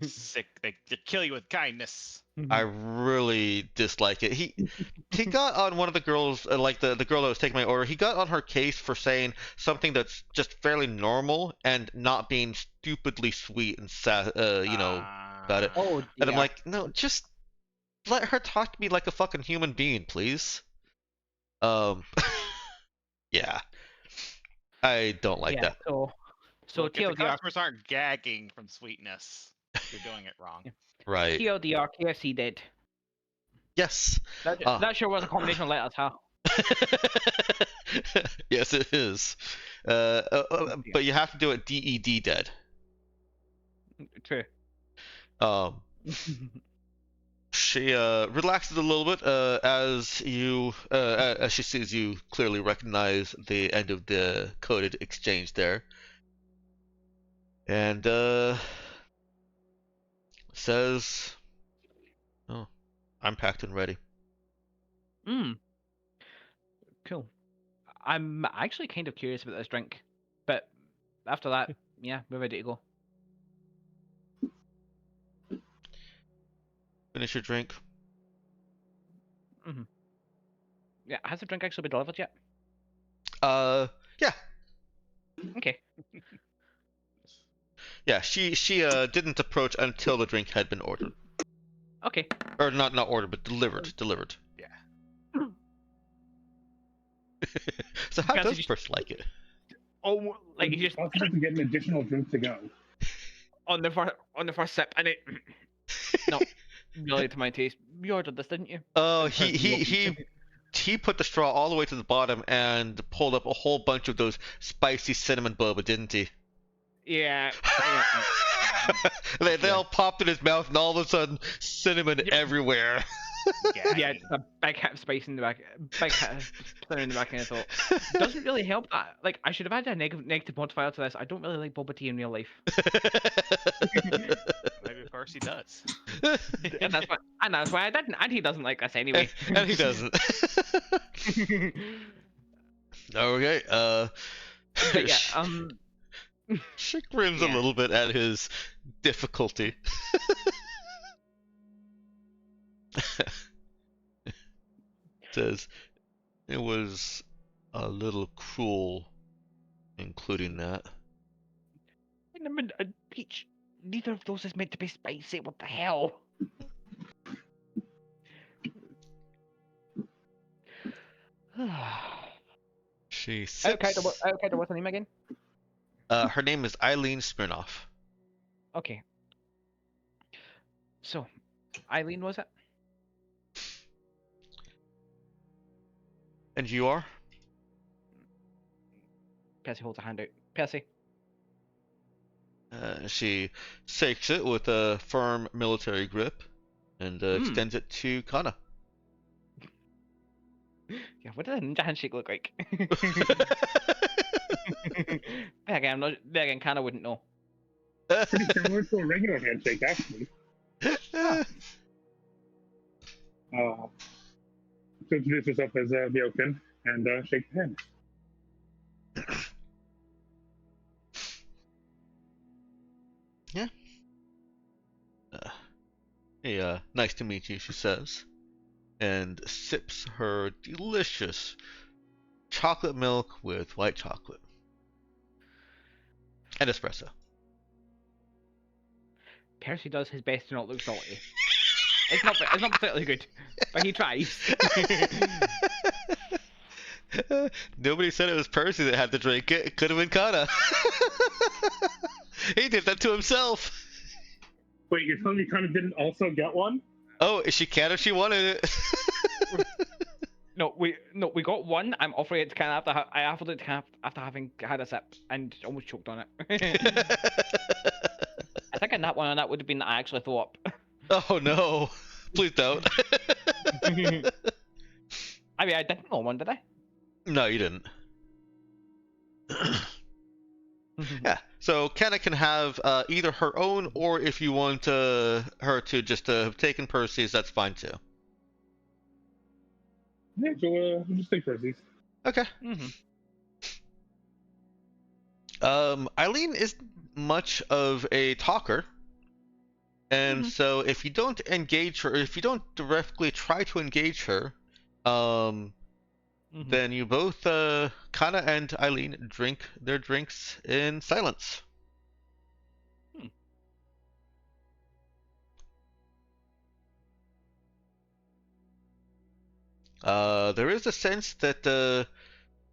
Sick. They kill you with kindness. I really dislike it. He got on one of the girls, like the girl that was taking my order. He got on her case for saying something that's just fairly normal and not being stupidly sweet and about it. Oh, and I'm like, no, just let her talk to me like a fucking human being, please. Yeah, I don't like that. So Look, if the TLDR, customers aren't gagging from sweetness, you're doing it wrong. Right. TLDR, KFC dead. Yes. That sure was a combination of letters, huh? Yes, it is. But you have to do it DED dead. True. She relaxes a little bit as she sees you clearly recognize the end of the coded exchange there, and says, "Oh, I'm packed and ready." Cool. I'm actually kind of curious about this drink, but after that, yeah, we're ready to go. Finish your drink. Yeah, has the drink actually been delivered yet? Yeah. Okay. Yeah, she didn't approach until the drink had been ordered. Okay. Or not ordered, but delivered. Yeah. So how Percy does just- Percy like it? Oh, like he just Possible to get an additional drink to go. on the first sip, and it no, really to my taste. You ordered this, didn't you? Oh, And Percy he put the straw all the way to the bottom and pulled up a whole bunch of those spicy cinnamon boba, didn't he? Yeah. They all popped in his mouth, and all of a sudden, cinnamon everywhere. Yeah, just a big hit of spice in the back, big hit of cinnamon in the back, and I thought, doesn't really help that. Like, I should have had a negative modifier to this. I don't really like boba tea in real life. Maybe Percy does. and that's why I didn't. And he doesn't like this anyway. And he doesn't. Okay, But yeah, she grins a Yeah. little bit at his difficulty. Says it was a little cruel, including that. Peach, neither of those is meant to be spicy. What the hell? She sips. Okay, what's her name again? Her name is Eileen Smirnoff. Okay. So, Eileen, was it? And you are? Percy holds a hand out. Percy. She shakes it with a firm military grip and extends it to Kana. Yeah, what does a ninja handshake look like? Then again, Kana wouldn't know. Pretty similar to a regular handshake, actually. So introduce yourself as Vacant and shake the hand. Yeah. Hey, nice to meet you, she says, and sips her delicious chocolate milk with white chocolate and espresso. Percy does his best to not look salty. It's not particularly good, but he tries. Nobody said it was Percy that had to drink it. It could have been Kana. He did that to himself. Wait, you're telling me Kana didn't also get one? Oh, she can if she wanted it. No, we got one. I'm offering it to Kana I offered it to Kana after having had a sip and almost choked on it. I think in that one, that would have been that I actually threw up. Oh no! Please don't. I mean, I didn't know one, did I? No, you didn't. Yeah. So Kenna can have either her own, or if you want her to just have taken Percy's, that's fine too. Yeah, so we'll just take Percy's. Okay. Mm-hmm. Eileen is much of a talker, and so if you don't engage her, if you don't directly try to engage her, then you both, Kana and Eileen, drink their drinks in silence. There is a sense that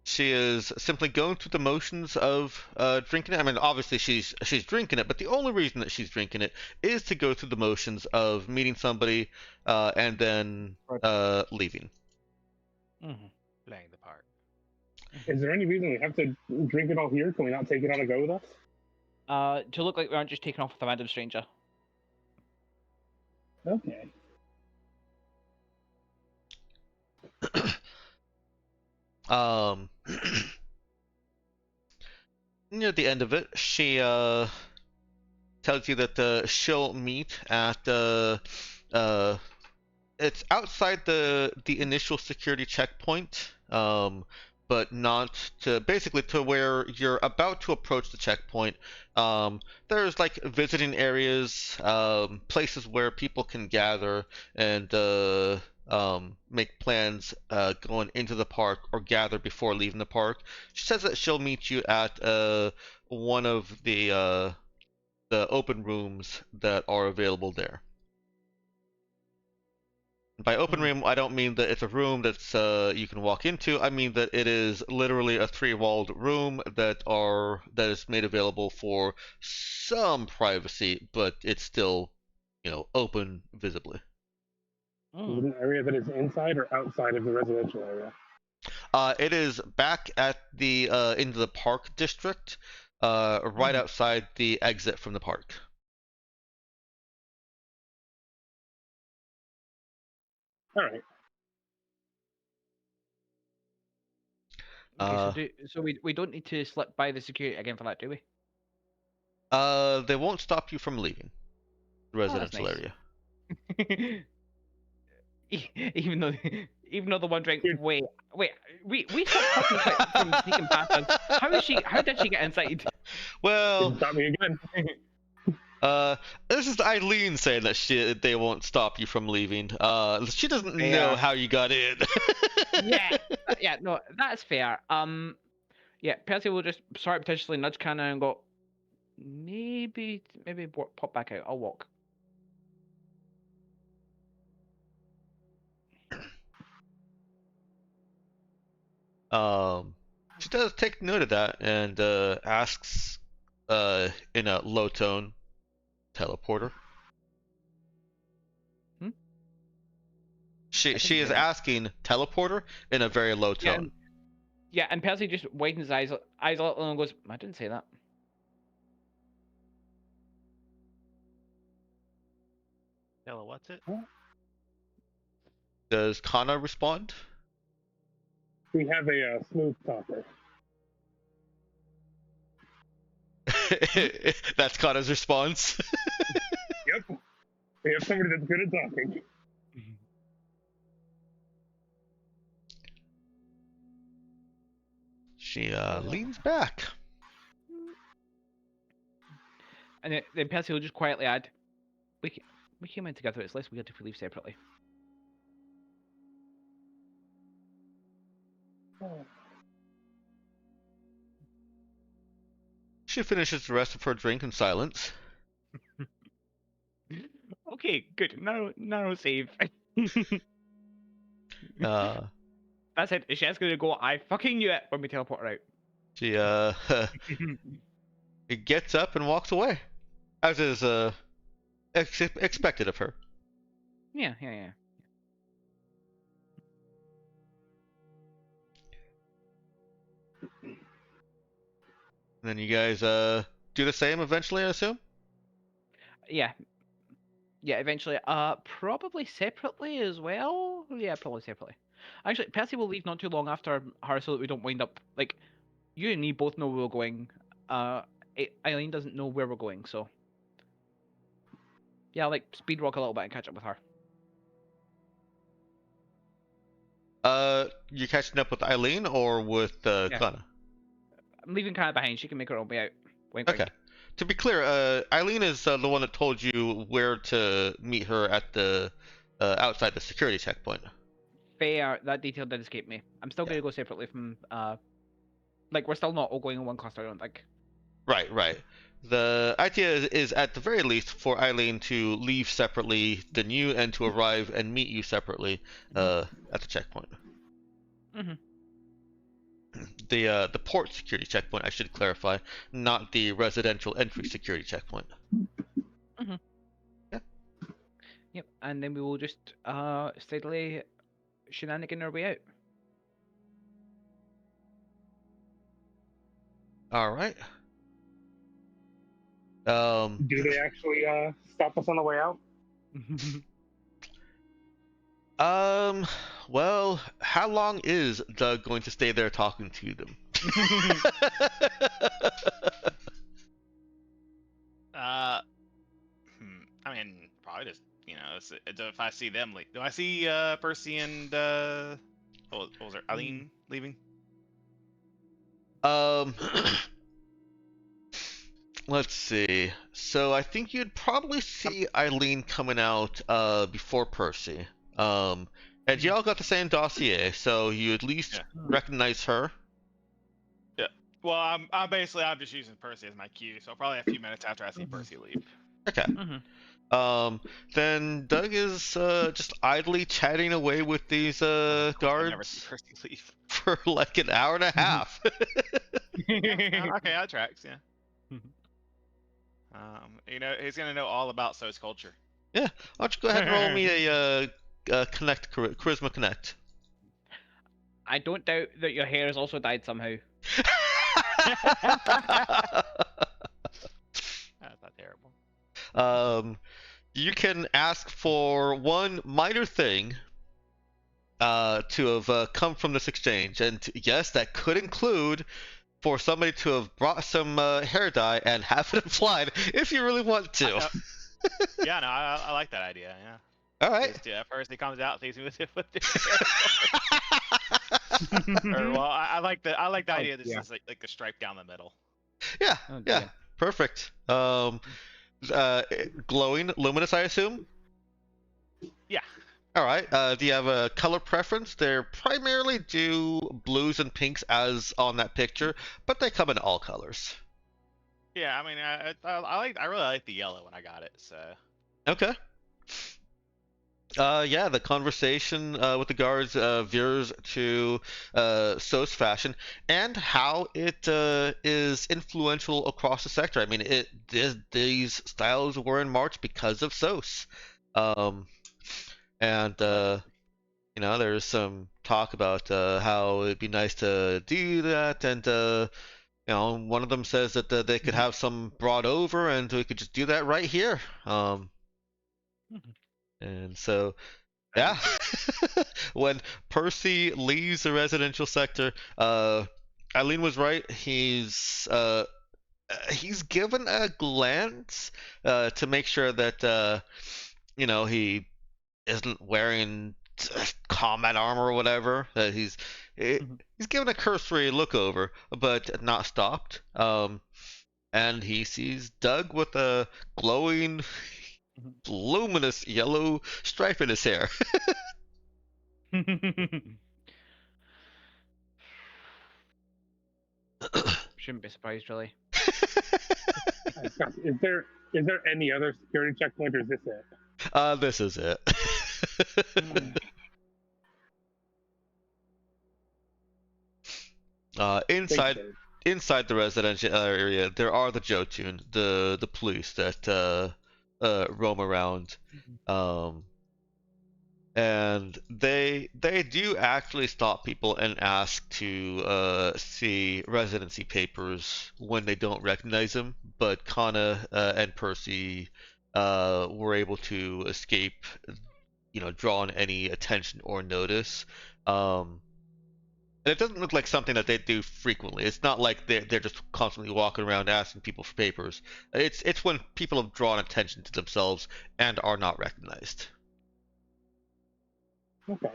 she is simply going through the motions of drinking it. I mean, obviously she's drinking it, but the only reason that she's drinking it is to go through the motions of meeting somebody and then leaving. Playing the part. Is there any reason we have to drink it all here? Can we not take it on a go with us? To look like we aren't just taking off with a random stranger. Okay. Near the end of it, she tells you that she'll meet at it's outside the initial security checkpoint, but not to basically to where you're about to approach the checkpoint. There's like visiting areas, places where people can gather and make plans going into the park or gather before leaving the park. She says that she'll meet you at one of the open rooms that are available there. By open room, I don't mean that it's a room that's you can walk into. I mean that it is literally a three-walled room that is made available for some privacy, but it's still, open visibly. Is it an area that is inside or outside of the residential area? It is back at the into the park district, right outside the exit from the park. All right. Okay, so we don't need to slip by the security again for that, do we? They won't stop you from leaving the residential nice. area. even though the one drink. Wait, we stopped talking from sneaking past us. How did she get inside? Well, stop me again. This is Eileen saying that they won't stop you from leaving. She doesn't know how you got in. yeah, no, that's fair. Yeah, Percy will just potentially nudge Canna and go, maybe pop back out. I'll walk. She does take note of that and asks, in a low tone, teleporter. She is asking teleporter in a very low tone. Yeah, and Percy just widens his eyes a little and goes, I didn't say that. Hello, what's it? Does Kana respond? We have a smooth talker. That's Kana's response. Yep. We have somebody that's good at talking. She leans back. And then Percy will just quietly add, we came in together, it's less weird if we leave separately. She finishes the rest of her drink in silence. Okay, good. Narrow save. That's it. She's gonna go, I fucking knew it, when we teleport her out. She gets up and walks away, as is expected of her. Yeah. And then you guys do the same eventually, I assume? Yeah, eventually. Probably separately as well. Yeah, probably separately. Actually, Percy will leave not too long after her, so that we don't wind up like you and me both know where we're going. Eileen doesn't know where we're going, so yeah, like speed walk a little bit and catch up with her. You catching up with Eileen or with Kana? I'm leaving Kana behind. She can make her own way out. Wink, okay. wink. To be clear, Eileen is the one that told you where to meet her at the outside the security checkpoint. Fair. That detail did escape me. I'm still gonna go separately from like we're still not all going in one cluster, I don't think. Right. The idea is at the very least for Eileen to leave separately than you and to arrive and meet you separately at the checkpoint. The port security checkpoint, I should clarify, not the residential entry security checkpoint. Yeah. Yep, and then we will just steadily shenanigan our way out. All right. Do they actually stop us on the way out? Well, how long is Doug going to stay there talking to them? I mean, probably just, if I see them leave. Do I see Percy and what was there, Eileen leaving? Let's see. So I think you'd probably see Eileen coming out before Percy. And y'all got the same dossier, so you at least recognize her. Yeah. Well, I'm just using Percy as my cue, so probably a few minutes after I see Percy leave. Okay. Then Doug is just idly chatting away with these I never guards see Percy leave. for like an hour and a half. Okay, that tracks. Yeah. He's gonna know all about So's culture. Yeah. Why don't you go ahead and roll me a connect charisma connect. I don't doubt that your hair has also dyed somehow. That's not terrible. You can ask for one minor thing to have come from this exchange, and yes, that could include for somebody to have brought some hair dye and have it applied if you really want to. Yeah, no, I like that idea. Yeah. All right. At first, he comes out, sees me with the or, well, I like the idea. This is like a stripe down the middle. Yeah. Yeah. Perfect. Glowing, luminous, I assume. Yeah. All right. Do you have a color preference? They're primarily do blues and pinks as on that picture, but they come in all colors. Yeah, I mean, I really like the yellow when I got it. So. Okay. Yeah, the conversation with the guards veers to So's fashion and how it is influential across the sector. I mean, these styles were in March because of Sos. There's some talk about how it'd be nice to do that, and one of them says that they could have some brought over, and we could just do that right here. And so, yeah, when Percy leaves the residential sector, Eileen was right. He's given a glance to make sure that he isn't wearing combat armor or whatever. That he's given a cursory look over, but not stopped. And he sees Doug with a glowing, luminous yellow stripe in his hair. Shouldn't be surprised, really. Is there any other security checkpoint, or is this it? This is it. Inside the residential area, there are the Jotun, the police that roam around, and they do actually stop people and ask to see residency papers when they don't recognize them. But Kana and Percy were able to escape, drawing any attention or notice. And it doesn't look like something that they do frequently. It's not like they're just constantly walking around asking people for papers. It's when people have drawn attention to themselves and are not recognized. Okay.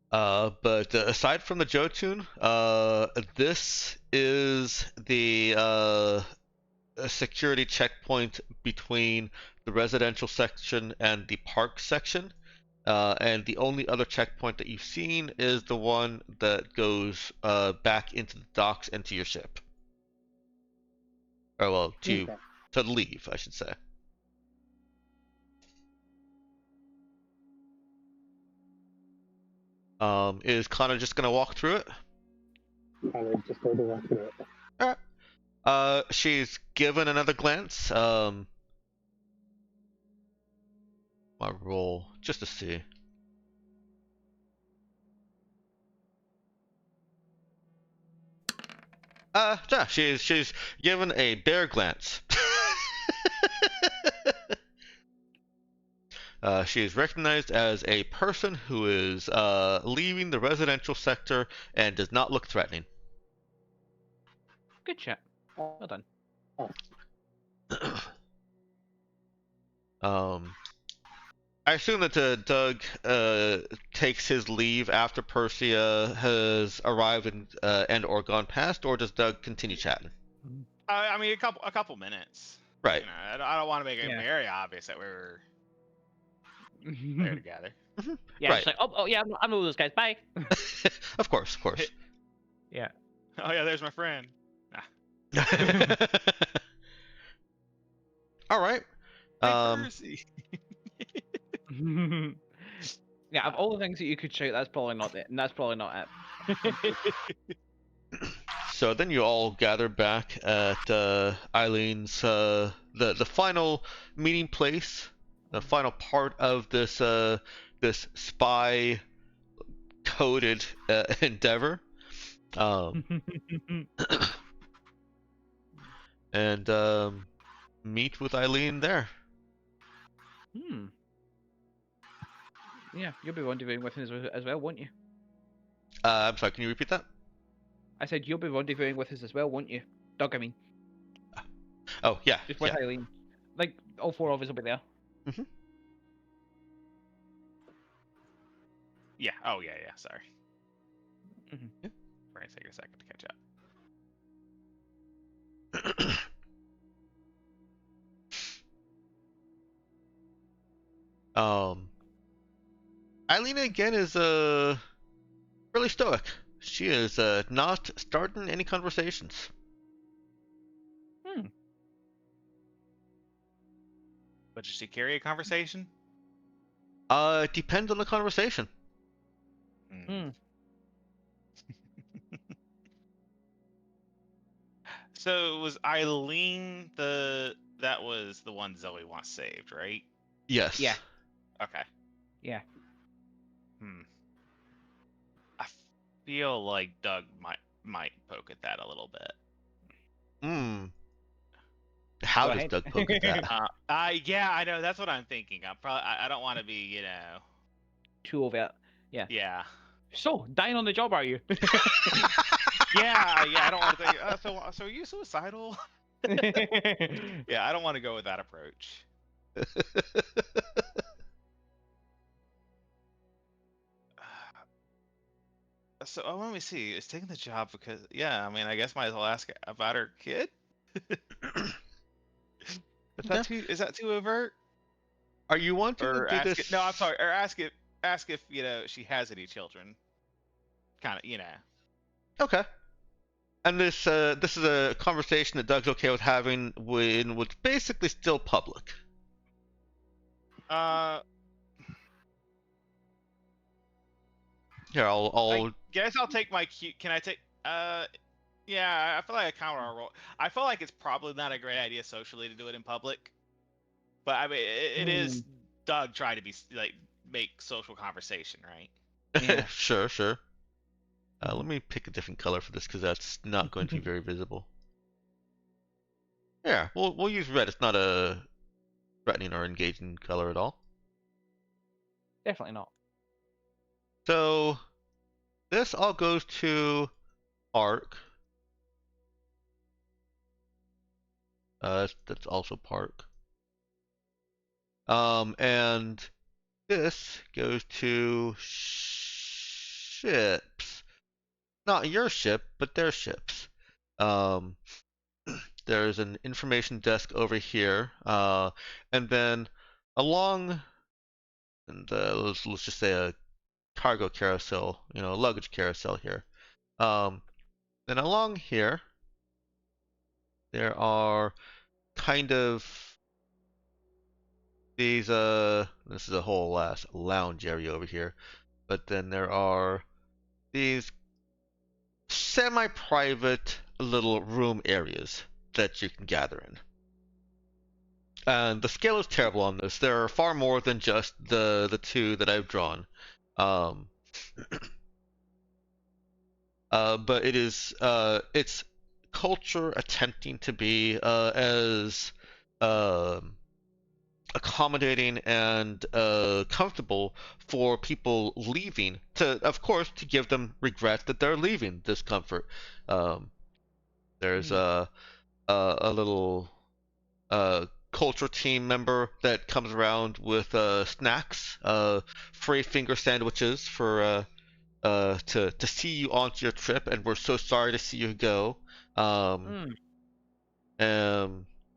But aside from the Jotun, this is the security checkpoint between the residential section and the park section. And the only other checkpoint that you've seen is the one that goes back into the docks and to your ship. Or, well, to leave, I should say. Is Connor just gonna walk through it? I'm just going to walk through it. Alright. She's given another glance. My roll, just to see. Yeah, she's given a bare glance. She is recognized as a person who is leaving the residential sector and does not look threatening. Good chat. Well done. I assume that Doug takes his leave after Percy has arrived and or gone past, or does Doug continue chatting? I mean, a couple minutes. Right. I don't want to make it very obvious that we're there together. Yeah, right. It's like, oh yeah, I'm with those guys. Bye. Of course. Yeah. Oh yeah, there's my friend. All right. Mercy. Yeah, of all the things that you could shout, that's probably not it. And that's probably not it. So then you all gather back at Eileen's the final meeting place, the final part of this this spy coded endeavor, and meet with Eileen there. Yeah, you'll be rendezvousing with us as well, won't you? I'm sorry, can you repeat that? I said you'll be rendezvousing with us as well, won't you? Doug, I mean. Oh yeah, Just with yeah. Eileen. Like, all four of us will be there. Mm-hmm. Yeah. Oh yeah. Sorry. Mm-hmm. Yeah. We're gonna take a second to catch up. Eileen again is really stoic. She is not starting any conversations. But does she carry a conversation? It depends on the conversation. So was Eileen that was the one Zoe wants saved, right? Yes. Yeah. Okay. Yeah. I feel like Doug might poke at that a little bit. How does Doug poke at that? Yeah, I know. That's what I'm thinking. I don't want to be, Too overt. Yeah. Yeah. So, dying on the job, are you? yeah. I don't want to think. So are you suicidal? Yeah, I don't want to go with that approach. So let me see. Is taking the job because I mean, I guess might as well ask about her kid. Is that too overt? Are you wanting Or to do ask this? no, I'm sorry. Or ask if she has any children. Kind of, Okay. And this is a conversation that Doug's okay with having when what's basically still public. Here, I guess I'll take my cue. Can I take? Yeah. I feel like I counter our role. I feel like it's probably not a great idea socially to do it in public. But I mean, it is Doug trying to be make social conversation, right? Yeah. Sure. Let me pick a different color for this because that's not going to be very visible. Yeah, we'll use red. It's not a threatening or engaging color at all. Definitely not. So this all goes to Park. That's also Park. And this goes to ships. Not your ship, but their ships. There's an information desk over here, and then along, and let's just say a cargo carousel, a luggage carousel here. Then along here, there are kind of these. This is a whole last lounge area over here, but then there are these semi-private little room areas that you can gather in. And the scale is terrible on this. There are far more than just the two that I've drawn. But it is it's culture attempting to be as accommodating and comfortable for people leaving, of course, to give them regret that they're leaving this comfort. There's a little culture team member that comes around with snacks, free finger sandwiches for to see you onto your trip, and we're so sorry to see you go.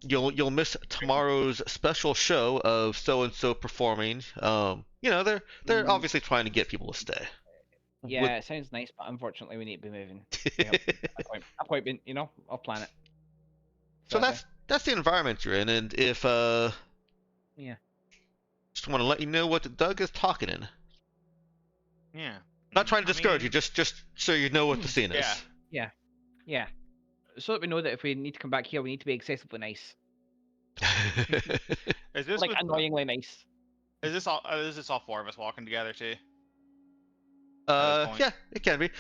You'll miss tomorrow's special show of so and so performing. They're obviously trying to get people to stay. Yeah, it sounds nice, but unfortunately we need to be moving. We have appointment, I'll plan it. So that's the environment you're in, and if Yeah. just want to let you know what Doug is talking in. Yeah. Not trying to discourage you, just so you know what the scene is. Yeah. So that we know that if we need to come back here, we need to be excessively nice. Is this like annoyingly nice? Is this all four of us walking together too? Yeah, it can be.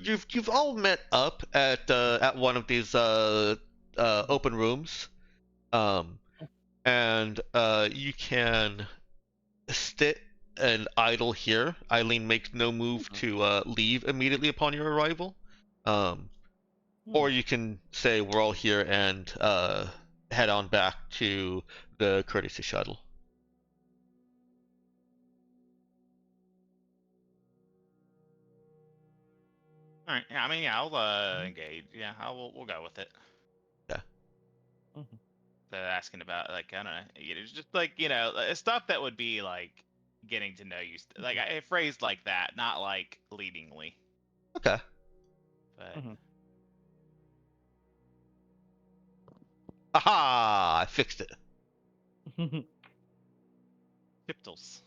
You've all met up at one of these open rooms, and you can sit and idle here. Eileen makes no move to leave immediately upon your arrival, or you can say we're all here and head on back to the courtesy shuttle. All right. Yeah. I mean, yeah. I'll engage. Yeah. We'll go with it. Yeah. So asking about like I don't know, it's just like stuff that would be like getting to know you, like I phrased like that, not like leadingly. Okay. But. Aha! I fixed it. Piptles.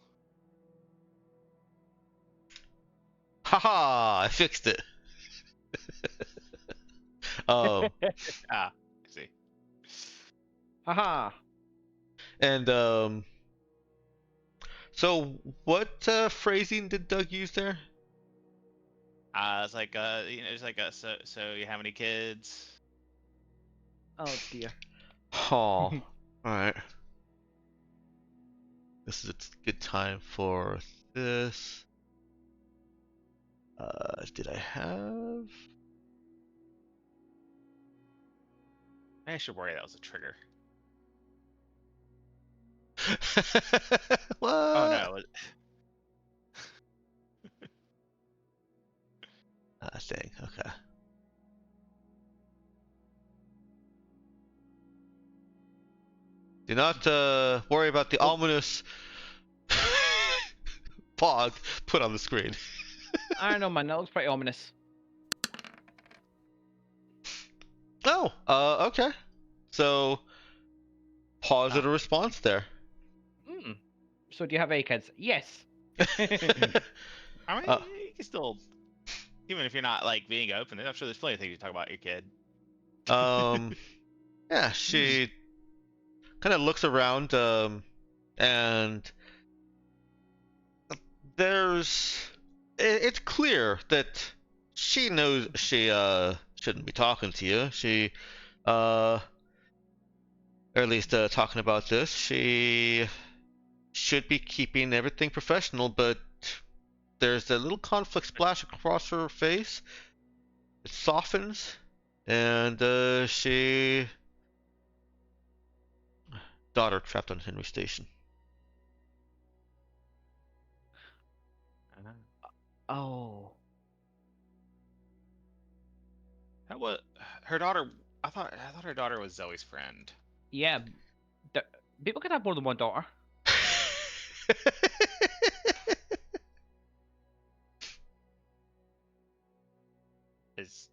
Haha! I fixed it. I see. Haha. And so what phrasing did Doug use there? It's like it's like so you have any kids? Oh dear. Oh, all right. This is a good time for this. Did I have? I should worry that was a trigger. What? Oh no. Dang. Okay. Do not worry about the ominous fog put on the screen. I don't know, man. That looks pretty ominous. Oh, okay. So, positive response there. So, do you have any kids? Yes. I mean, you can still, even if you're not like being open, I'm sure there's plenty of things you talk about your kid. Yeah, she kind of looks around, and it's clear that she knows she shouldn't be talking to you. She or at least talking about this. She should be keeping everything professional, but there's a little conflict splash across her face. It softens, and she daughter trapped on Henry Station. Oh. That was her daughter. I thought her daughter was Zoe's friend. Yeah. People could have more than one daughter. Is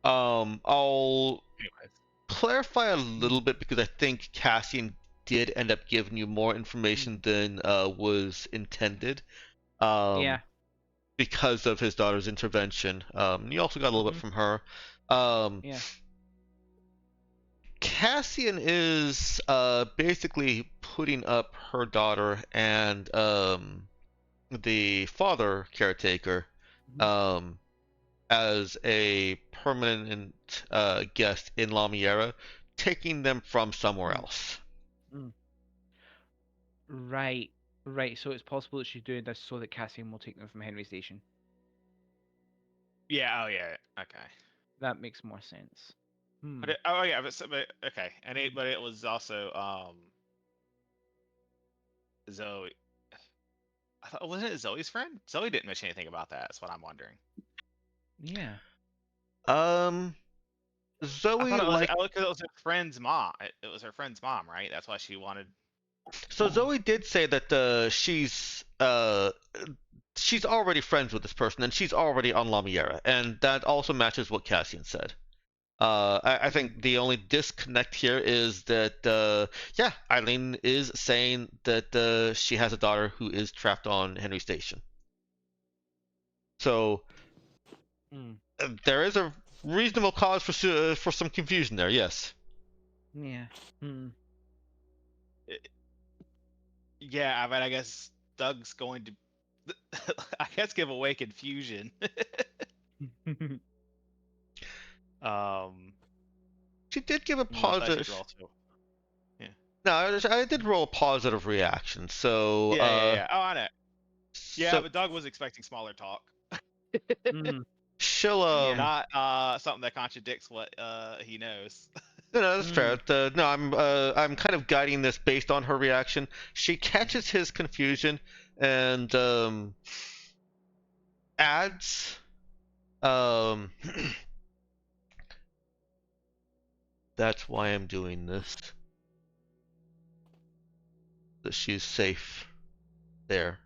I'll anyways. Clarify a little bit because I think Cassian did end up giving you more information than was intended. Yeah. Because of his daughter's intervention. You also got a little bit from her. Yeah. Cassian is basically putting up her daughter and the father caretaker as a permanent guest in La Miera, taking them from somewhere else. Right. So it's possible that she's doing this so that Cassian will take them from Henry Station. Yeah. Oh yeah. Okay. That makes more sense. But okay, and but it was also Zoe. I thought, wasn't it Zoe's friend? Zoe didn't mention anything about that. That's what I'm wondering. Yeah. Zoe, I thought it was her friend's mom. It was her friend's mom, right? That's why she wanted. So Zoe did say that she's she's already friends with this person, and she's already on Lamiera, and that also matches what Cassian said. I think the only disconnect here is that, yeah, Eileen is saying that she has a daughter who is trapped on Henry Station. So there is a reasonable cause for some confusion there, yes. Yeah. Yeah, I mean, I guess Doug's going to, I guess, give away confusion. She did give a positive. Yeah. No, I did roll a positive reaction. So. Yeah. Oh, I know. Yeah, so, but Doug was expecting smaller talk. She'll not something that contradicts what he knows. No, that's fair. No, I'm kind of guiding this based on her reaction. She catches his confusion and adds that's why I'm doing this. That she's safe there.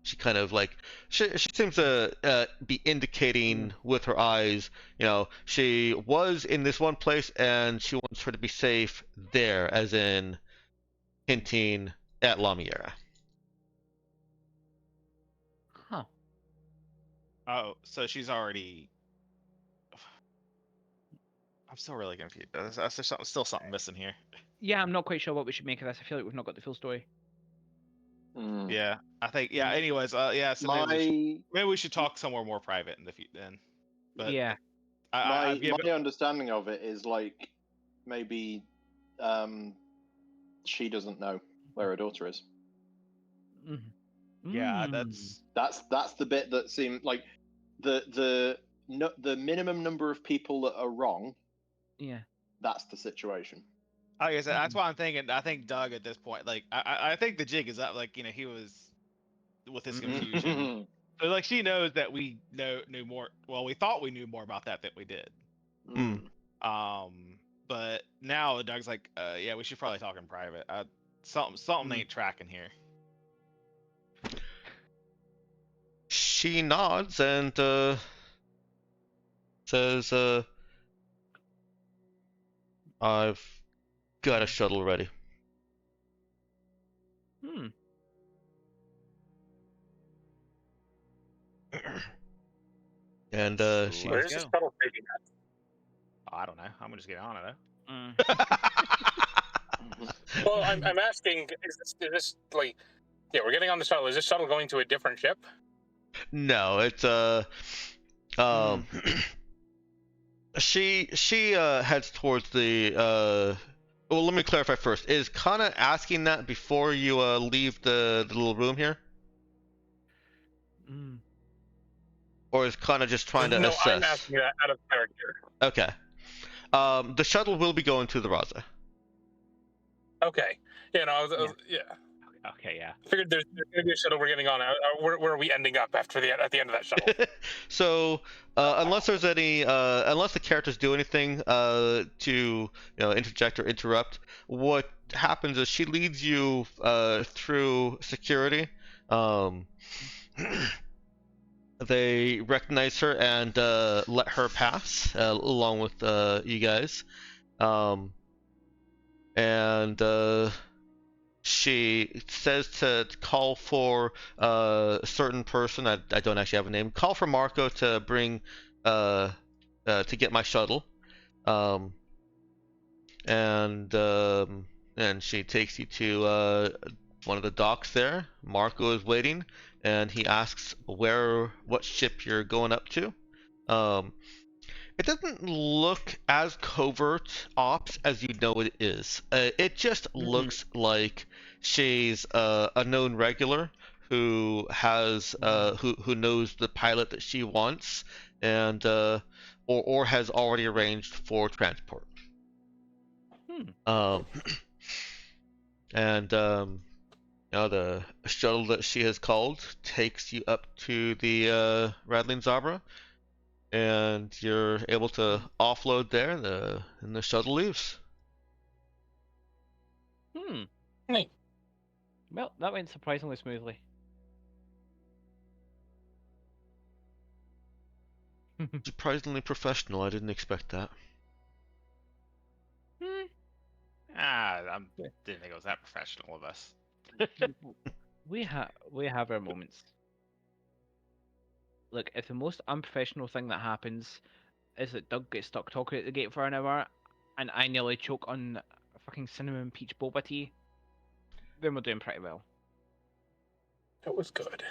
She kind of like she seems to be indicating with her eyes, you know, she was in this one place and she wants her to be safe there, as in hinting at Lamiera. Huh. Oh, so she's already. I'm still really confused. There's still something missing here. Yeah, I'm not quite sure what we should make of this. I feel like we've not got the full story. Yeah, I think. Yeah. Anyways, yeah. So maybe we should talk somewhere more private in the future then. But yeah. My understanding of it is like maybe she doesn't know where her daughter is. Yeah, that's the bit that seemed like the minimum number of people that are wrong. Yeah. That's the situation. Oh, yeah, that's why I'm thinking. I think Doug at this point, like, I think the jig is up. Like, you know, he was with his confusion. So, like, she knows that we knew more. Well, we thought we knew more about that than we did. But now Doug's like, yeah, we should probably talk in private. Something ain't tracking here. She nods and says, I've got a shuttle ready. And she. Where's the shuttle taking us? I don't know. I'm gonna just get on it. Well, I'm asking, is this like, yeah, we're getting on the shuttle. Is this shuttle going to a different ship? No, it's she heads towards the well, let me clarify first. Is Kana asking that before you leave the little room here? Or is Kana just trying to assess? No, I'm asking that out of character. Okay. The shuttle will be going to the Raza. Okay. Yeah, no, yeah. Okay, yeah. I figured there's going to be a shuttle we're getting on. Where are we ending up at the end of that shuttle? So, unless there's any, unless the characters do anything to interject or interrupt, what happens is she leads you through security. They recognize her and let her pass along with you guys, and she says to call for a certain person. I don't actually have a name. Call for Marco to bring to get my shuttle, and she takes you to one of the docks there. Marco is waiting, and he asks what ship you're going up to. It doesn't look as covert ops as you know it is. It just looks like she's a known regular who has who knows the pilot that she wants, and or has already arranged for transport. And the shuttle that she has called takes you up to the Rattling Zabra, and you're able to offload there, and the shuttle leaves. Well, that went surprisingly smoothly. Surprisingly professional. I didn't expect that. I didn't think it was that professional of us. We have our moments. Look, if the most unprofessional thing that happens is that Doug gets stuck talking at the gate for an hour, and I nearly choke on fucking cinnamon peach boba tea, then we're doing pretty well. That was good.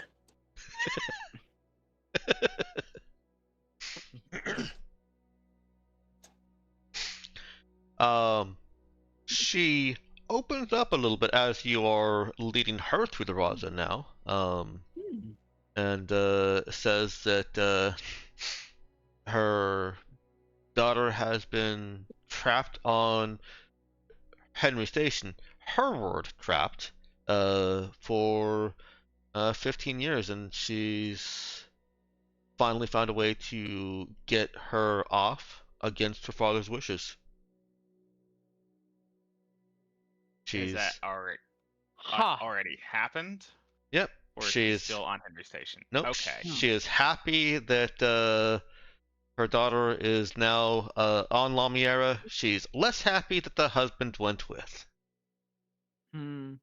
She opens up a little bit as you are leading her through the rosin now. And says that her daughter has been trapped on Henry Station. Her word, trapped, for 15 years, and she's finally found a way to get her off against her father's wishes. Is that already happened? Yep. Or is she still on Henry Station? Nope. Okay. She is happy that her daughter is now on La Miera. She's less happy that the husband went with. So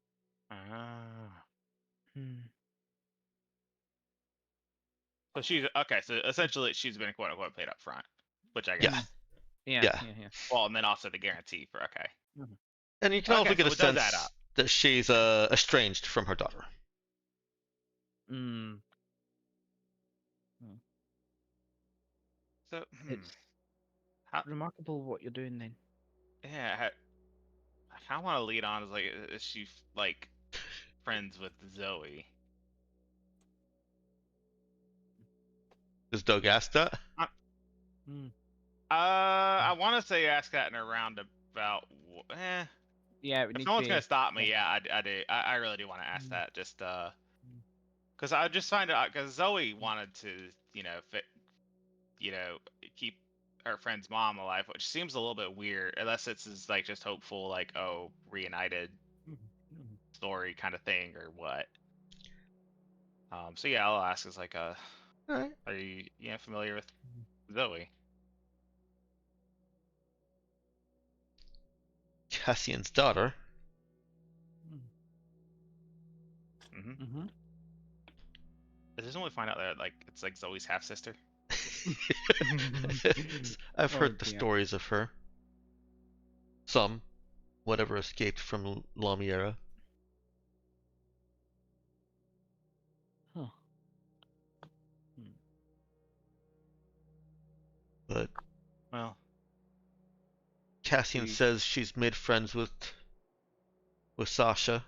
she's okay. So essentially, she's been quote unquote paid up front, which I guess. Yeah. Well, and then also the guarantee for okay. And you can also get a sense that she's estranged from her daughter. So it's remarkable what you're doing then. Yeah, I kind of want to lead on as like, is she like friends with Zoe? Does Doug ask that? I want to say ask that in a roundabout. Yeah, if no one's gonna stop me, yeah, I do. I really do want to ask that, just because I just find out because Zoe wanted to, keep her friend's mom alive, which seems a little bit weird, unless it's like just hopeful, like reunited story kind of thing or what. So yeah, I'll ask is like Alright. Are you familiar with Zoe? Cassian's daughter. Is this when we find out that it's like Zoe's half sister? I've heard the stories of her. Some, whatever escaped from La Miera. But well, Cassian says she's made friends with Sasha.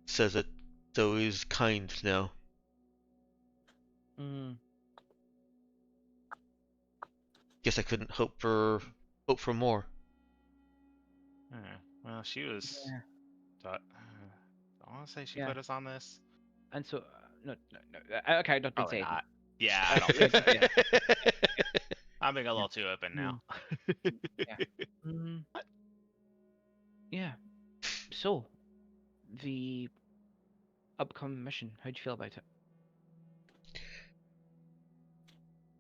Says that Zoe's kind now. Guess I couldn't hope for more. Well, she was. I want to say she put us on this. And so, no. Okay, don't say not. Yeah, I don't think so. Yeah. I'm being a little too open now. Yeah. So, the upcoming mission, how'd you feel about it?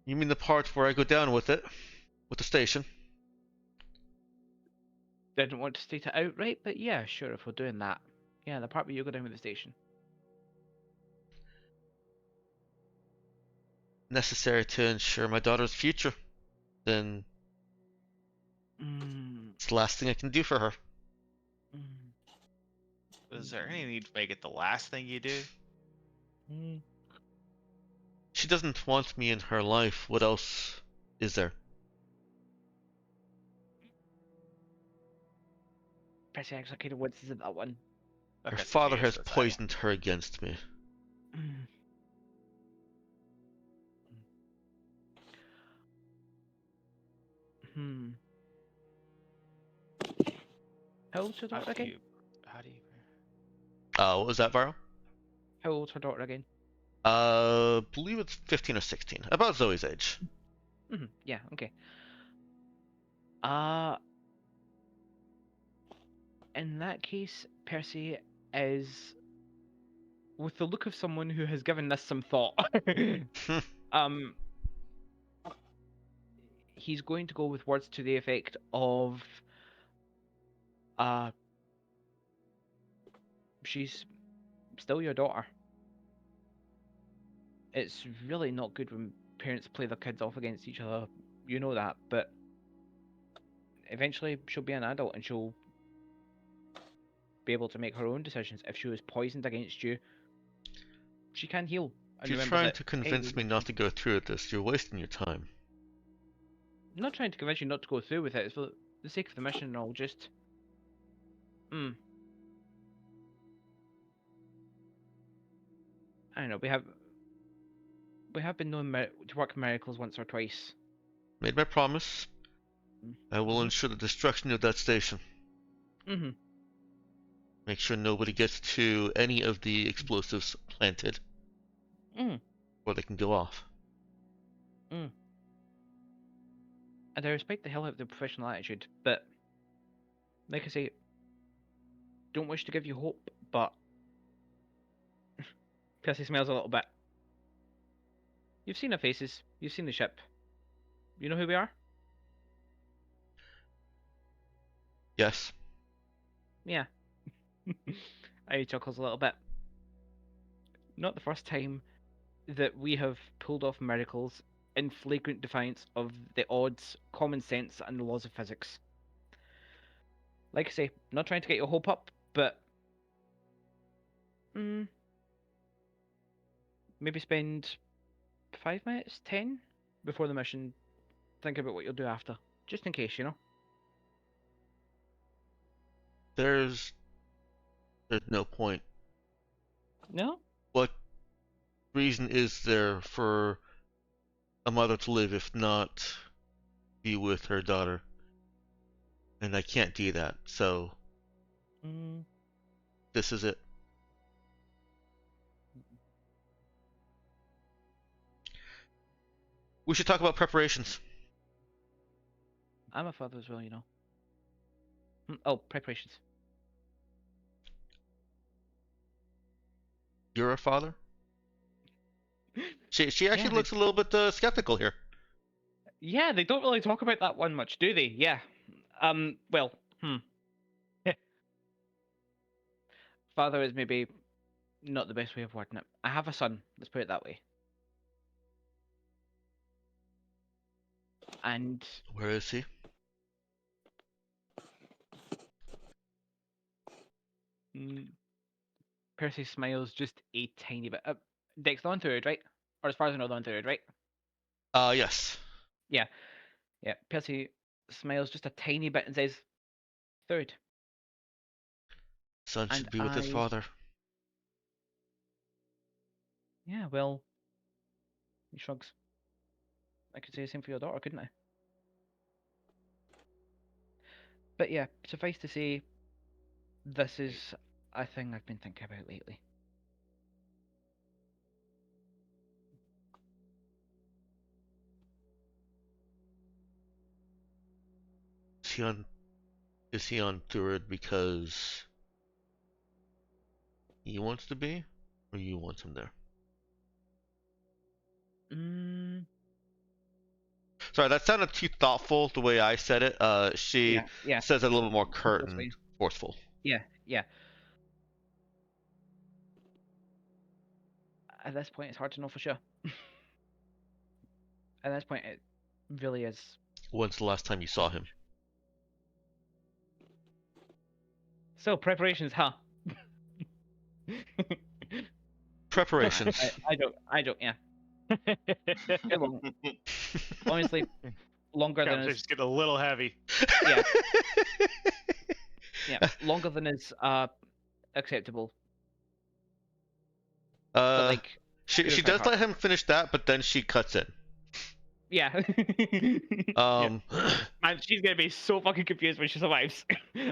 You mean the part where I go down with it? With the station? Didn't want to state it outright, but yeah, sure, if we're doing that. Yeah, the part where you go down with the station. Necessary to ensure my daughter's future. Then it's the last thing I can do for her. Is there any need to make it the last thing you do? She doesn't want me in her life. What else is there? Percy actually kind of winces at that one. Her father has poisoned her against me. How old's her daughter again? How do you? What was that, Varo? How old's her daughter again? Believe it's 15 or 16. About Zoe's age. Yeah, okay. In that case, Percy is with the look of someone who has given this some thought, he's going to go with words to the effect of, she's still your daughter. It's really not good when parents play their kids off against each other. You know that, but eventually she'll be an adult and she'll be able to make her own decisions. If she was poisoned against you, she can heal. And You're trying to convince me not to go through with this. You're wasting your time. I'm not trying to convince you not to go through with it. It's for the sake of the mission. I'll just... I don't know. We have been known to work miracles once or twice. Made my promise. I will ensure the destruction of that station. Make sure nobody gets to any of the explosives planted. Or they can go off. And I respect the hell out of the professional attitude, but like I say, don't wish to give you hope, but Percy smells a little bit. You've seen our faces. You've seen the ship. You know who we are? Yes. Yeah. He chuckles a little bit. Not the first time that we have pulled off miracles in flagrant defiance of the odds, common sense, and the laws of physics. Like I say, not trying to get your hope up, but maybe spend 5 minutes, 10 before the mission. Think about what you'll do after, just in case, you know. There's no point. No? What reason is there for a mother to live if not be with her daughter? And I can't do that, so this is it. We should talk about preparations. I'm a father as well, you know. Oh, preparations. You're a father? She actually looks a little bit skeptical here. Yeah, they don't really talk about that one much, do they? Yeah. Well, Father is maybe not the best way of wording it. I have a son, let's put it that way. And... Where is he? Percy smiles just a tiny bit. Dex, the one third, right? Or as far as I know, the one third, right? Yes. Yeah. Yeah, Percy smiles just a tiny bit and says, third. Son should be with his father. Yeah, well, he shrugs. I could say the same for your daughter, couldn't I? But yeah, suffice to say, this is a thing I've been thinking about lately. Is he on third because he wants to be, or you want him there? Sorry, that sounded too thoughtful the way I said it. She says it a little more curt and forceful. Yeah. At this point, it's hard to know for sure. At this point, it really is. When's the last time you saw him? So, preparations, huh? Preparations. I don't, yeah. Honestly, longer than it's getting a little heavy. Yeah. Yeah, longer than is acceptable. But, like, she does let him finish that, but then she cuts in. Yeah. Man, she's gonna be so fucking confused when she survives.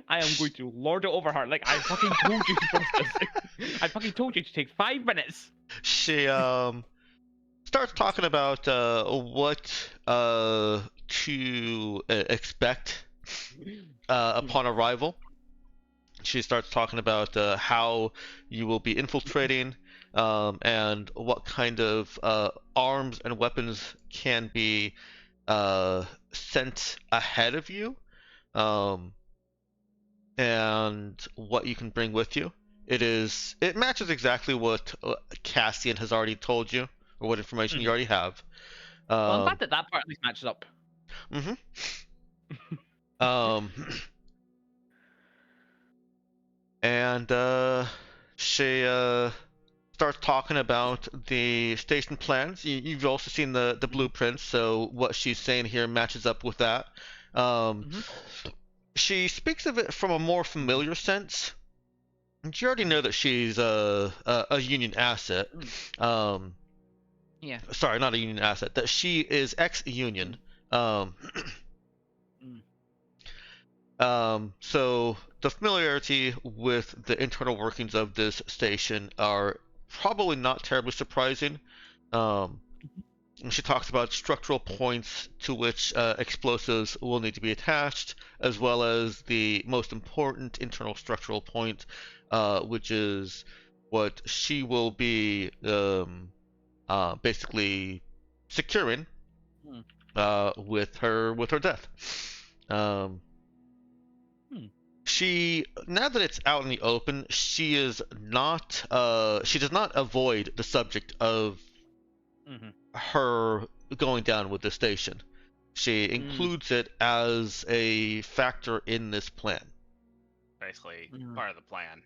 I am going to lord it over her. Like, I fucking told you to trust this. I fucking told you to take 5 minutes. She starts talking about what to expect upon arrival. She starts talking about how you will be infiltrating and what kind of arms and weapons can be sent ahead of you, and what you can bring with you. It matches exactly what Cassian has already told you, or what information you already have. Well, I'm glad that that part at least matches up. And she starts talking about the station plans. You've also seen the blueprints, so what she's saying here matches up with that. She speaks of it from a more familiar sense. You already know that she's a Union asset. Yeah. Sorry, not a Union asset. That she is ex-Union. So the familiarity with the internal workings of this station are probably not terribly surprising. She talks about structural points to which explosives will need to be attached, as well as the most important internal structural point, which is what she will be basically securing with her death. She, now that it's out in the open, she does not avoid the subject of her going down with the station. She includes it as a factor in this plan. Basically, part of the plan.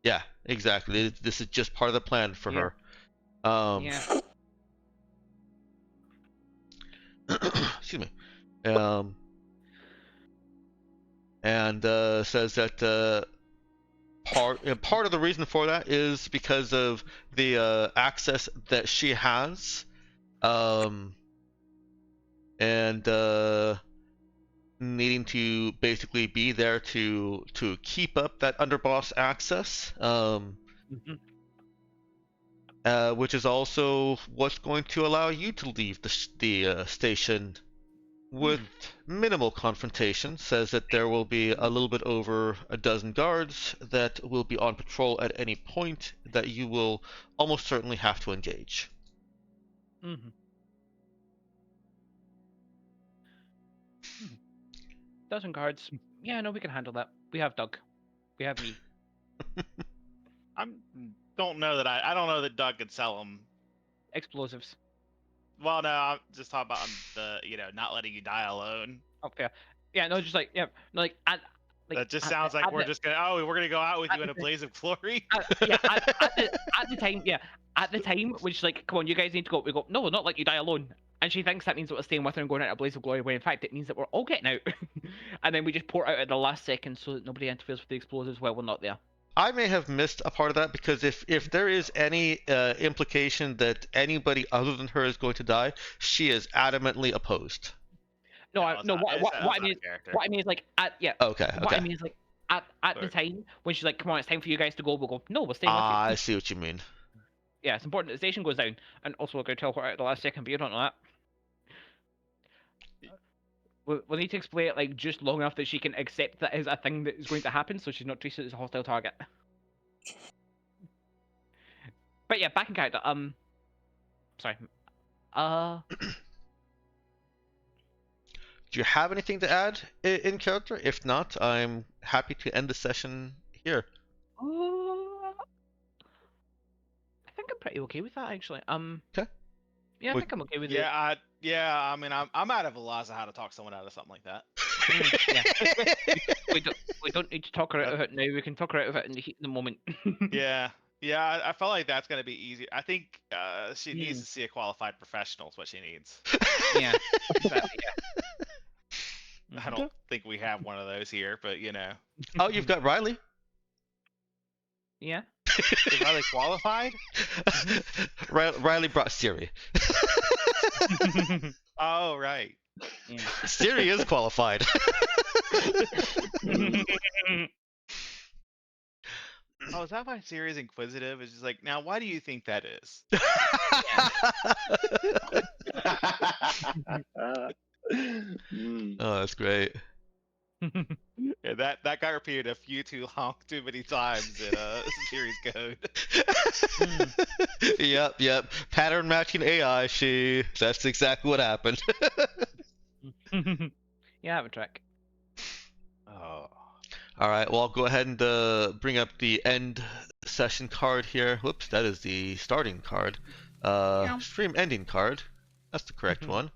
Yeah, exactly. This is just part of the plan for her. Excuse me. And says that part of the reason for that is because of the access that she has, and needing to basically be there to keep up that underboss access, which is also what's going to allow you to leave the station with minimal confrontation. Says that there will be a little bit over a dozen guards that will be on patrol at any point that you will almost certainly have to engage. Dozen guards. Yeah, no, we can handle that. We have Doug. We have me. I don't know that Doug could sell them explosives. Well, no, I'm just talking about the not letting you die alone. Oh, fair. Yeah, no, just like that just sounds like we're gonna go out with you in a blaze of glory. At the time, at the time, which like, come on, you guys need to go. We go, no, we'll not let you die alone. And she thinks that means that we're staying with her and going out in a blaze of glory, when in fact it means that we're all getting out. And then we just port out at the last second so that nobody interferes with the explosives while we're not there. I may have missed a part of that, because if there is any implication that anybody other than her is going to die, she is adamantly opposed. No, what I mean is like What I mean is like at the time when she's like, come on, it's time for you guys to go, we'll go, no, we're staying with you. I see what you mean. Yeah, it's important that the station goes down, and also we're going to teleport out at the last second, but you don't know that. We'll need to explain it like just long enough that she can accept that is a thing that is going to happen, so she's not treated as a hostile target. But yeah, back in character. Sorry. Do you have anything to add in character? If not, I'm happy to end the session here. I think I'm pretty okay with that, actually. Okay. Yeah, I think I'm okay with it. I mean, I'm out of a lot of how to talk someone out of something like that. We don't need to talk her out of it now. We can talk her out of it in the heat of the moment. Yeah, I felt like that's gonna be easy. I think she needs to see a qualified professional. Is what she needs. Yeah, exactly. Yeah. I don't think we have one of those here, but Oh, you've got Riley. Yeah. Is Riley qualified? Riley brought Siri. Oh, right. Yeah. Siri is qualified. Oh, is that why Siri is inquisitive? It's just like, now, why do you think that is? Oh, that's great. Yeah, that got repeated a few too many times in series code. Yep. Pattern matching AI. That's exactly what happened. Yeah, I have a trick. Oh. All right. Well, I'll go ahead and bring up the end session card here. Whoops, that is the starting card. Stream ending card. That's the correct one.